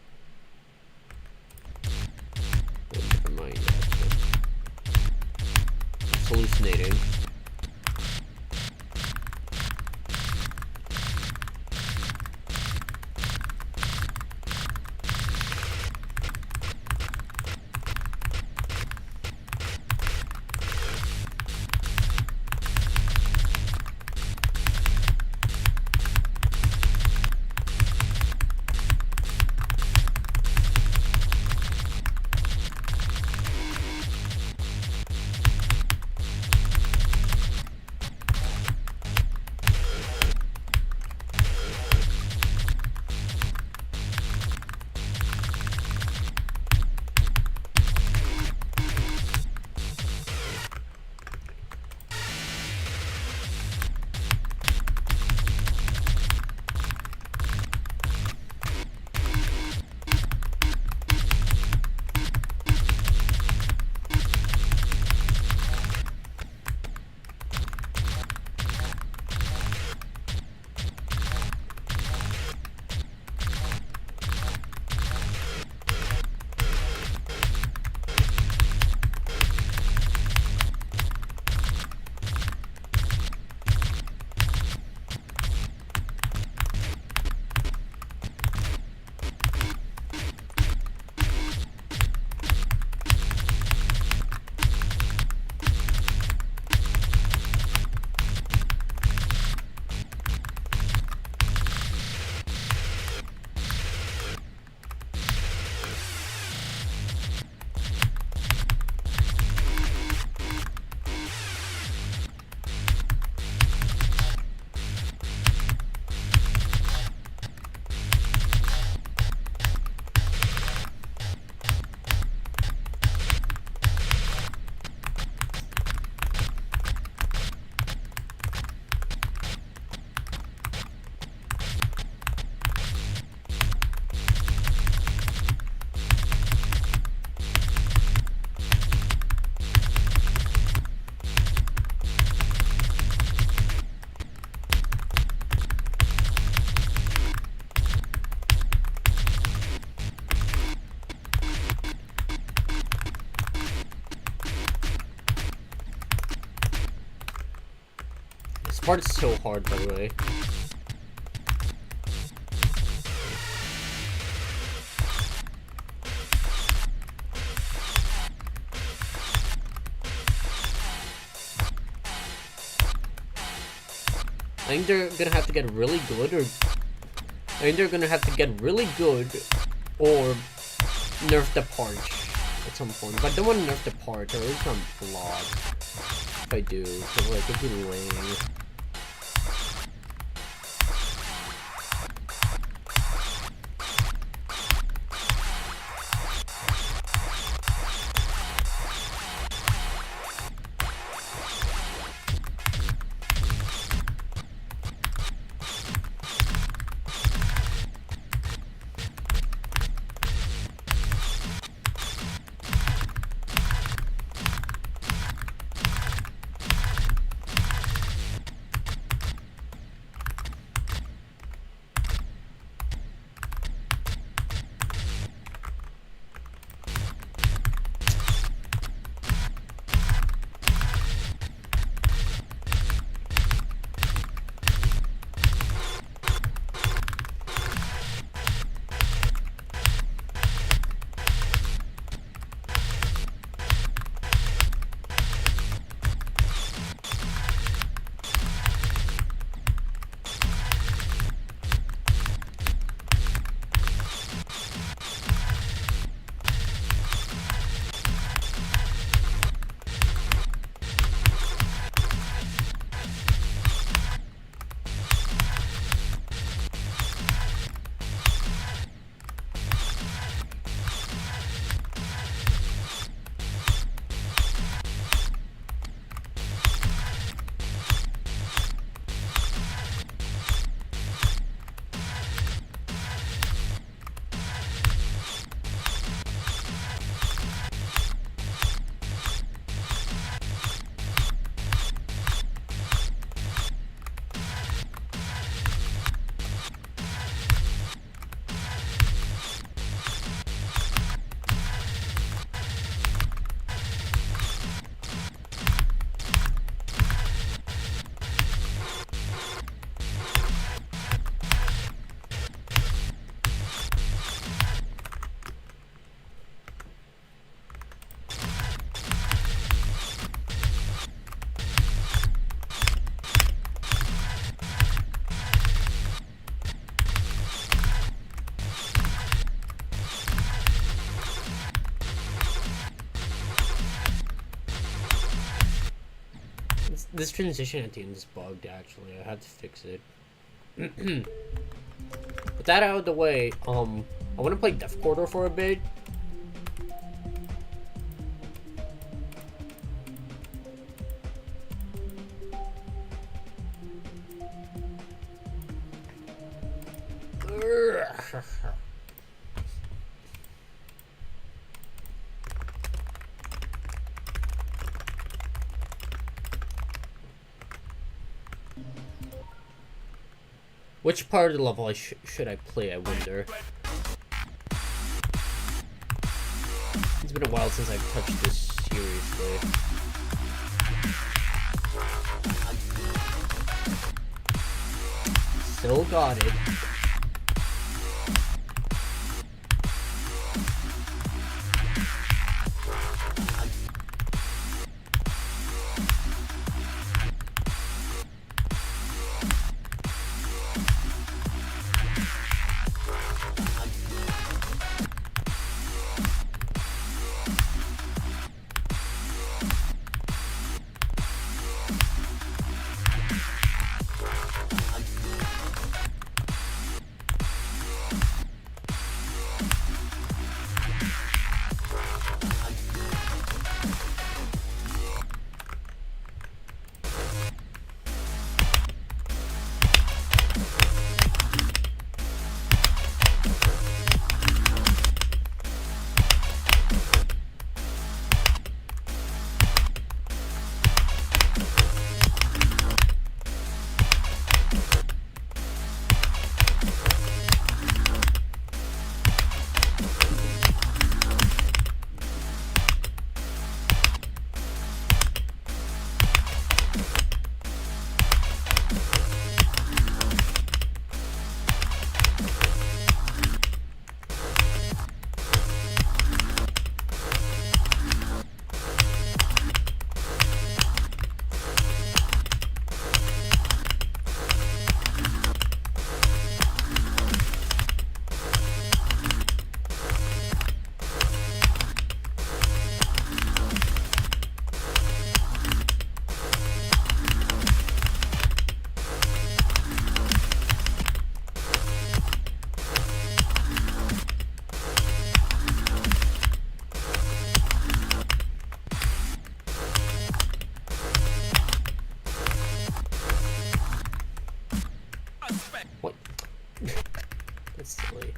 Speaker 1: Oh, never mind. It's hallucinating. This part is so hard, by the way. I think they're gonna have to get really good, or I think they're gonna have to get really good, or nerf the part at some point. But I don't want to nerf the part, or at least I'm blocked. If I do, so like it'd be lame. this transition at the end is bugged. Actually, I had to fix it. With that out of the way, I want to play Death Corridor for a bit. Which part of the level should I play, I wonder? It's been a while since I've touched this seriously. Still got it. What? That's silly.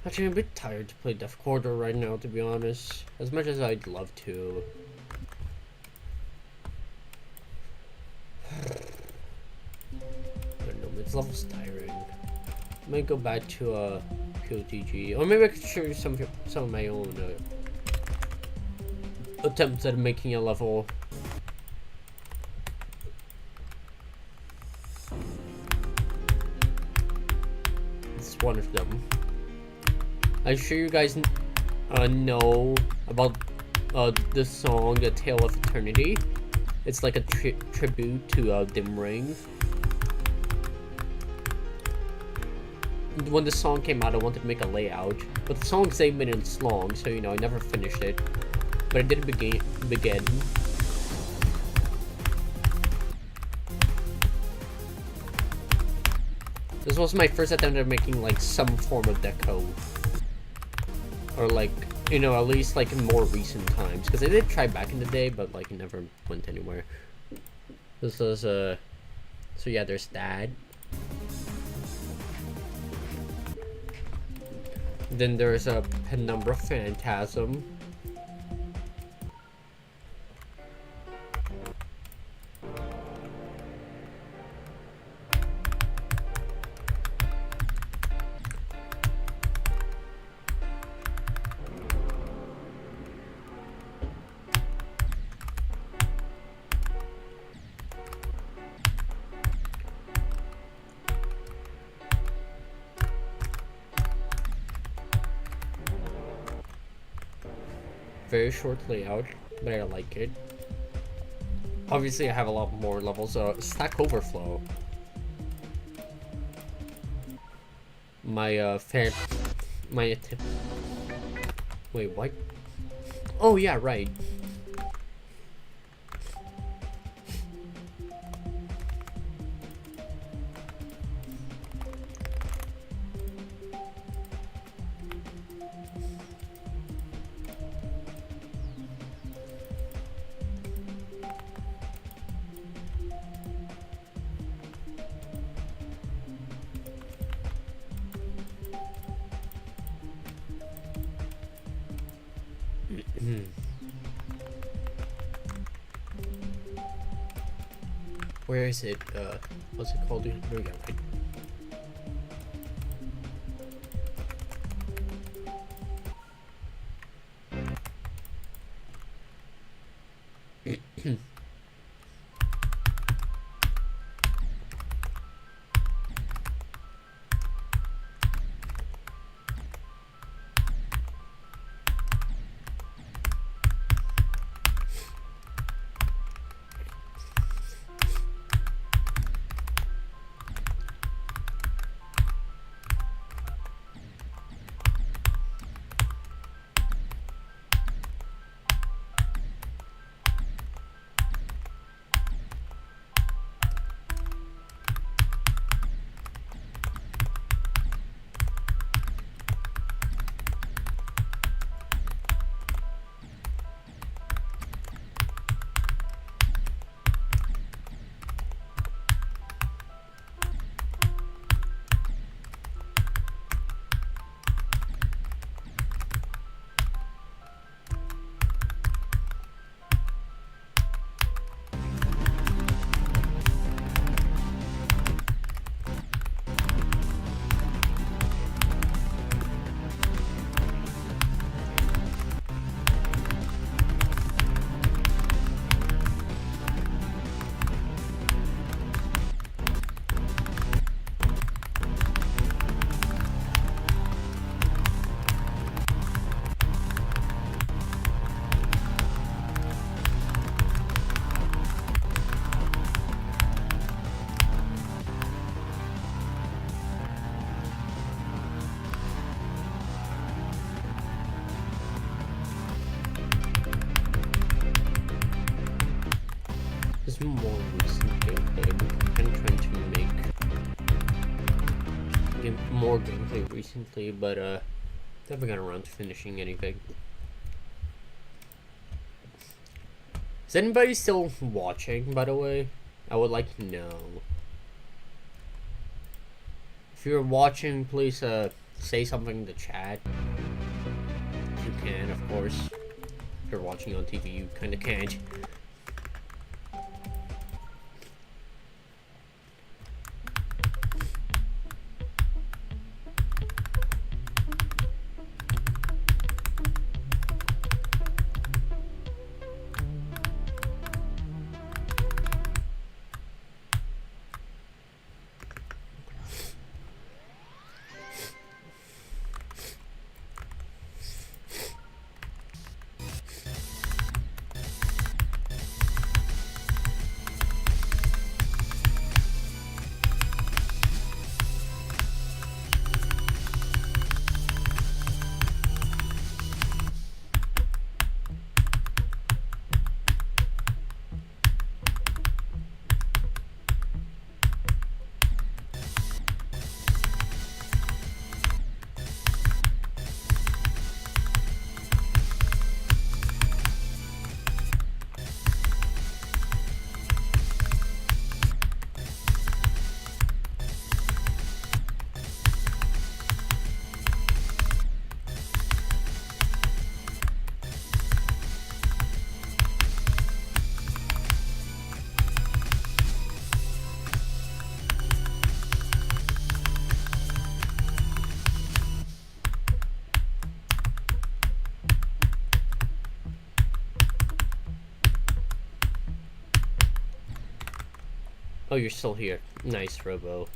Speaker 1: Actually, I'm a bit tired to play Death Corridor right now, to be honest. As much as I'd love to. I don't know, this level's tiring. I might go back to POTG, or maybe I could show you some of my own attempts at making a level. one of them. I'm sure you guys know about the song "The Tale of Eternity." It's like a tribute to Dim Ring. When the song came out, I wanted to make a layout, but the song's 8 minutes long, so you know I never finished it. But I did begin. This was my first attempt at making like some form of deco, or like, you know, at least like in more recent times, because I did try back in the day, but like it never went anywhere. This is so yeah, there's that. Then there's a Penumbra Phantasm. Very short layout, but I like it. Obviously, I have a lot more levels. Stack Overflow. My wait, what? Oh yeah, right. Where is it? What's it called? There we go. Right. This is more recent gameplay. I'm kind of trying to make more gameplay recently, but never got around to finishing anything. Is anybody still watching, by the way? I would like to know. If you're watching, please say something in the chat. If you can, of course. If you're watching on TV, you kinda can't. Oh, you're still here. Nice, Robo.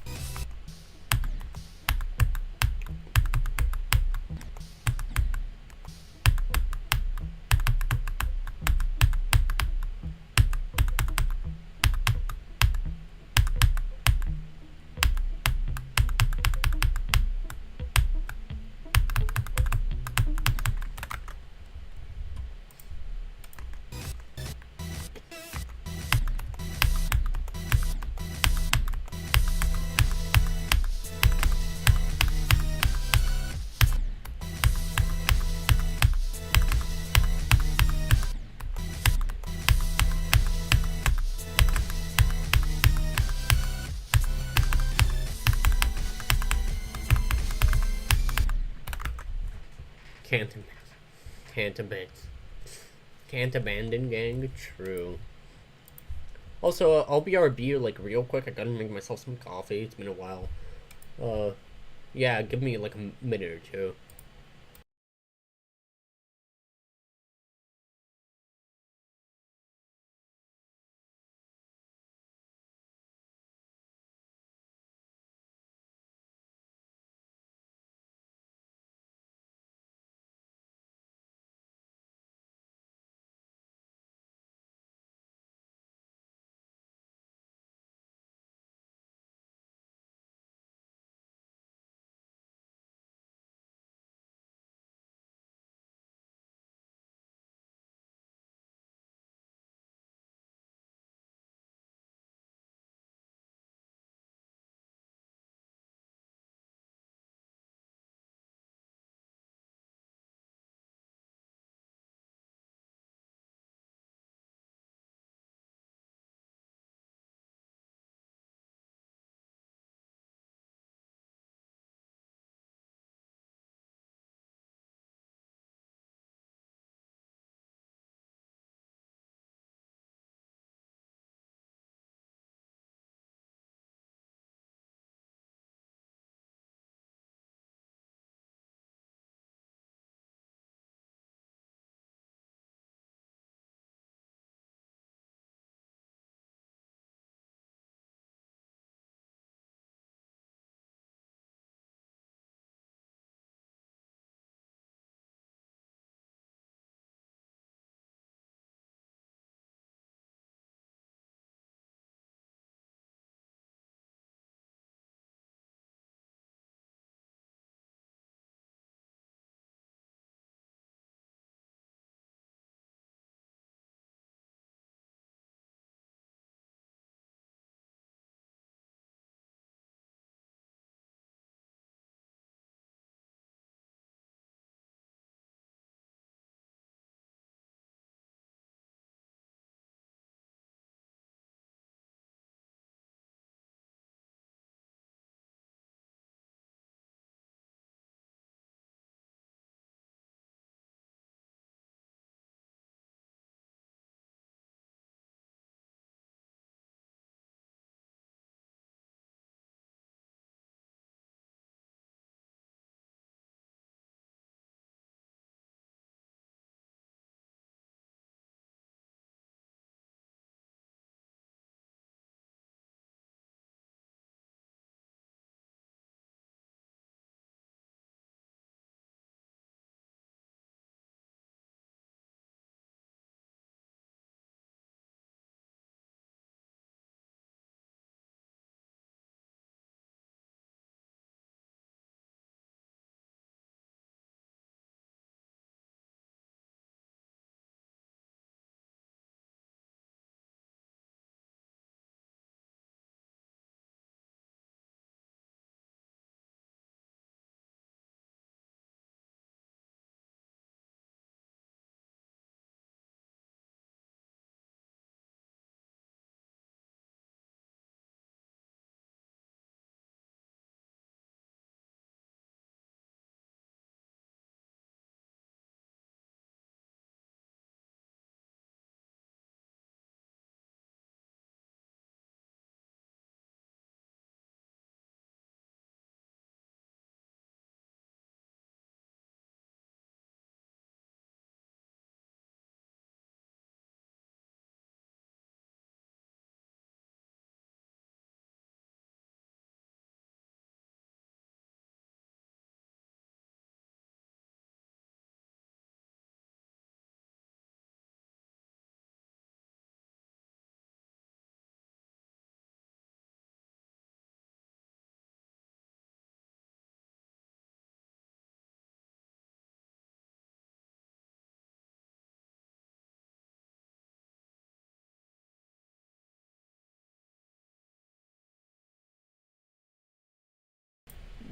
Speaker 1: Can't abandon. Can't abandon. Can't abandon gang. True. Also, I'll BRB like real quick. I gotta make myself some coffee. It's been a while. Yeah, give me like a minute or two.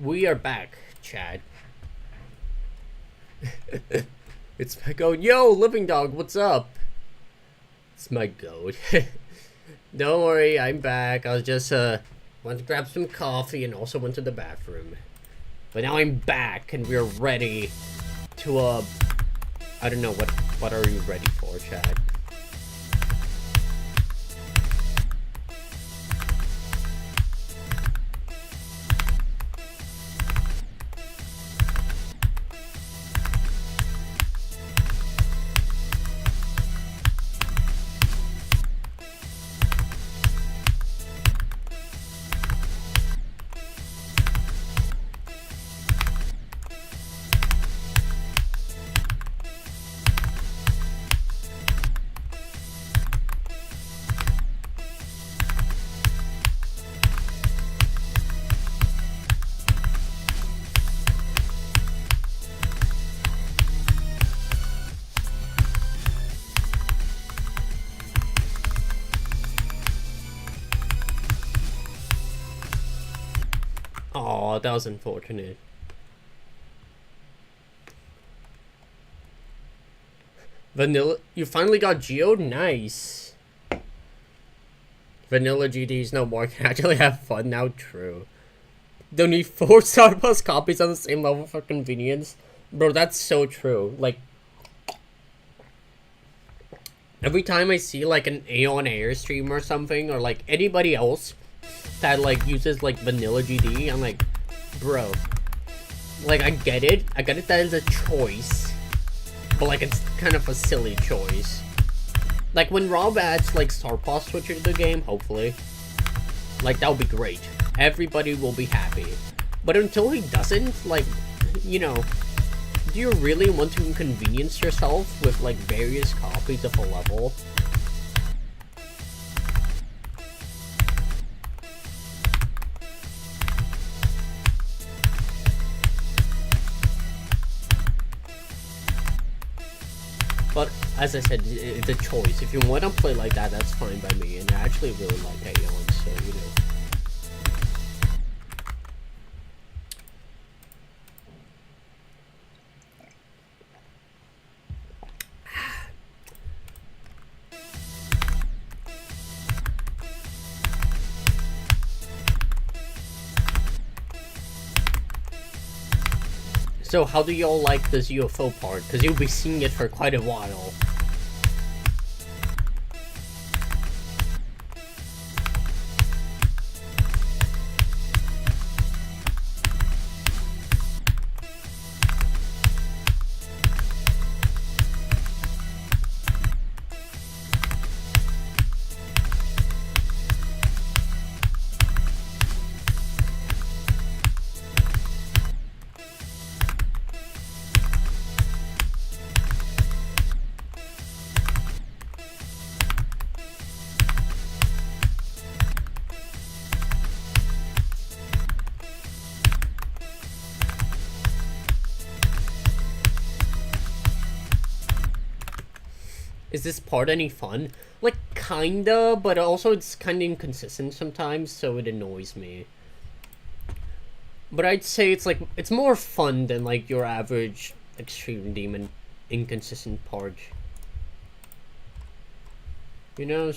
Speaker 1: We are back, Chad. It's my goat. Yo, Living Dog, what's up? It's my goat. Don't worry, I'm back. I was just, went to grab some coffee and also went to the bathroom. But now I'm back and we're ready to, I don't know, what are you ready for, Chad? Oh, that was unfortunate. Vanilla, you finally got Geo? Nice. Vanilla GDs no more. Can actually have fun now. True. Don't need 4 Starbucks copies on the same level for convenience. Bro, that's so true. Like, every time I see like an Aeon Air stream or something, or like anybody else that like uses like vanilla GD, I'm like, bro, like I get it that is a choice, but like it's kind of a silly choice. Like when Rob adds like Star Pass Switcher to the game, hopefully, like that would be great. Everybody will be happy. But until he doesn't, like, you know, do you really want to inconvenience yourself with like various copies of a level? But as I said, it's a choice. If you want to play like that, that's fine by me. And I actually really like Aeon, so you know. So how do y'all like this UFO part? Because you'll be seeing it for quite a while. Is this part any fun? Like, kinda, but also it's kinda inconsistent sometimes, so it annoys me. But I'd say it's like, it's more fun than like your average Extreme Demon inconsistent part. You know?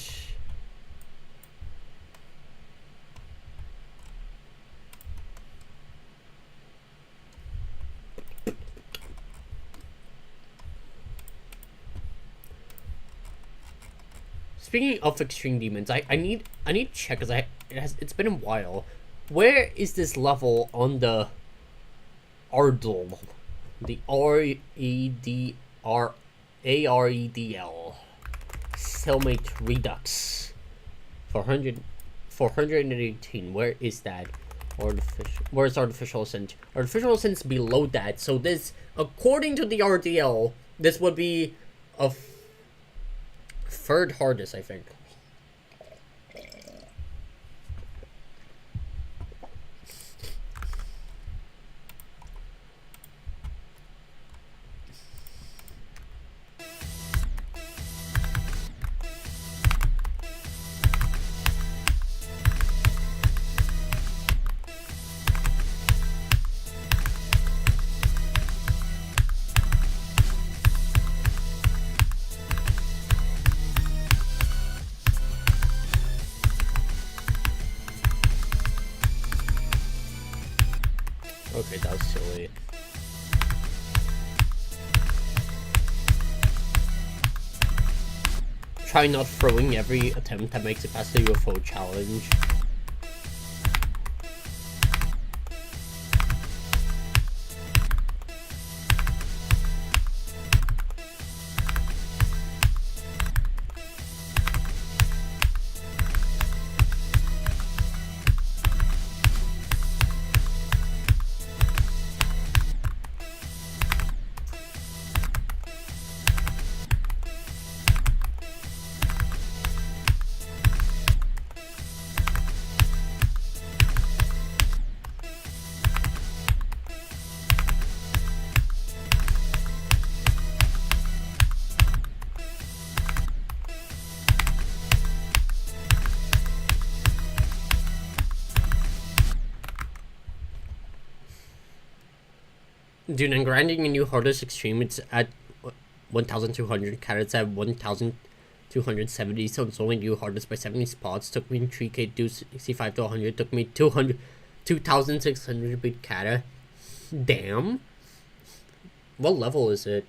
Speaker 1: Speaking of Extreme Demons, I need to check because it's been a while. Where is this level on the Ardl? The Aredl Cellmate Redux 418. Where is that? Where's Artificial Sense? Artificial Sense below that. So this, according to the RDL, this would be a third hardest, I think. silly. Try not throwing every attempt that makes it past the UFO challenge. Dude, and grinding a new hardest extreme, it's at 1,200 carats at 1,270, so it's only new hardest by 70 spots. Took me 3k to 65 to 100, took me 2,600 beat kata. Damn. What level is it?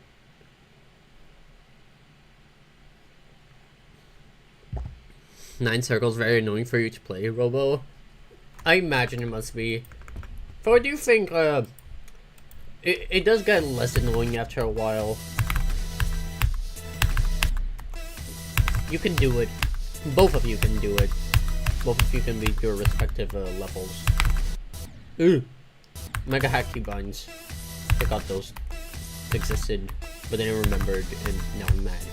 Speaker 1: Nine circles, very annoying for you to play, Robo. I imagine it must be. But I do think, it does get less annoying after a while. You can do it. Both of you can do it. Both of you can beat your respective levels. Ooh. Mega hack keybinds. Forgot those existed, but then I remembered and now I'm mad.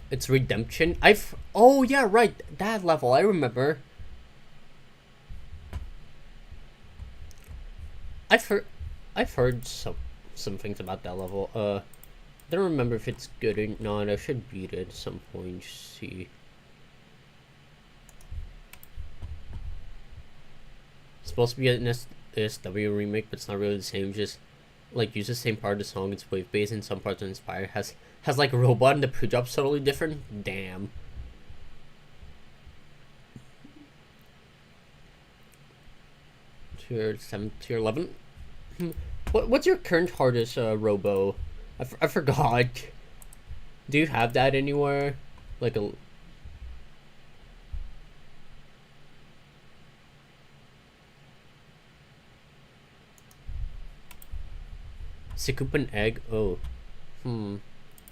Speaker 1: It's redemption. Oh yeah, right, that level. I remember. I've heard some things about that level. I don't remember if it's good or not. I should beat it at some point. See. It's supposed to be an SW remake, but it's not really the same. Just like use the same part of the song. It's wave based and some parts are inspired. Has like a robot and the pre-drop's totally different. Damn. Tier 7, tier 11. What's your current hardest, Robo? I forgot. Do you have that anywhere? Like a... Scoop an egg? Oh.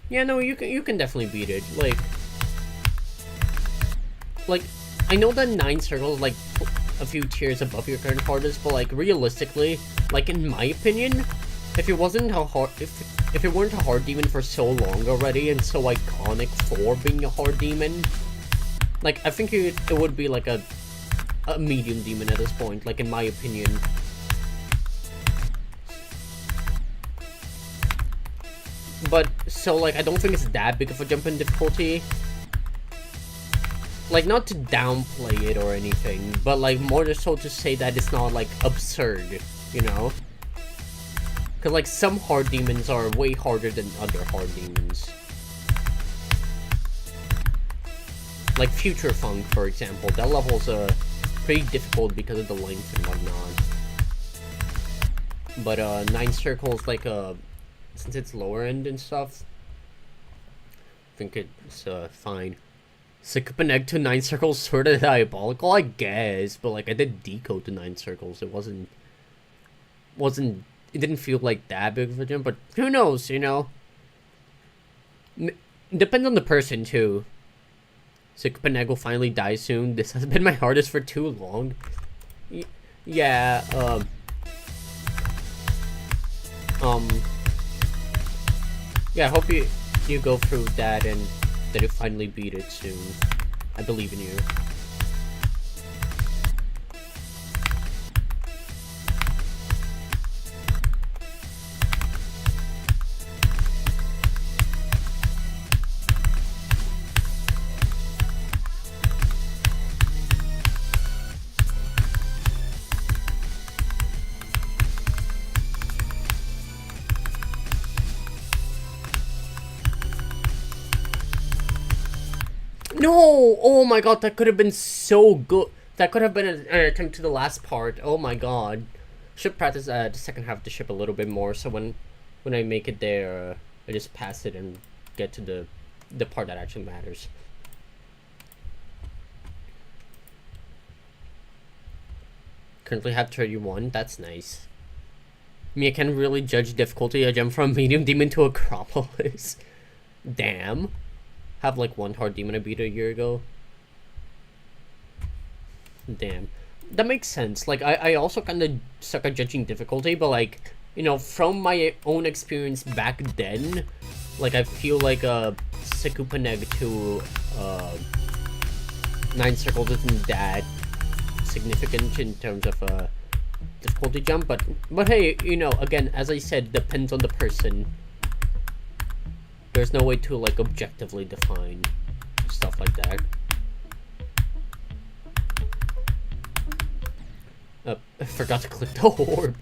Speaker 1: Yeah, no, you can definitely beat it. Like, I know that 9 circles, like, a few tiers above your current hardest, but, like, realistically, like, in my opinion, if it wasn't a hard... If it weren't a hard demon for so long already, and so iconic for being a hard demon, like, I think it would be, like, a medium demon at this point, like, in my opinion. But, so, like, I don't think it's that big of a jump in difficulty. Like, not to downplay it or anything, but, like, more just so to say that it's not, like, absurd, you know? Because, like, some hard demons are way harder than other hard demons. Like, Future Funk, for example. That level's, pretty difficult because of the length and whatnot. But, 9 circles, like, since it's lower end and stuff, I think it's fine. Scoop an egg to 9 circles, sort of diabolical, I guess, but like I did decode to 9 circles. It wasn't. It didn't feel like that big of a jump, but who knows, you know? Depends on the person too. Scoop an egg will finally die soon. This has been my hardest for too long. Yeah. Yeah, I hope you go through that and that you finally beat it soon. I believe in you. No! Oh my god, that could have been so good. That could have been an attempt to the last part. Oh my god. Should practice the second half of the ship a little bit more, so when I make it there, I just pass it and get to the part that actually matters. Currently have 31. That's nice. I mean, I can't really judge difficulty. I jump from medium demon to Acropolis. Damn. Have like one hard demon I beat a year ago. Damn. That makes sense. Like, I also kind of suck at judging difficulty, but like, you know, from my own experience back then, like, I feel like Sekupaneg to 9 Circles isn't that significant in terms of difficulty jump, but hey, you know, again, as I said, depends on the person. There's no way to like objectively define stuff like that. I forgot to click the orb.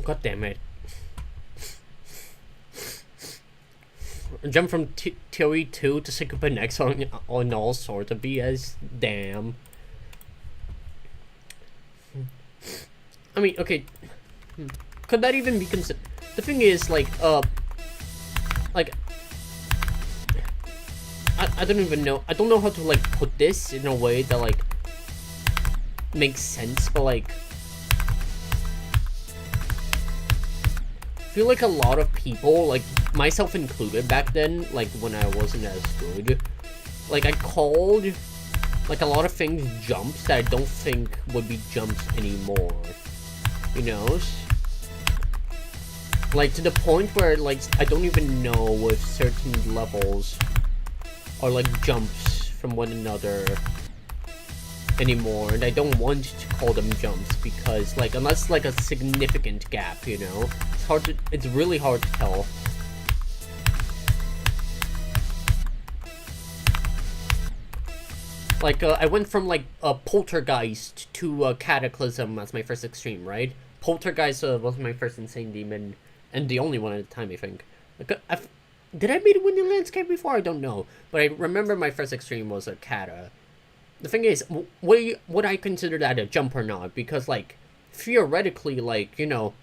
Speaker 1: God damn it. Jump from Theory 2 to Sekupa next on all sorts of BS. Damn. I mean, okay. Could that even be considered? The thing is, like, I don't even know. I don't know how to, like, put this in a way that, like, makes sense, but, like, I feel like a lot of people, like myself included back then, like when I wasn't as good, like I called like a lot of things jumps that I don't think would be jumps anymore, you know? Like to the point where like I don't even know if certain levels are like jumps from one another anymore, and I don't want to call them jumps because like unless like a significant gap, you know, it's really hard to tell. Like I went from like a Poltergeist to Cataclysm as my first extreme, right? Poltergeist was my first insane demon and the only one at the time, I think. Like, did I beat Windy Landscape before? I don't know, but I remember my first extreme was a Cata. The thing is, would I consider that a jump or not? Because, like, theoretically, like, you know,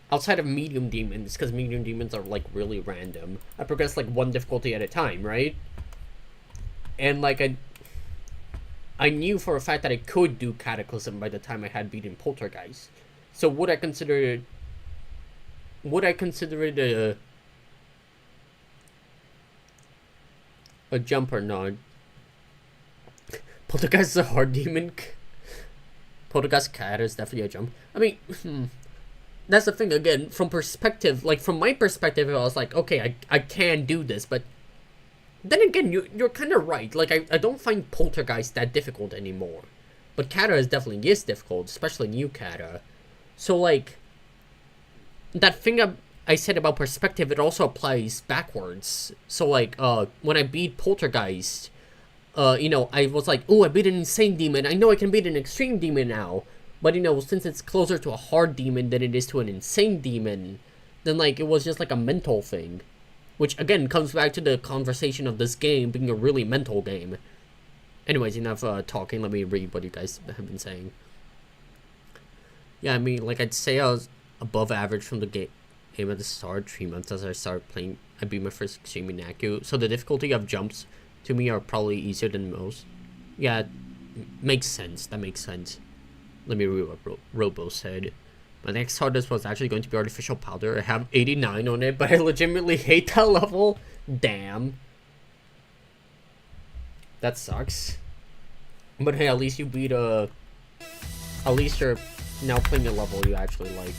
Speaker 1: outside of medium demons, because medium demons are, like, really random, I progress, like, one difficulty at a time, right? And, like, I knew for a fact that I could do Cataclysm by the time I had beaten Poltergeist. So would I consider it a jump or not? Poltergeist is a hard demon. Poltergeist Cat is definitely a jump. I mean, that's the thing, again, from perspective, like, from my perspective, I was like, okay, I can do this, but then again, you're kind of right. Like, I don't find Poltergeist that difficult anymore. But Kata is definitely difficult, especially new Kata. So, like, that thing I said about perspective, it also applies backwards. So, like, when I beat Poltergeist, you know, I was like, oh, I beat an insane demon. I know I can beat an extreme demon now. But, you know, since it's closer to a hard demon than it is to an insane demon, then, like, it was just, like, a mental thing. Which, again, comes back to the conversation of this game being a really mental game. Anyways, enough talking. Let me read what you guys have been saying. Yeah, I mean, like, I'd say I was above average from the game at the start. 3 months as I started playing, I beat my first extremely Naku. So the difficulty of jumps to me are probably easier than most. Yeah, makes sense. That makes sense. Let me read what Robo said. My next hardest was actually going to be Artificial Powder. I have 89 on it, but I legitimately hate that level. Damn. That sucks. But hey, at least you beat at least you're now playing a level you actually like.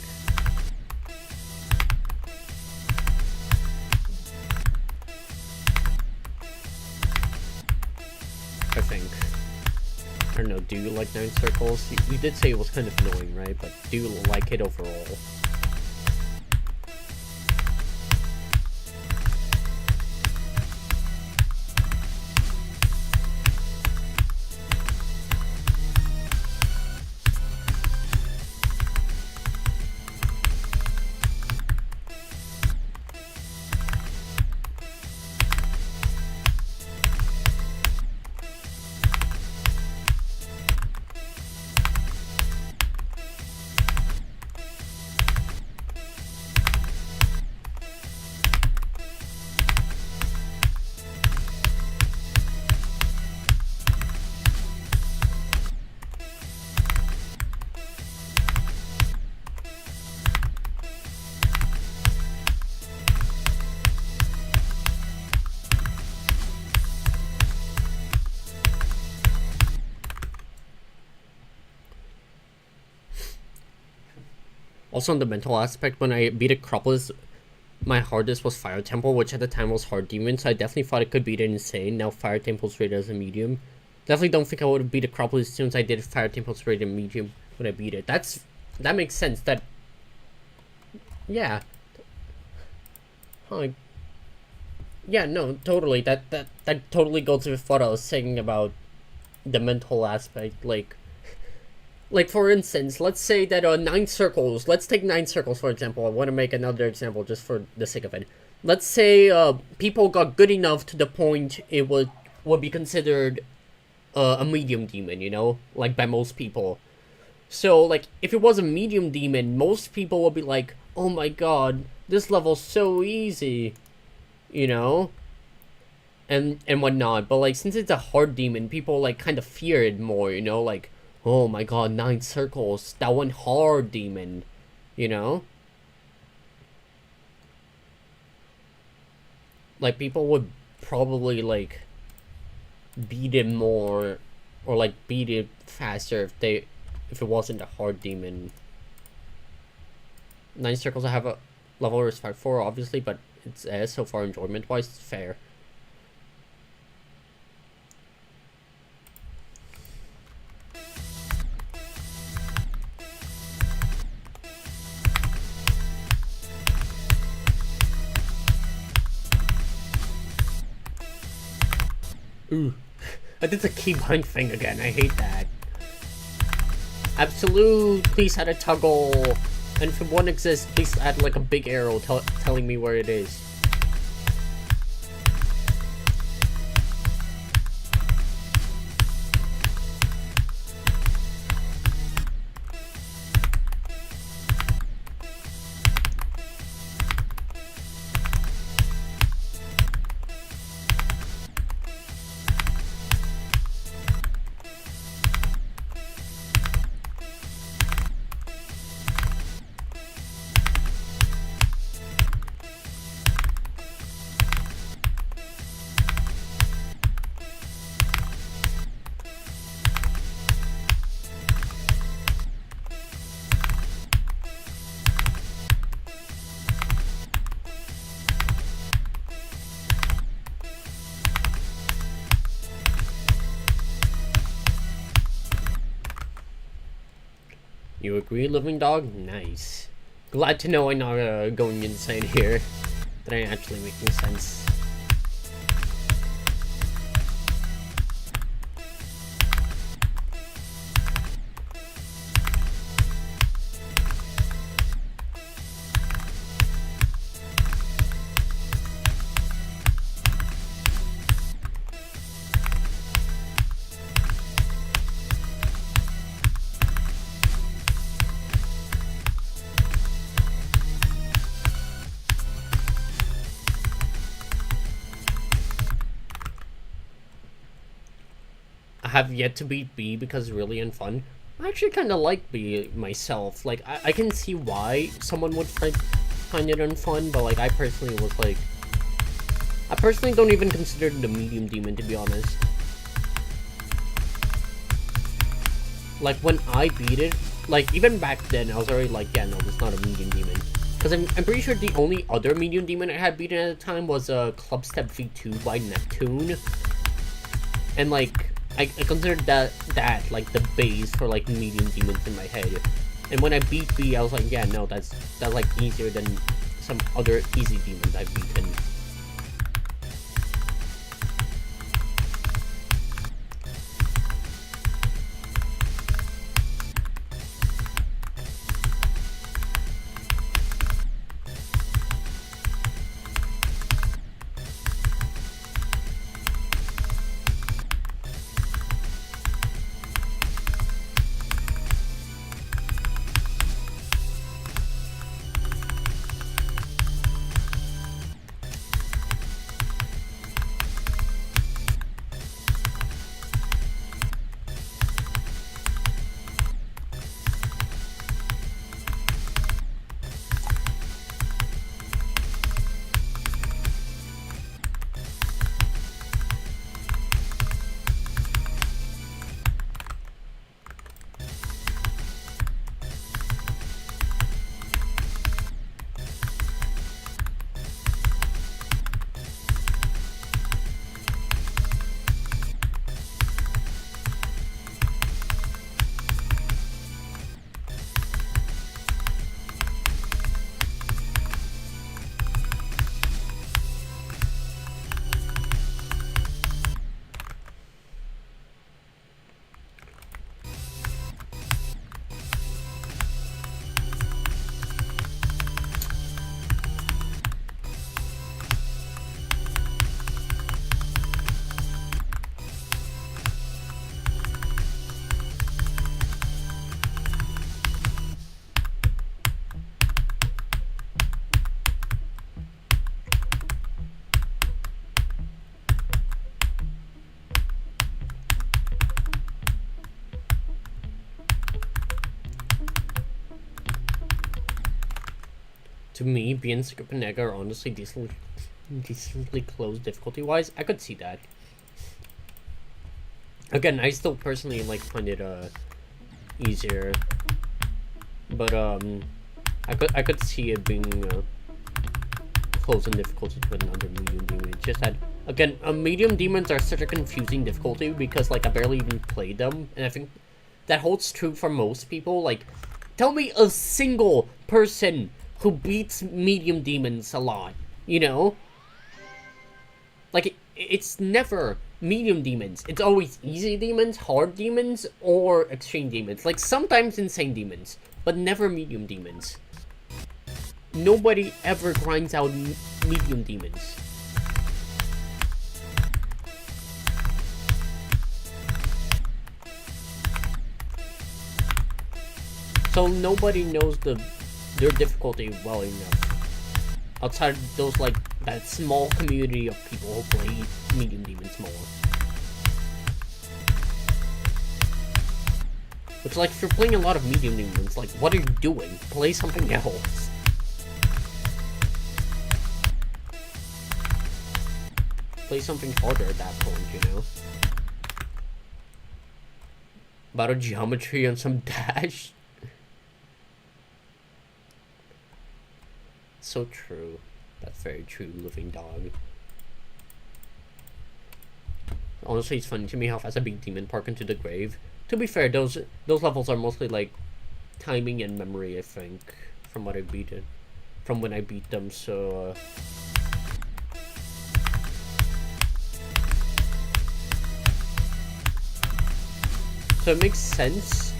Speaker 1: I think. I don't know, do you like 9 circles? You did say it was kind of annoying, right? But do you like it overall? Also, on the mental aspect, when I beat Acropolis, my hardest was Fire Temple, which at the time was Hard Demon, so I definitely thought I could beat it insane. Now Fire Temple's rated as a medium. Definitely don't think I would have beat Acropolis as soon as I did Fire Temple's rated medium when I beat it. That makes sense. That, yeah. Huh. Yeah, no, totally. That totally goes with what I was saying about the mental aspect, like, for instance, let's say that 9 circles, let's take 9 circles, for example. I want to make another example just for the sake of it. Let's say people got good enough to the point it would be considered a medium demon, you know? Like, by most people. So, like, if it was a medium demon, most people would be like, oh my god, this level's so easy, you know? And whatnot. But, like, since it's a hard demon, people, like, kind of fear it more, you know? Like, oh my god, 9 circles. That one hard demon. You know? Like, people would probably, like, beat it more. Or, like, beat it faster if it wasn't a hard demon. 9 circles, I have a level respect for, obviously, but it's so far enjoyment-wise, it's fair. Ooh. I did the keybind thing again. I hate that. Absolute. Please add a toggle. And if one exists, please add like a big arrow telling me where it is. You agree, living dog? Nice. Glad to know I'm not going insane here. That ain't actually making sense. have yet to beat B because it's really unfun. I actually kind of like B myself. Like, I can see why someone would find it unfun, but like, I personally don't even consider it the medium demon, to be honest. Like, when I beat it, like, even back then, I was already like, yeah, no, it's not a medium demon. Because I'm pretty sure the only other medium demon I had beaten at the time was Club Step V2 by Neptune. And, like, I considered that, like, the base for, like, medium demons in my head. And when I beat B, I was like, yeah, no, that's like, easier than some other easy demons I've beaten. To me, B and Scripinega are honestly decently close difficulty-wise. I could see that. Again, I still personally like find it easier, but I could see it being close in difficulty to another medium demon. It's just that, again, medium demons are such a confusing difficulty because like I barely even played them, and I think that holds true for most people. Like, tell me a single person who beats medium demons a lot, you know? Like, it's never medium demons. It's always easy demons, hard demons, or extreme demons. Like, sometimes insane demons, but never medium demons. Nobody ever grinds out medium demons. So nobody knows their difficulty well enough. Outside of those, like, that small community of people who play medium demons more. Which, like, if you're playing a lot of medium demons, like, what are you doing? Play something else. Play something harder at that point, you know? About a geometry and some dash. So true. That's very true, living dog. Honestly, it's funny to me how fast I beat Demon Park into the grave. To be fair, those levels are mostly like timing and memory, I think, from what I beat it, from when I beat them. So it makes sense.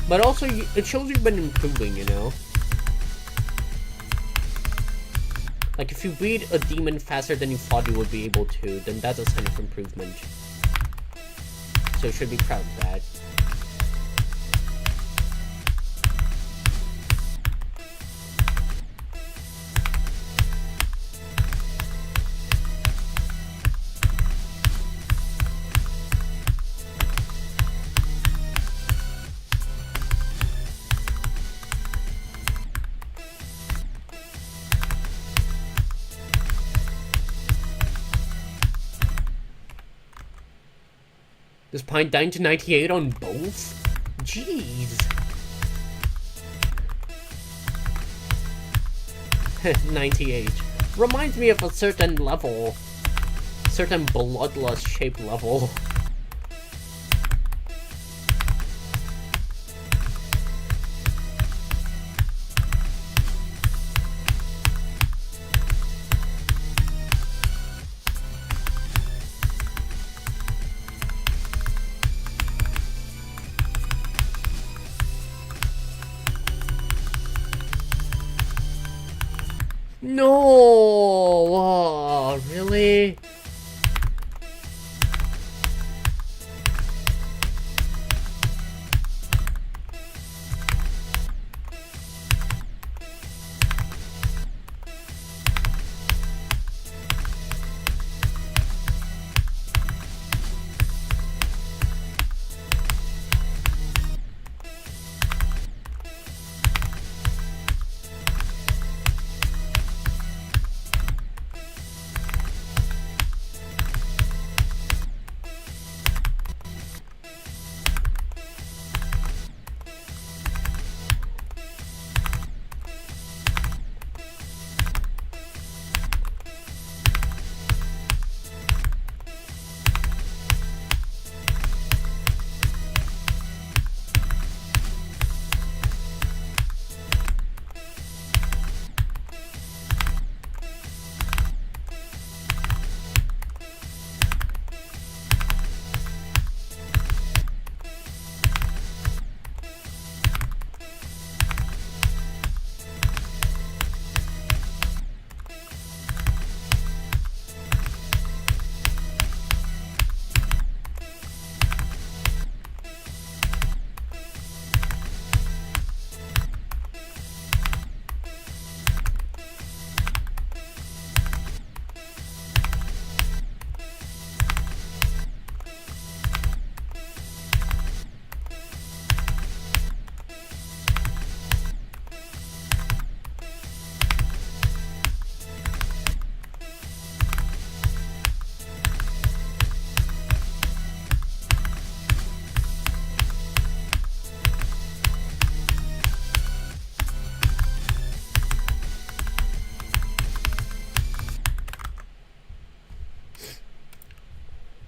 Speaker 1: But also, it shows you've been improving, you know? Like, if you beat a demon faster than you thought you would be able to, then that's a sign of improvement. So you should be proud of that. Is Pine dying to 98 on both? Jeez. 98. Reminds me of a certain level. Certain bloodlust shaped level. No! Oh, really?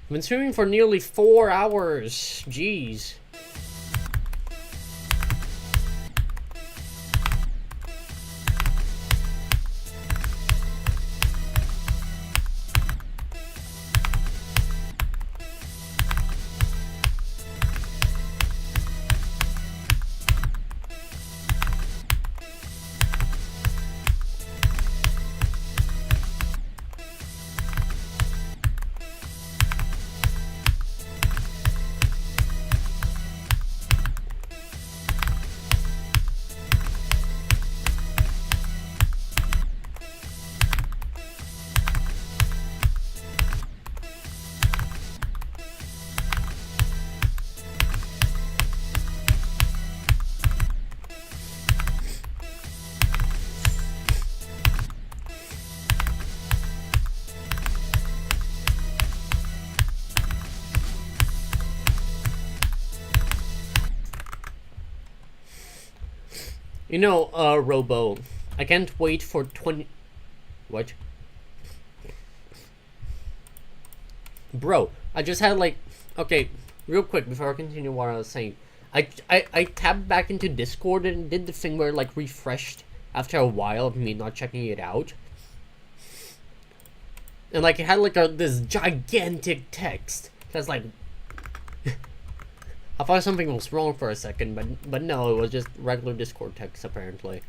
Speaker 1: I've been streaming for nearly 4 hours. Jeez. You know, Robo, I can't wait for 20... What? Bro, I just had like... Okay, real quick, before I continue what I was saying. I tapped back into Discord and did the thing where like refreshed after a while of me not checking it out. And like it had like this gigantic text. That's like... I thought something was wrong for a second, but no, it was just regular Discord text apparently.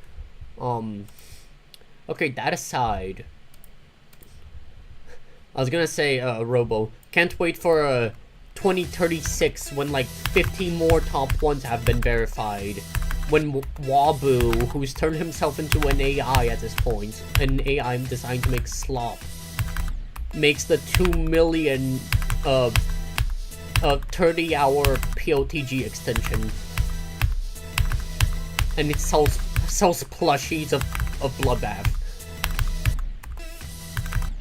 Speaker 1: Okay, that aside, I was gonna say, Robo, can't wait for 2036 when like 50 more top ones have been verified. When Wabu, who's turned himself into an AI at this point, an AI designed to make slop, makes the 2 million 30-hour POTG extension, and it sells plushies of Bloodbath.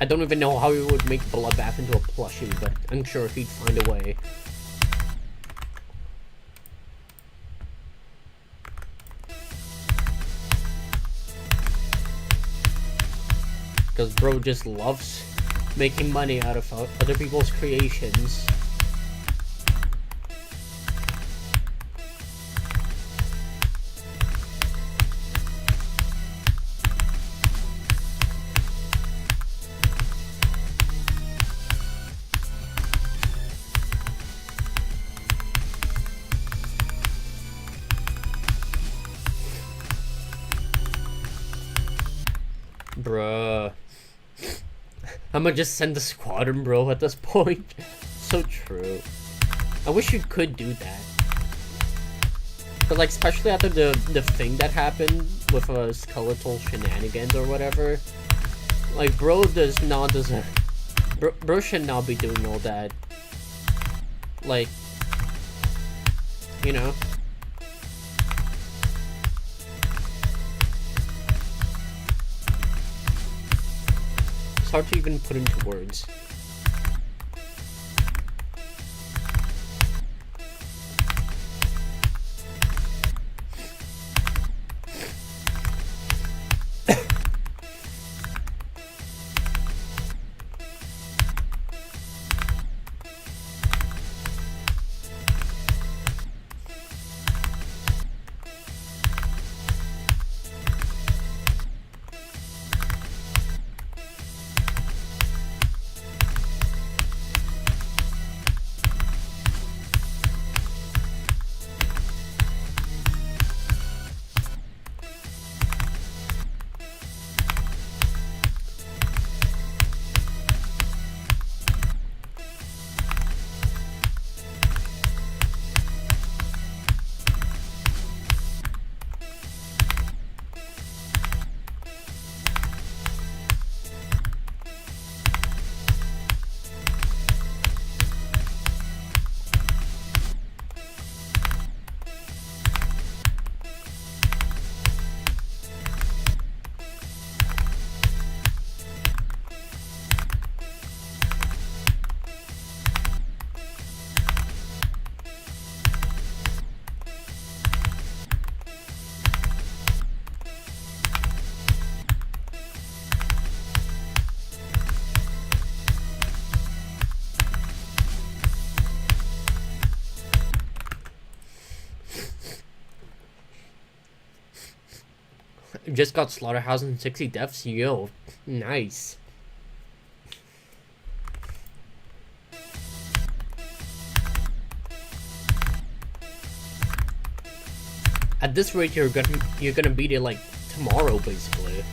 Speaker 1: I don't even know how he would make Bloodbath into a plushie, but I'm sure he'd find a way. Because bro just loves making money out of other people's creations. Bruh. I'ma just send the squadron, bro, at this point. So true. I wish you could do that. But, like, especially after the thing that happened with skeletal shenanigans or whatever. Like, bro does not deserve... Bro should not be doing all that. Like... You know? It's hard to even put into words. Just got slaughterhouse and 60 deaths. Yo, nice. At this rate, you're gonna beat it like tomorrow, basically.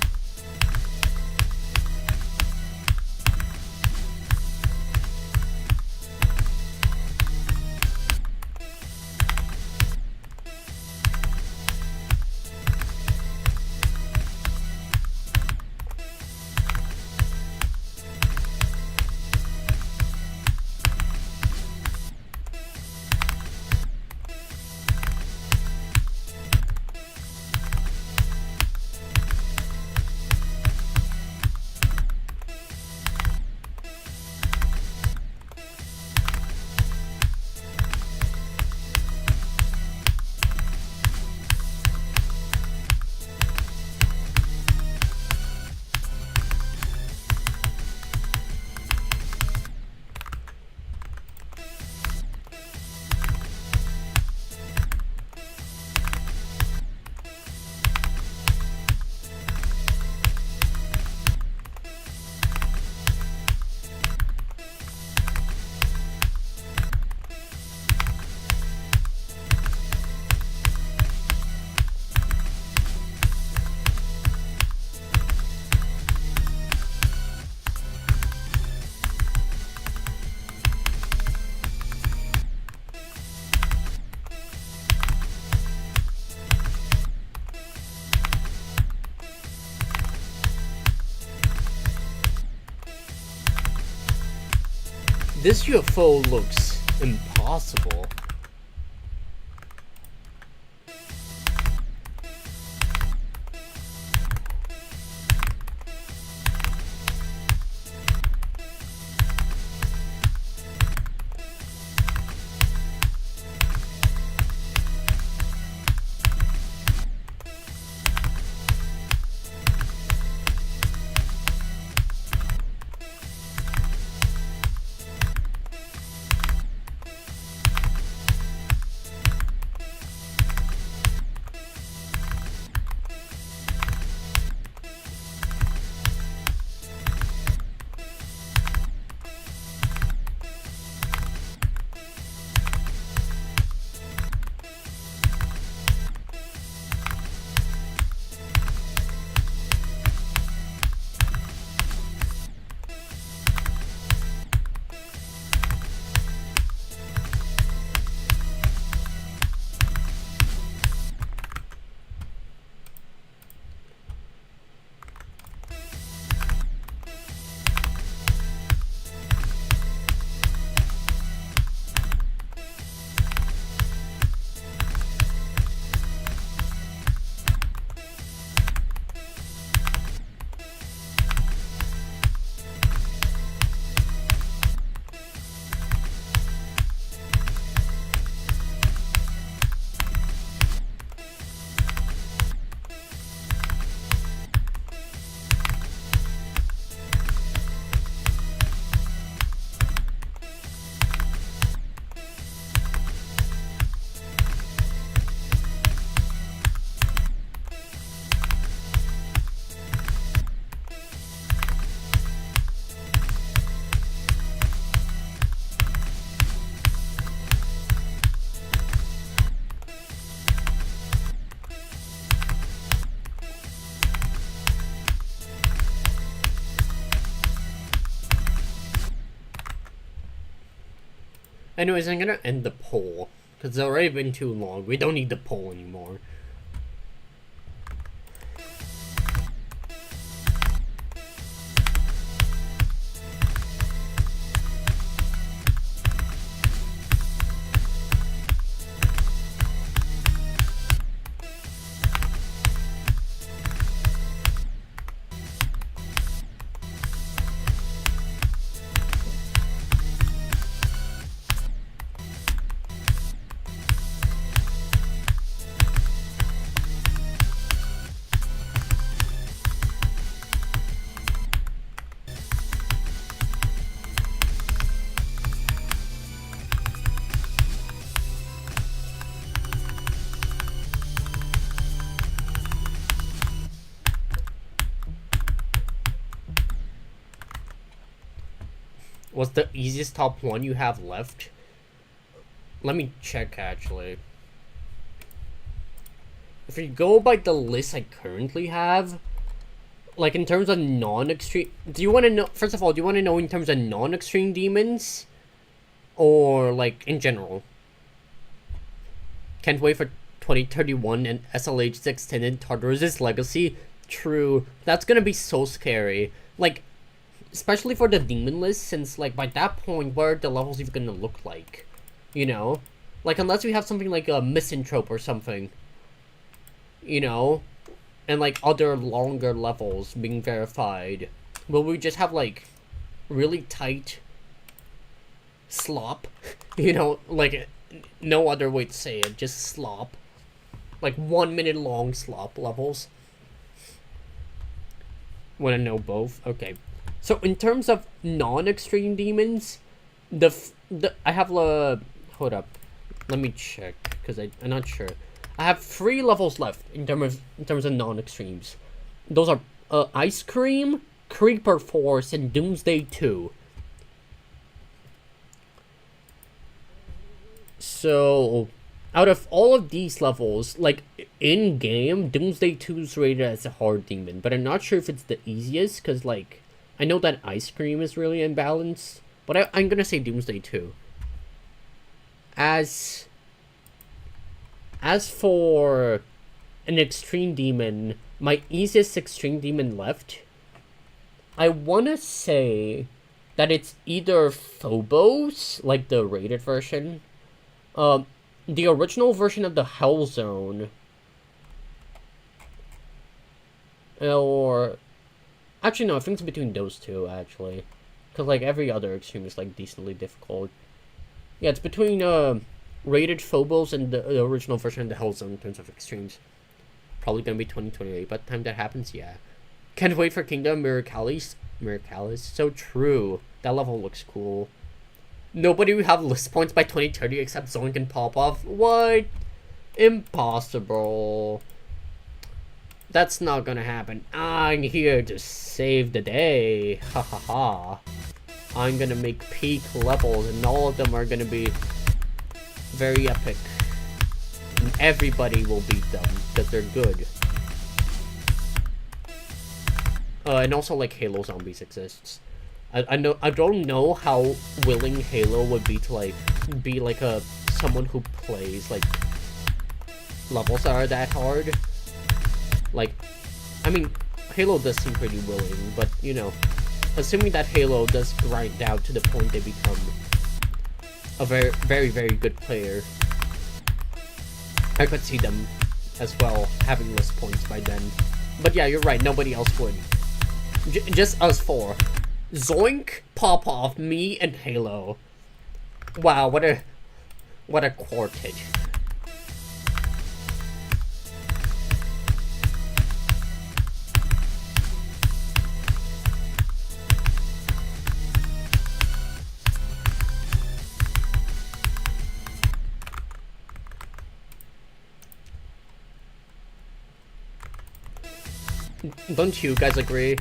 Speaker 1: This UFO looks impossible. Anyways, I'm gonna end the poll because it's already been too long. We don't need the poll anymore. What's the easiest top 1 you have left? Let me check, actually. If you go by the list I currently have, like in terms of non-extreme... Do you want to know... First of all, do you want to know in terms of non-extreme demons? Or, like, in general? Can't wait for 2031 and SLH's extended Tartarus' legacy. True. That's gonna be so scary. Like... Especially for the demon list, since, like, by that point, what are the levels even gonna look like? You know? Like, unless we have something like a misanthrope or something. You know? And, like, other longer levels being verified. Will we just have, like, really tight slop? You know? Like, no other way to say it. Just slop. Like, 1 minute long slop levels. Wanna know both? Okay. So in terms of non-extreme demons, I have hold up, let me check because I'm not sure. I have 3 levels left in terms of non-extremes. Those are Ice Cream, Creeper Force, and Doomsday 2. So out of all of these levels, like in game, Doomsday 2 is rated as a hard demon, but I'm not sure if it's the easiest because like. I know that Ice Cream is really imbalanced, but I'm gonna say Doomsday 2. As for an extreme demon, my easiest extreme demon left, I wanna say that it's either Phobos, like the rated version, the original version of the Hell Zone, or... Actually, no, I think it's between those two, actually. Because, like, every other extreme is, like, decently difficult. Yeah, it's between, rated Phobos and the original version of the Hell Zone in terms of extremes. Probably gonna be 2028. By the time that happens, yeah. Can't wait for Kingdom Miracalis. So true. That level looks cool. Nobody will have list points by 2030 except Zoink and Pop-Off. What? Impossible. That's not gonna happen. I'm here to save the day. Ha ha ha. I'm gonna make peak levels and all of them are gonna be very epic. And everybody will beat them because they're good. And also like Halo Zombies exists. I don't know how willing Halo would be to like be like someone who plays like levels that are that hard. Like, I mean, Halo does seem pretty willing, but, you know, assuming that Halo does grind out to the point they become a very, very, very good player, I could see them as well having list points by then. But yeah, you're right, nobody else would. Just us 4. Zoink, Pop-Off, me, and Halo. Wow, what a quartet. Don't you guys agree?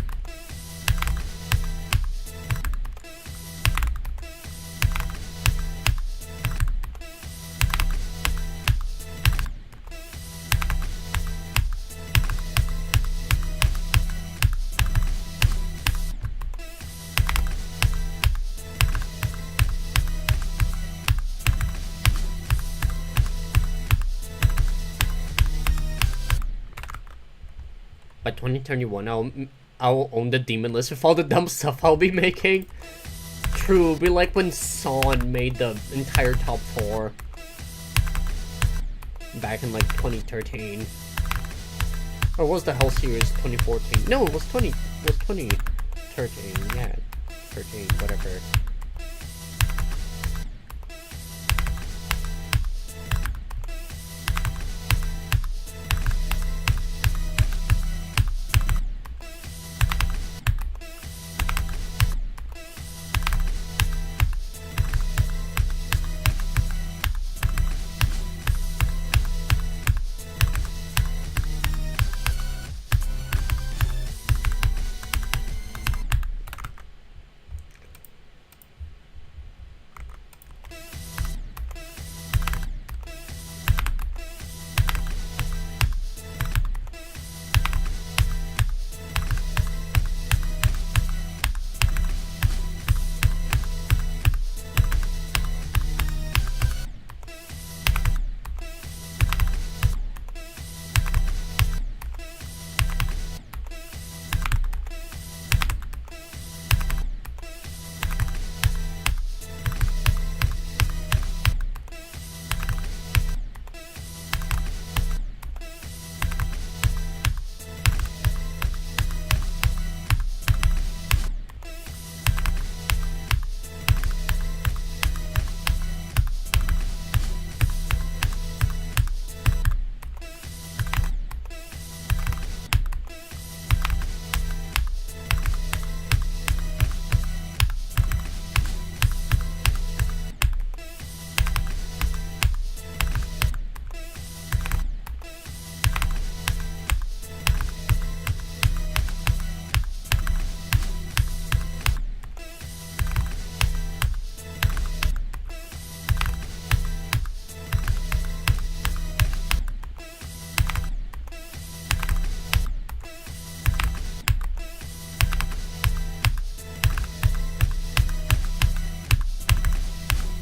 Speaker 1: By 2031, I'll own the demon list with all the dumb stuff I'll be making. True, be like when Son made the entire top 4 back in like 2013. Or was the Hell series 2014? No, it was 2013. Yeah, 13, whatever.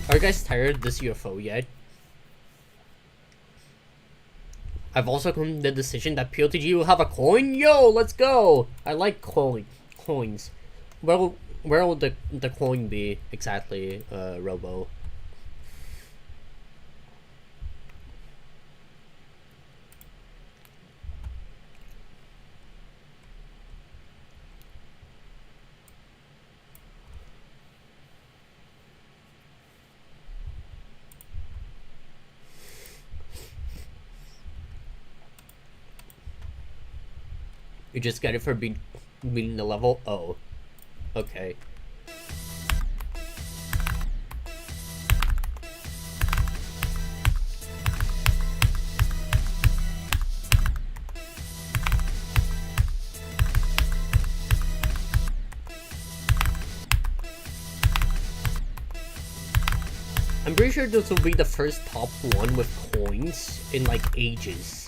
Speaker 1: Are you guys tired of this UFO yet? I've also come to the decision that POTG will have a coin. Yo, let's go! I like coins. Where will the coin be exactly, Robo? You just get it for beating the level? Oh. Okay. I'm pretty sure this will be the first top 1 with coins in like ages.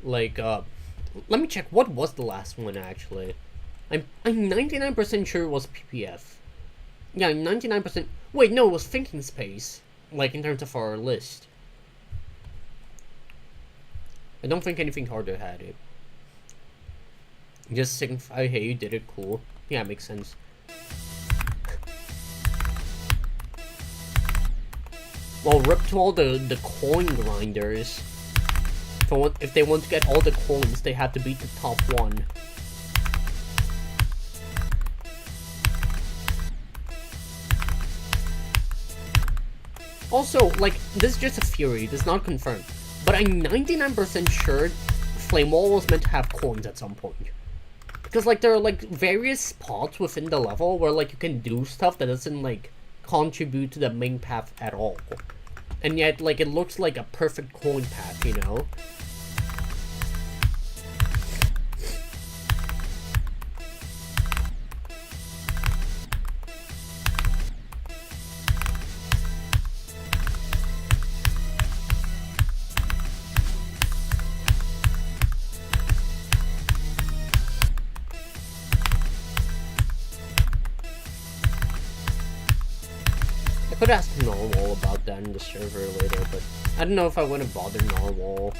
Speaker 1: Like, let me check, what was the last one, actually? I'm 99% sure it was PPF. Yeah, 99%... Wait, no, it was Thinking Space. Like, in terms of our list. I don't think anything harder had it. Just signify, hey, you did it, cool. Yeah, it makes sense. Well, rip to all the coin grinders. If they want to get all the coins, they have to beat the top 1. Also, like, this is just a theory, this is not confirmed, but I'm 99% sure Flame Wall was meant to have coins at some point. Because, like, there are, like, various spots within the level where, like, you can do stuff that doesn't, like, contribute to the main path at all. And yet, like, it looks like a perfect coin path, you know? I could ask Normal about that in the server later, but I don't know if I want to bother Normal.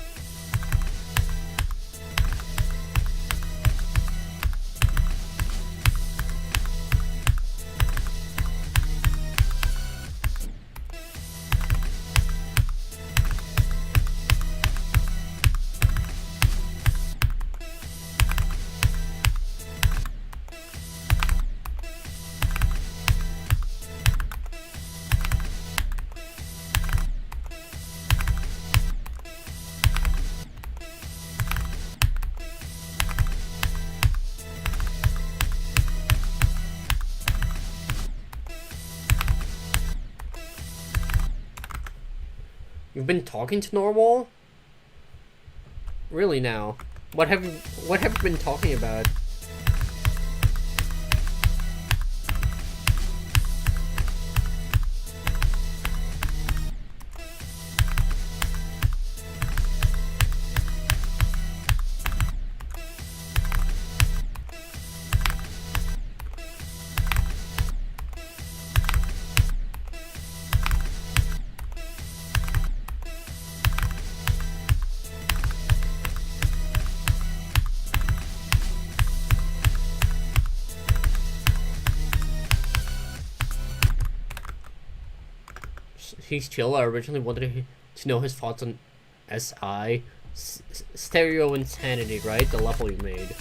Speaker 1: You've been talking to Normal? Really now? What have you been talking about? He's chill. I originally wanted to know his thoughts on SI. Stereo Insanity, right? The level you made.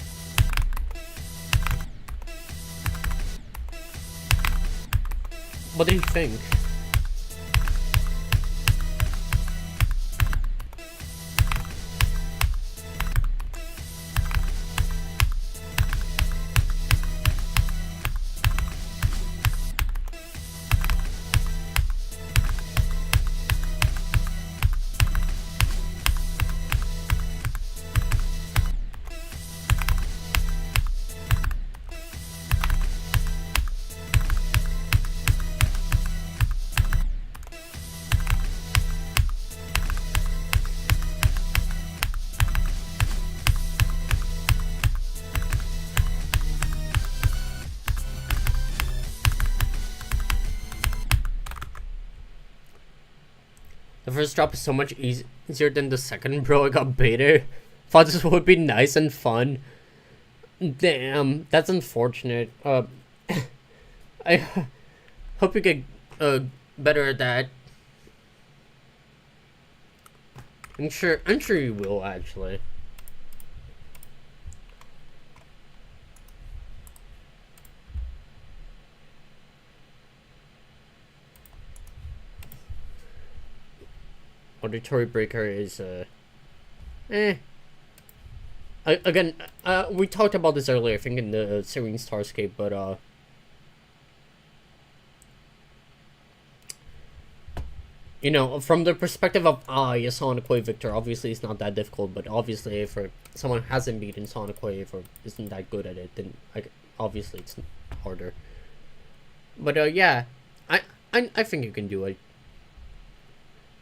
Speaker 1: What did he think? The first drop is so much easier than the second, bro. I got baited. Thought this would be nice and fun. Damn, that's unfortunate. I hope you get better at that. I'm sure you will, actually. Auditory Breaker is again, we talked about this earlier, I think, in the Serene Starscape, but you know, from the perspective of a Sonic Wave victor, obviously it's not that difficult, but obviously if someone hasn't beaten Sonic Wave or isn't that good at it, then obviously it's harder. But yeah, I think you can do it.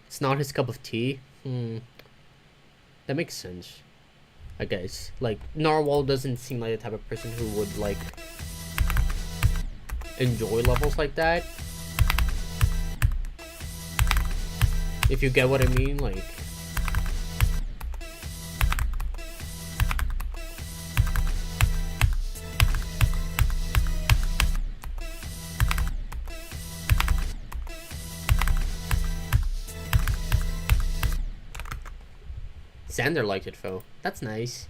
Speaker 1: It's not his cup of tea. That makes sense, I guess. Like, Narwhal doesn't seem like the type of person who would, like, enjoy levels like that. If you get what I mean, like... Xander liked it, though. That's nice.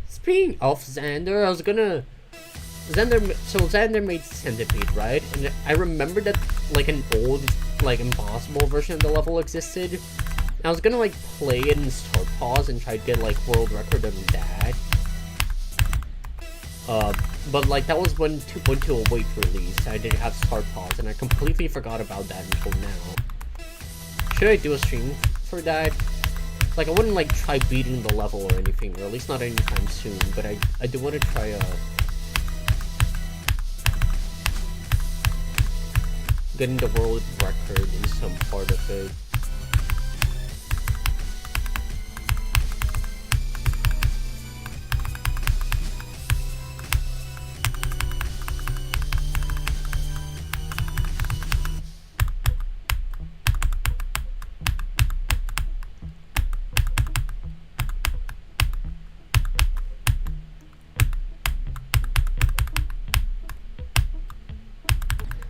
Speaker 1: Speaking of Xander, I was gonna... Xander made Centipede, right? And I remember that, like, an old, like, impossible version of the level existed. And I was gonna, like, play it in Start Pause and try to get, like, world record on that. But, like, that was when 2.2 await released. I didn't have Start Pause, and I completely forgot about that until now. Should I do a stream for that? Like, I wouldn't, like, try beating the level or anything, or at least not anytime soon, but I do want to try, getting the world record in some part of it.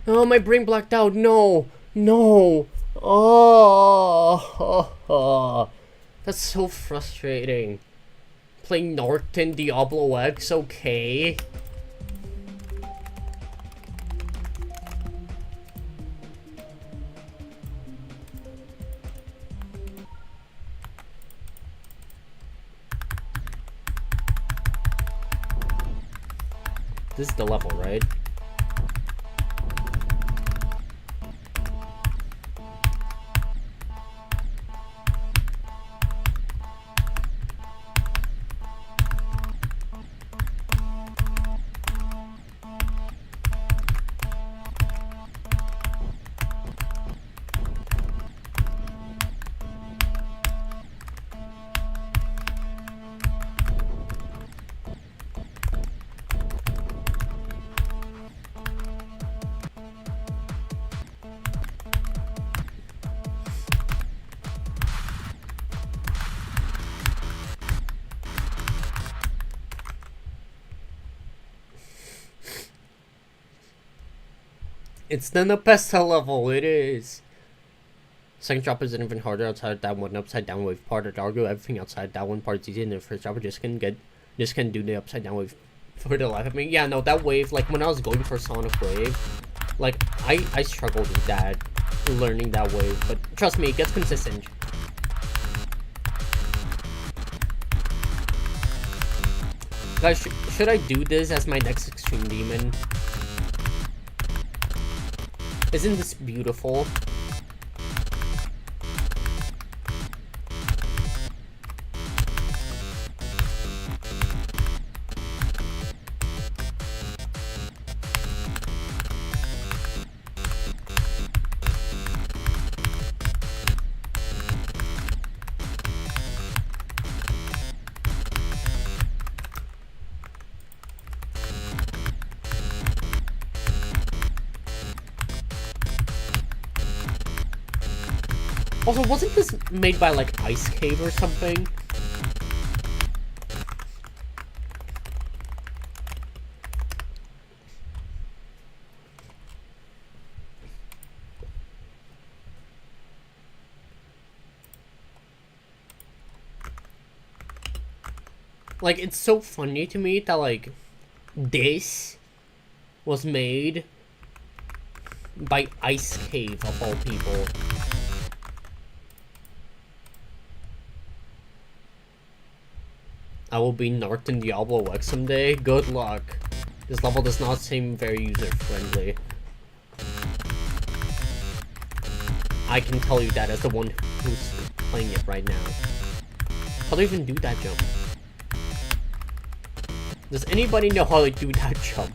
Speaker 1: Oh, my brain blacked out. No. No. Oh. That's so frustrating. Playing Norton Diablo X, okay. This is the level, right? It's the Nepesta level, it is. Second drop is even harder outside that one upside down wave part. I'd argue everything outside that one part is easy, and the first drop just can do the upside down wave for the life of me. Yeah, no, that wave, like when I was going for Sonic Wave, like I struggled with that, learning that wave, but trust me, it gets consistent. Guys, should I do this as my next extreme demon? Isn't this beautiful? Also, wasn't this made by, like, Ice Cave or something? Like, it's so funny to me that, like, this was made by Ice Cave, of all people. I will be Norton Diablo X someday. Good luck. This level does not seem very user-friendly. I can tell you that as the one who's playing it right now. How do I even do that jump? Does anybody know how to do that jump?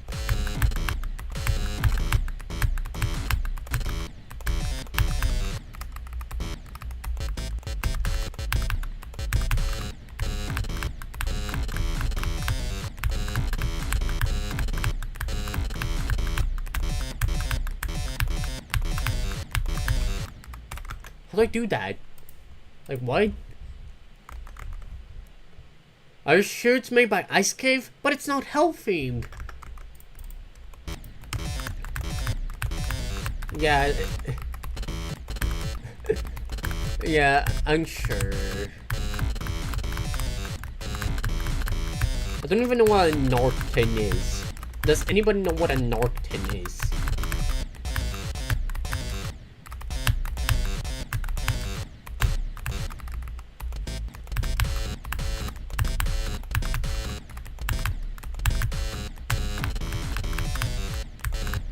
Speaker 1: How do I do that? Like, what? Are you sure it's made by Ice Cave? But it's not hell-themed! Yeah. Yeah, I'm sure. I don't even know what a Norton is. Does anybody know what a Norton is?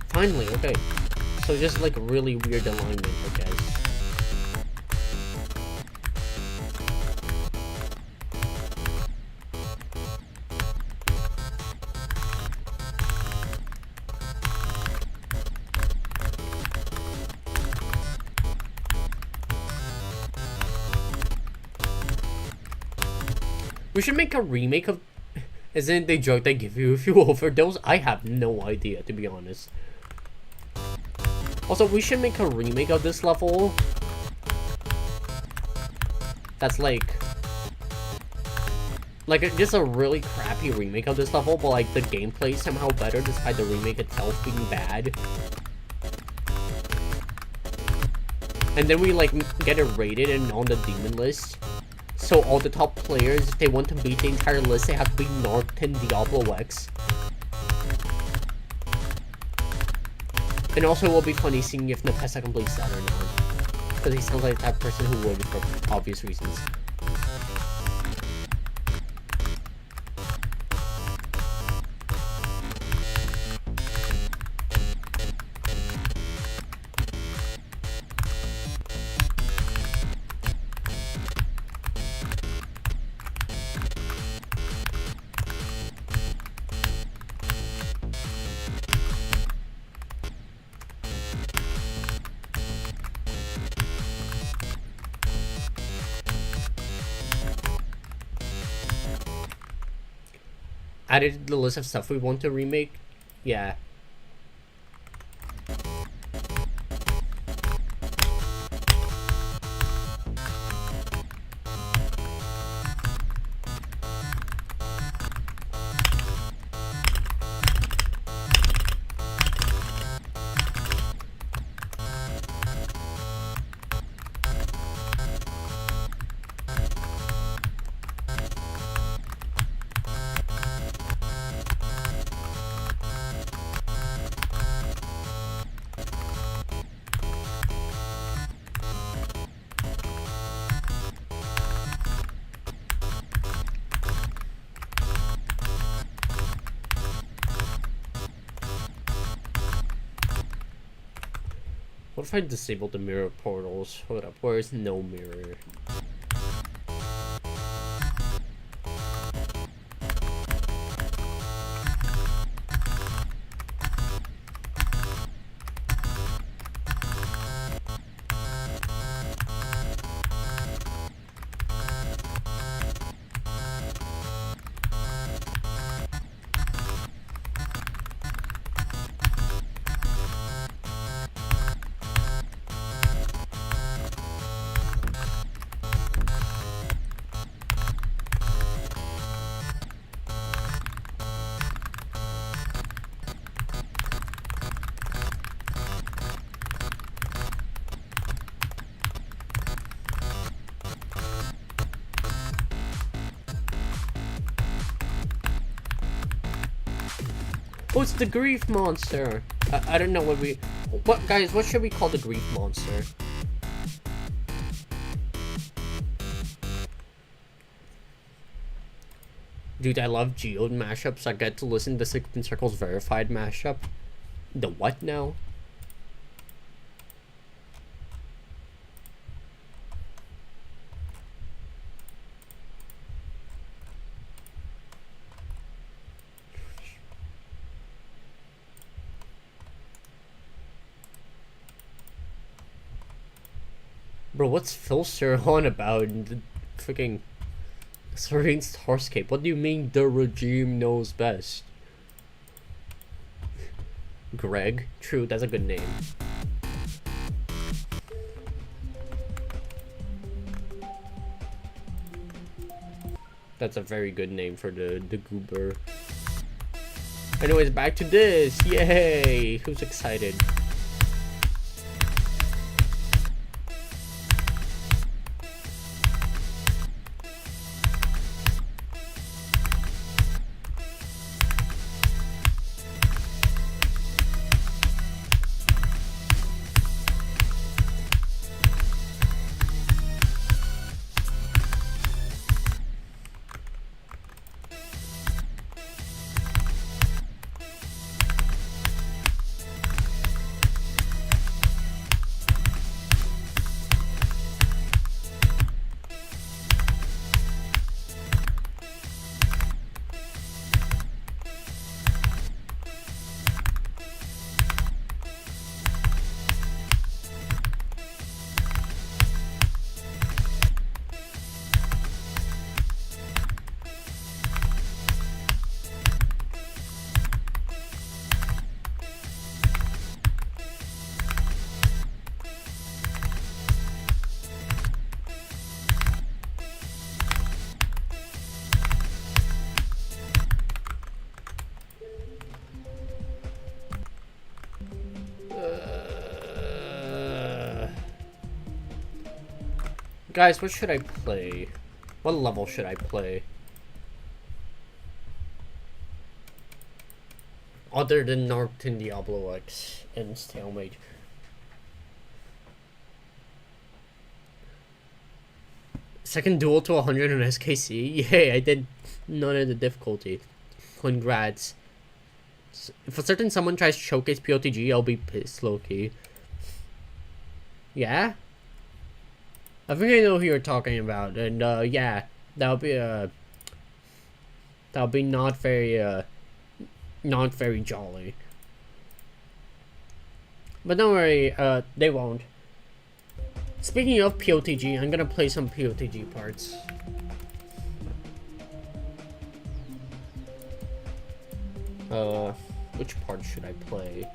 Speaker 1: Finally, okay. So just like really weird alignment, I guess. We should make a remake of... Isn't it the joke they give you if you overdose? I have no idea, to be honest. Also, we should make a remake of this level. That's like just a really crappy remake of this level, but like the gameplay is somehow better despite the remake itself being bad. and then we like get it rated and on the demon list. So all the top players, if they want to beat the entire list, they have to be Norton Diablo X. And also it will be funny seeing if Nepessa completes that or not. Because he sounds like the type of person who would for obvious reasons. Added the list of stuff we want to remake? Yeah. What if I disable the mirror portals? Hold up, where's no mirror? Oh, it's the grief monster. I don't know what guys, what should we call the grief monster? Dude, I love Geode mashups. I get to listen to 16 Circles verified mashup. The what now? Bro, what's Filster on about? The freaking Serene's Starscape. What do you mean the regime knows best? Greg? True, that's a good name. That's a very good name for the goober. Anyways, back to this. Yay! Who's excited? Guys, what should I play? What level should I play? Other than Norton Diablo X and Stalemate. Second duel to 100 on SKC? Yay, I did none of the difficulty. Congrats. If a certain someone tries to showcase POTG, I'll be pissed, low-key. Yeah? I think I know who you're talking about, and yeah, that'll be not very jolly. But don't worry, they won't. Speaking of POTG, I'm gonna play some POTG parts. Which part should I play?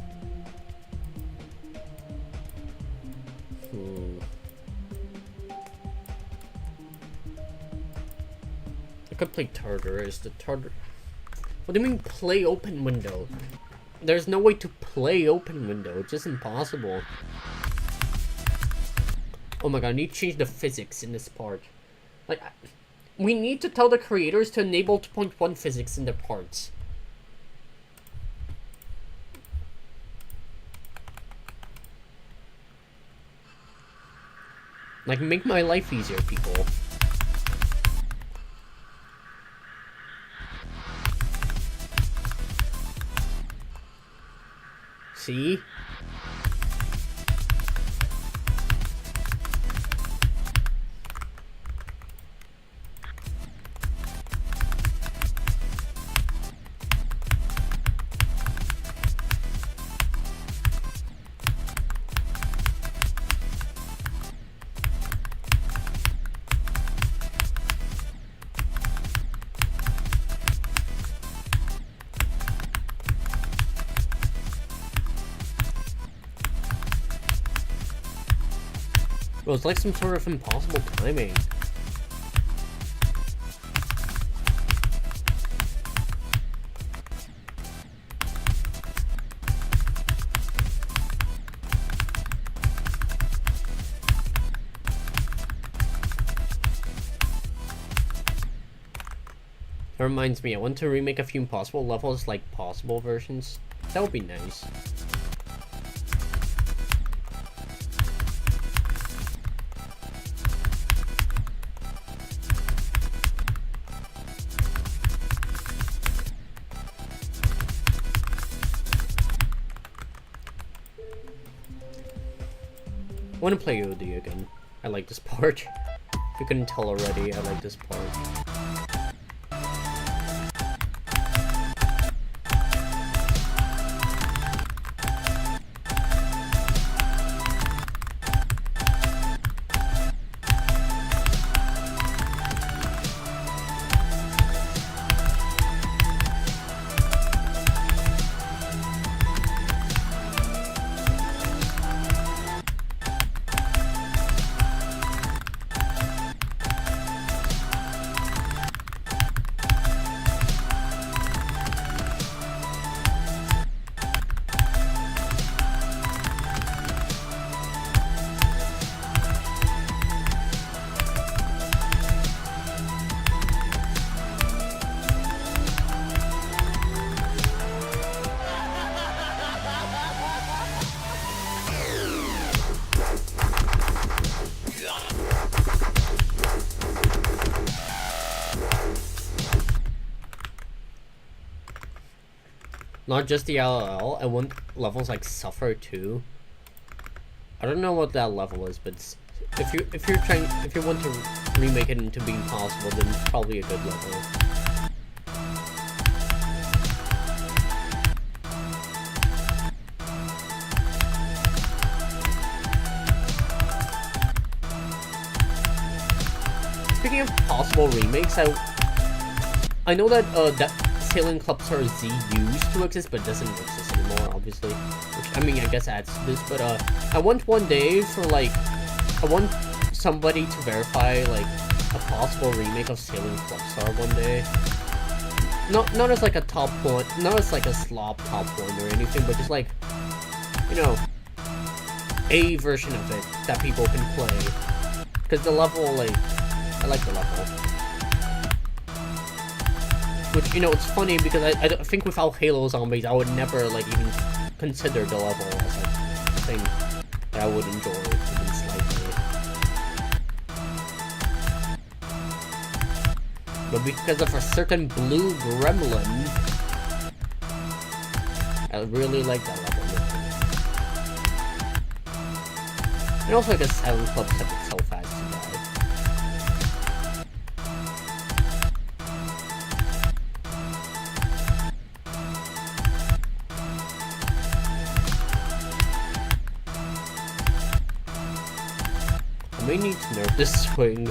Speaker 1: I could play Tartarus. The Tartar. What do you mean play open window? There's no way to play open window. It's just impossible. Oh my god, I need to change the physics in this part. Like, we need to tell the creators to enable 2.1 physics in their parts. Like, make my life easier, people. See? Well, it's like some sort of impossible timing. That reminds me, I want to remake a few impossible levels, like possible versions. That would be nice. I want to play OD again. I like this part. If you couldn't tell already, I like this part. Not just the LLL, I want levels like Suffer too. I don't know what that level is, but if you want to remake it into being possible, then it's probably a good level. Speaking of possible remakes, I know that that Sailing Club Star Z used to exist, but doesn't exist anymore, obviously. Which, I mean, I guess adds to this, but I want one day for, like, I want somebody to verify, like, a possible remake of Sailing Club Star one day. Not as, like, a top one, not as, like, a slop top one or anything, but just, like, you know, a version of it that people can play. Because the level, like, I like the level. Which, you know, it's funny because I think without Halo Zombies, I would never, like, even consider the level as, like, a thing that I would enjoy even slightly. But because of a certain blue gremlin, I really like that level. And also because Silent Club took it so fast to die. I may need to nerf this swing.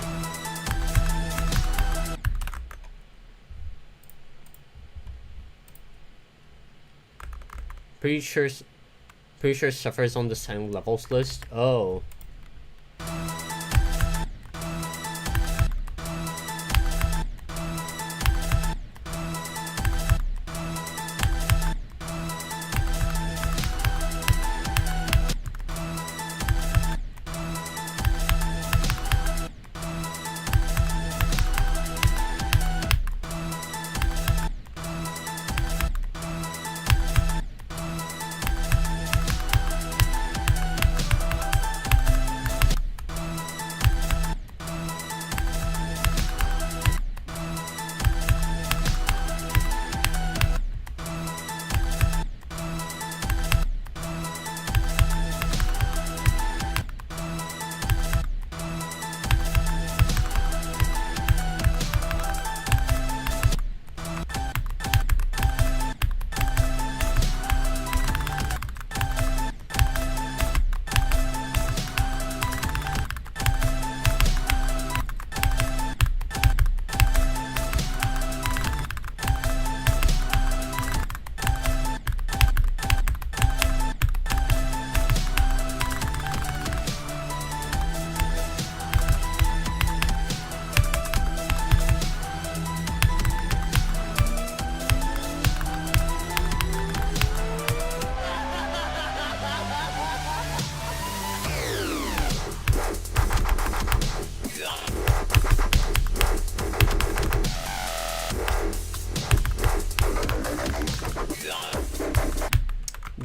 Speaker 1: Pretty sure suffers on the same levels list. Oh.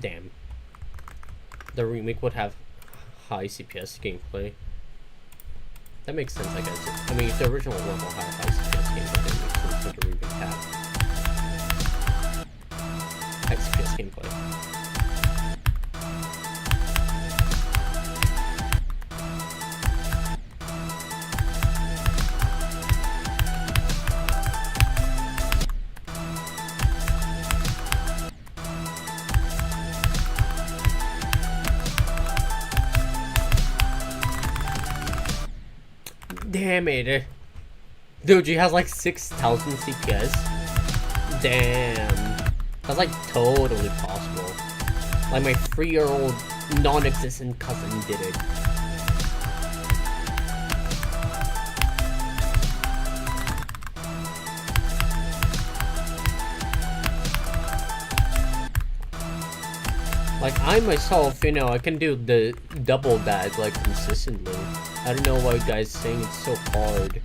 Speaker 1: Damn. The remake would have high CPS gameplay. That makes sense, I guess. I mean, if the original level had high CPS gameplay, then it makes sense for the remake to have high CPS gameplay. Damn it. Dude, she has like 6,000 CPS. Damn. That's like totally possible. Like my 3-year-old non-existent cousin did it. Like, I myself, you know, I can do the double that, like, consistently. I don't know why you guys saying it's so hard.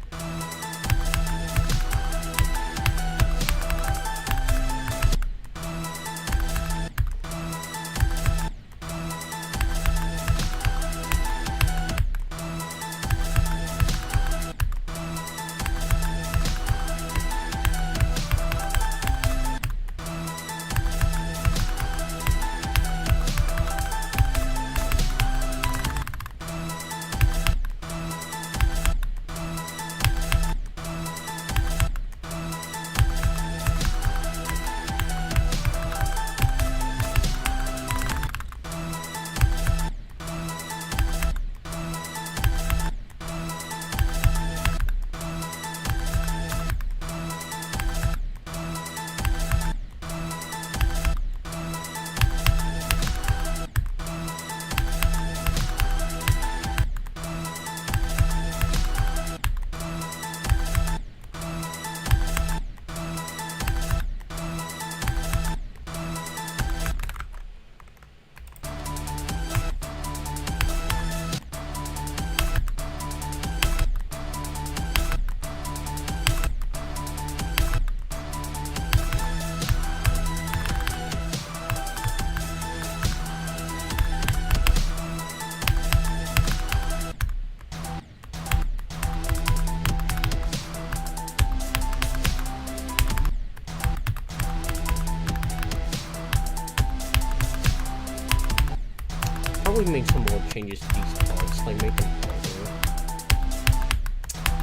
Speaker 1: probably make some more changes to these parts, like make them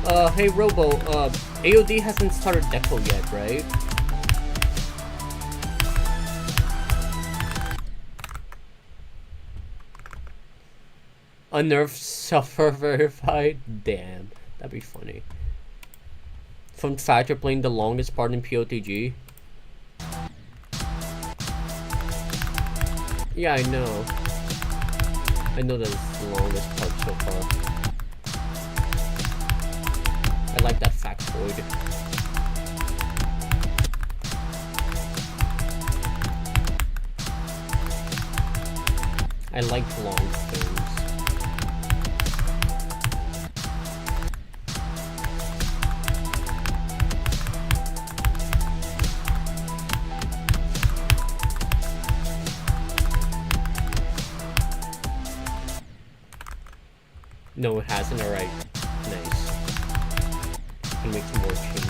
Speaker 1: harder. Hey Robo, AOD hasn't started deco yet, right? Unnerved suffer verified? Damn, that'd be funny. Fun fact, you're playing the longest part in POTG. Yeah, I know. I know that's the longest part so far. I like that factoid. I like long things. No, it hasn't. Alright. Nice. Can make some more changes.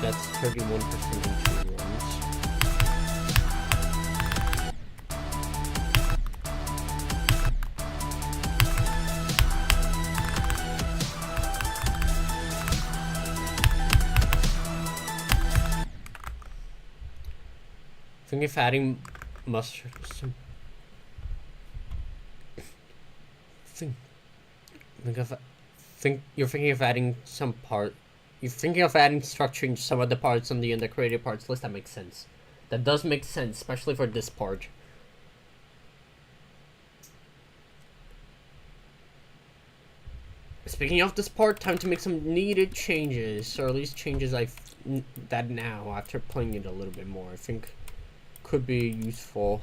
Speaker 1: That's 31% in 2 runs. I think if adding mustard, you're thinking of adding some part. You're thinking of adding structuring some of the parts on the creative parts list. That makes sense. That does make sense, especially for this part. Speaking of this part, time to make some needed changes, or at least changes that now after playing it a little bit more. I think could be useful.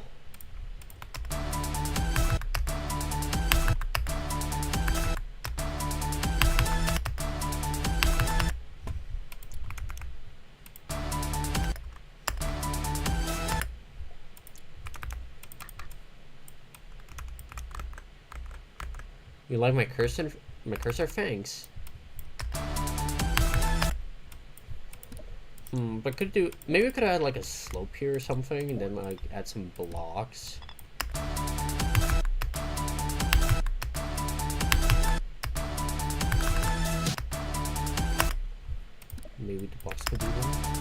Speaker 1: You like my cursor? Thanks. But maybe we could add like a slope here or something, and then like add some blocks. Maybe the blocks could be one.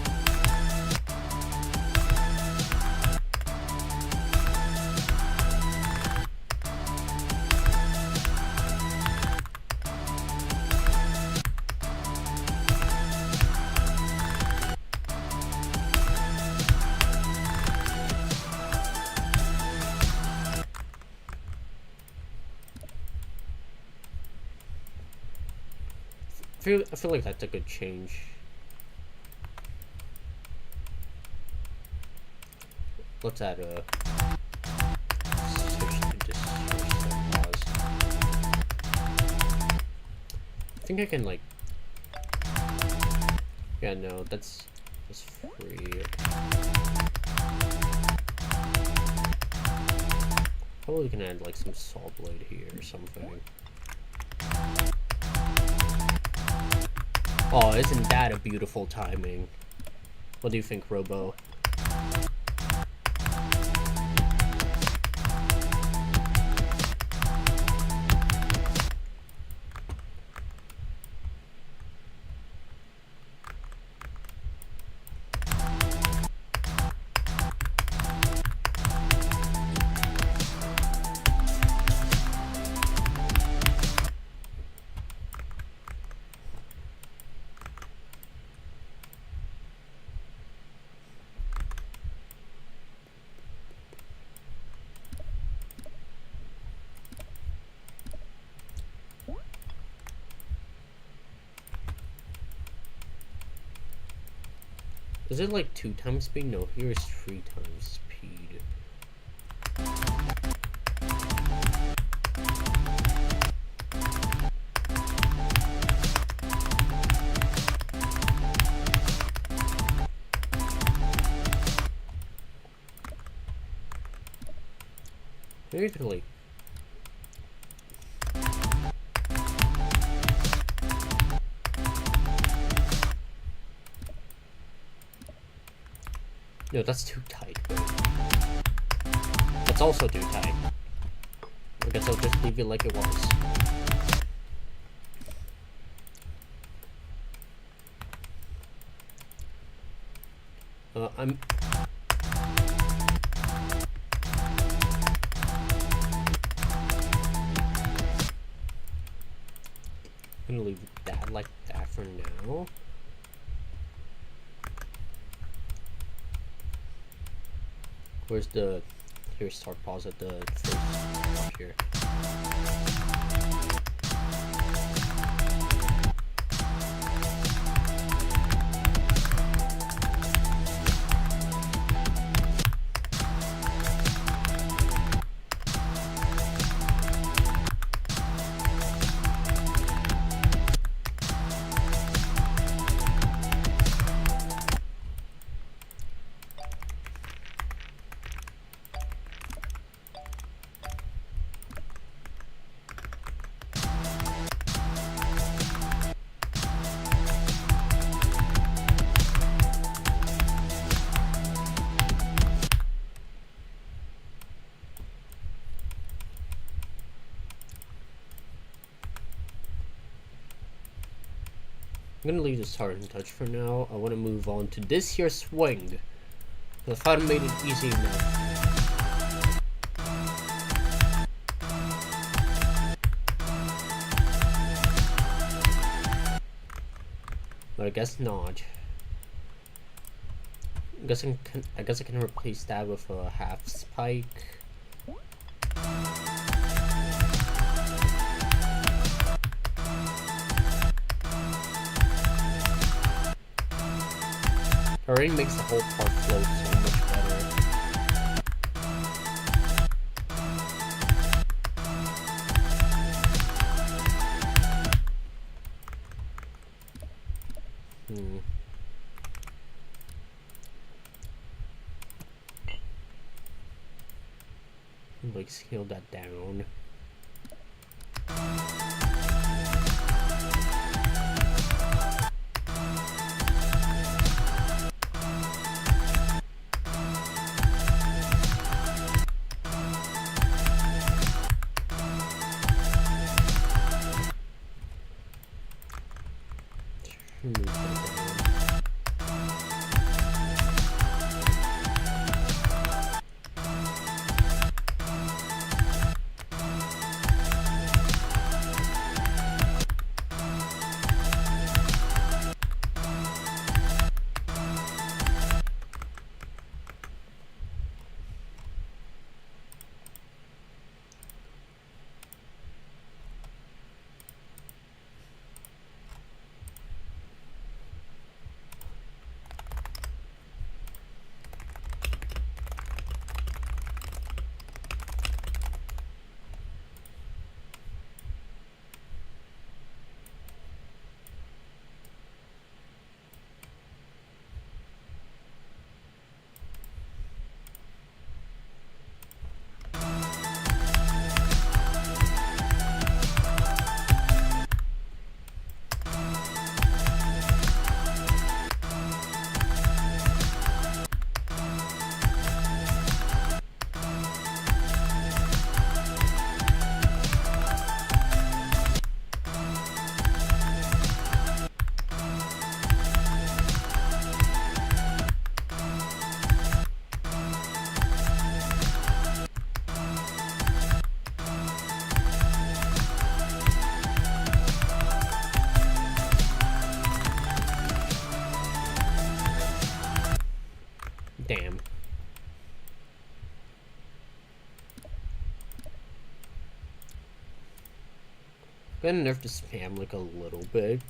Speaker 1: I feel like that's a good change. Let's add a switch to this pause. I think I can like. Yeah, no, that's free. Probably can add like some saw blade here or something. Oh, isn't that a beautiful timing? What do you think, Robo? Is it like 2 times speed? No, here is 3 times speed. Seriously. No, that's too tight. That's also too tight. I guess I'll just leave it like it was. I'm gonna leave that like that for now. Where's the... Here's start pause at the first up here. I'm gonna leave this hard and touch for now. I want to move on to this here swing. I thought I made it easy enough. But I guess not. I guess I can replace that with a half spike. Already makes the whole part flow so much better. Like scale that down. Damn. I'm gonna nerf the spam like a little bit.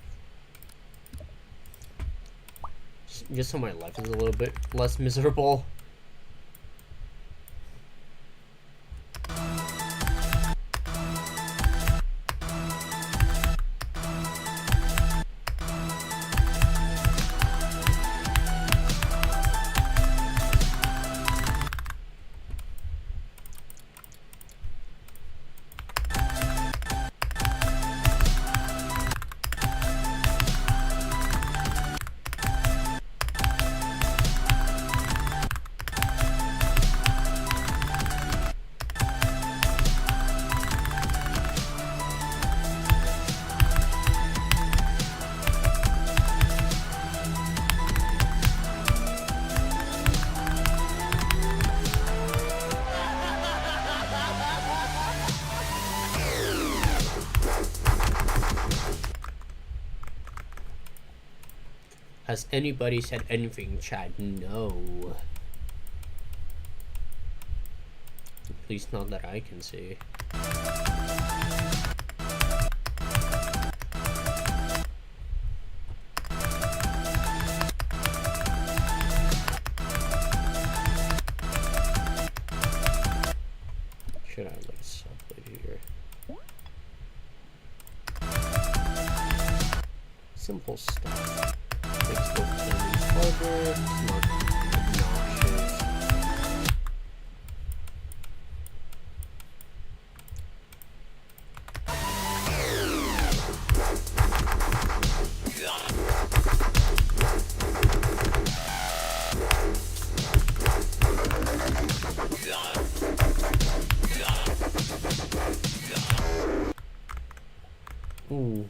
Speaker 1: Just so my life is a little bit less miserable. Has anybody said anything, chat? No. At least not that I can see. Should I like sublet here? Simple stuff. Makes those enemies harder. It's not obnoxious. Ooh.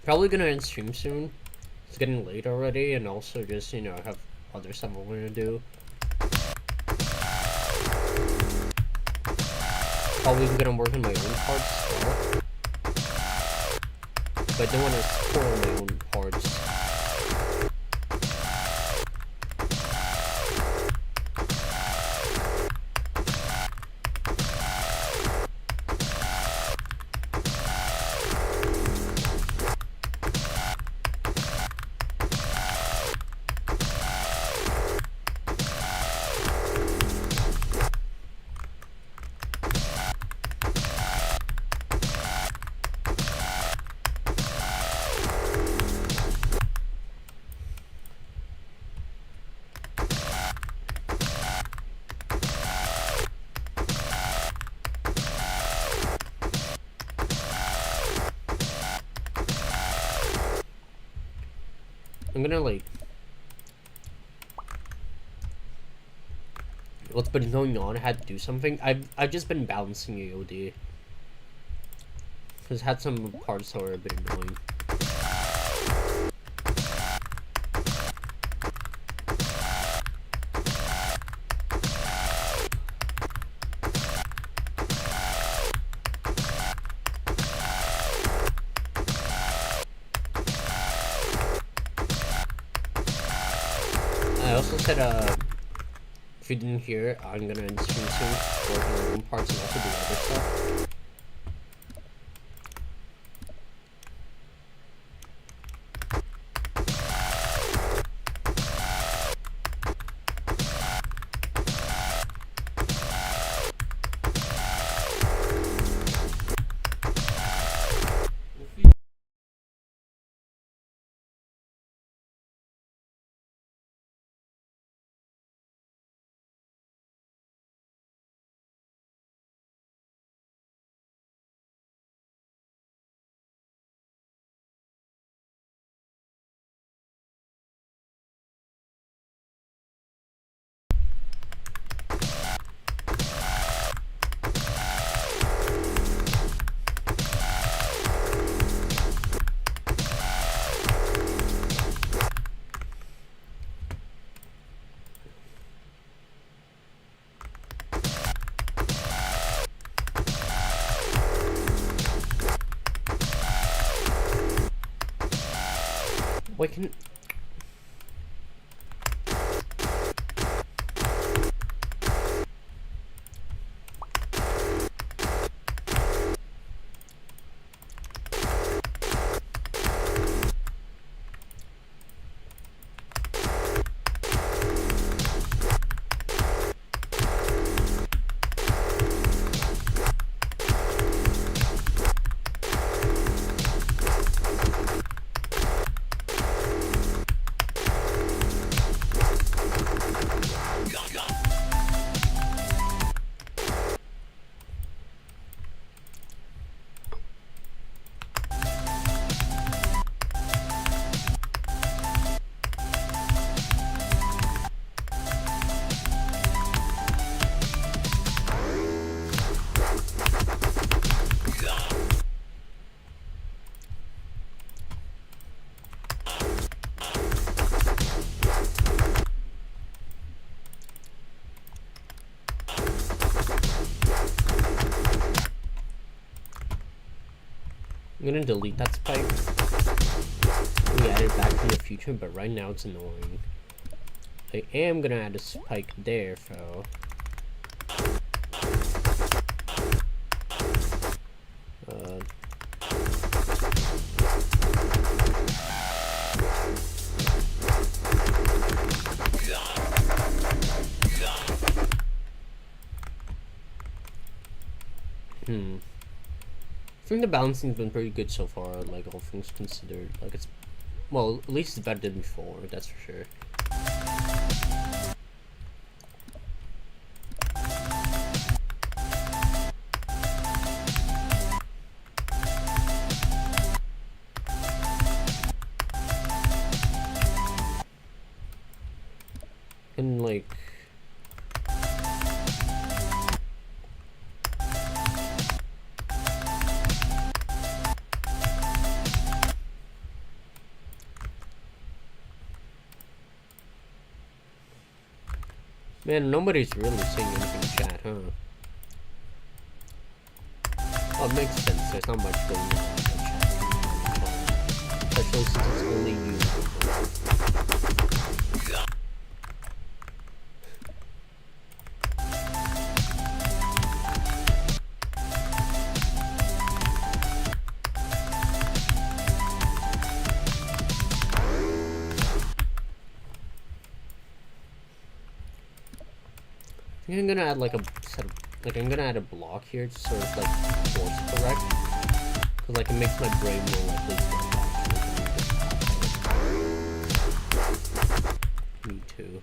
Speaker 1: Probably gonna end stream soon. It's getting late already, and also just, you know, I have other stuff I'm gonna do. Probably gonna work on my own parts as well. But I don't want to spoil my own parts. I'm gonna like... What's been going on? I had to do something. I've just been balancing AOD. Cause had some parts that were a bit annoying. I also said, if you didn't hear, I'm gonna end stream soon, work on my own parts and also do other stuff. Why can... I'm gonna delete that spike. We add it back in the future, but right now it's annoying. I am gonna add a spike there, so... I think the balancing's been pretty good so far, like all things considered. Like it's, well, at least it's better than before, that's for sure. And like... Man, nobody's really saying anything in chat, huh? Oh, it makes sense. There's not much going on in the chat. Especially since it's only you. I think I'm gonna add like a set of, like I'm gonna add a block here to sort of like force correct, because like it makes my brain more likely to get back. Me too.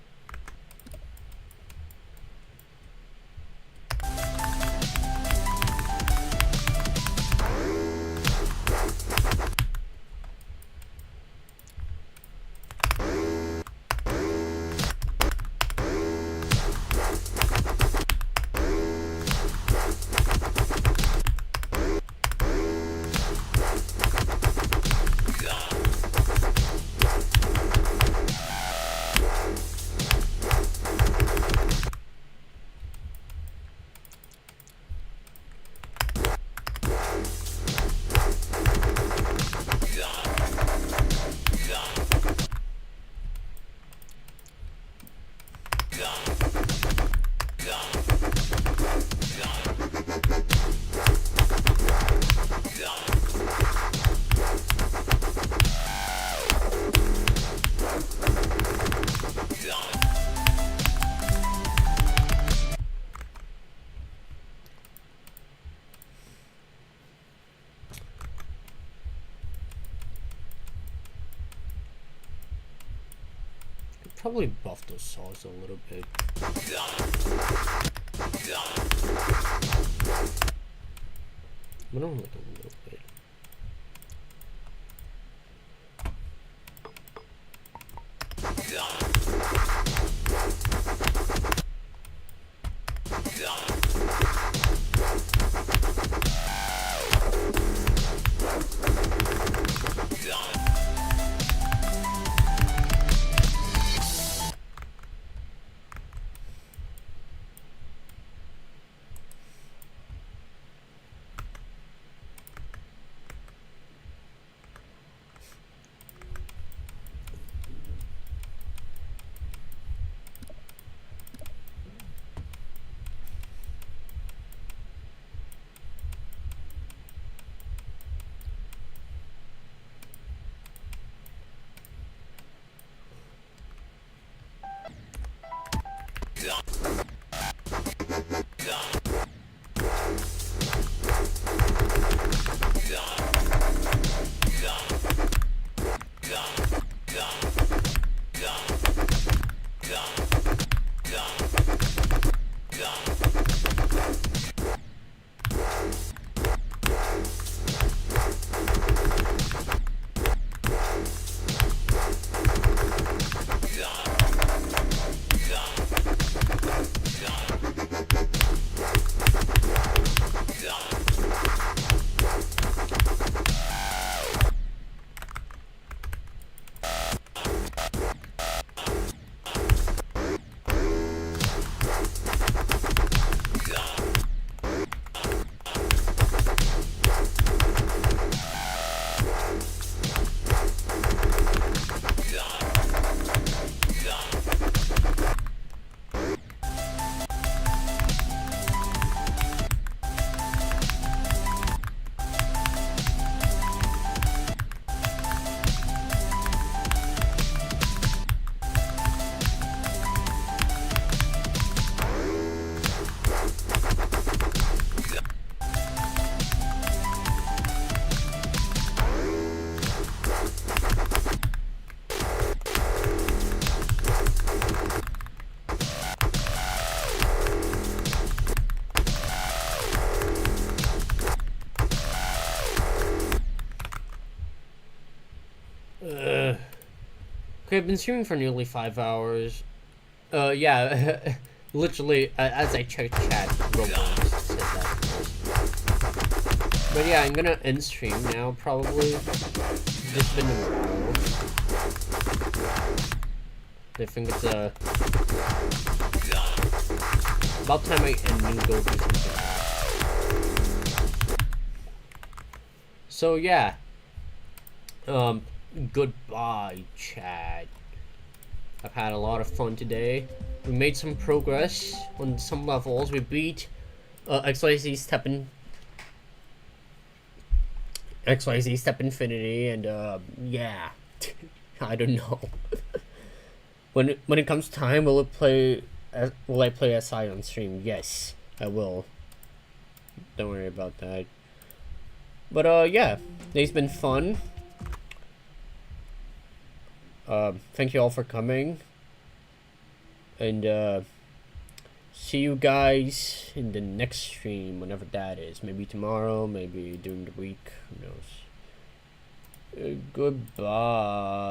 Speaker 1: Probably buff those saws a little bit. But only like a little bit. Okay, I've been streaming for nearly 5 hours. Yeah, literally, as I checked chat, Roblox said that. But yeah, I'm gonna end stream now, probably. Just been a while. I think it's, about time I end and go do something. So yeah. Goodbye, chat. I've had a lot of fun today. We made some progress on some levels. We beat XYZ Step Infinity, and yeah. I don't know. when it comes time, will I play SI on stream? Yes, I will. Don't worry about that. But yeah, today's been fun. Thank you all for coming, and see you guys in the next stream, whenever that is. Maybe tomorrow, maybe during the week, who knows. Goodbye.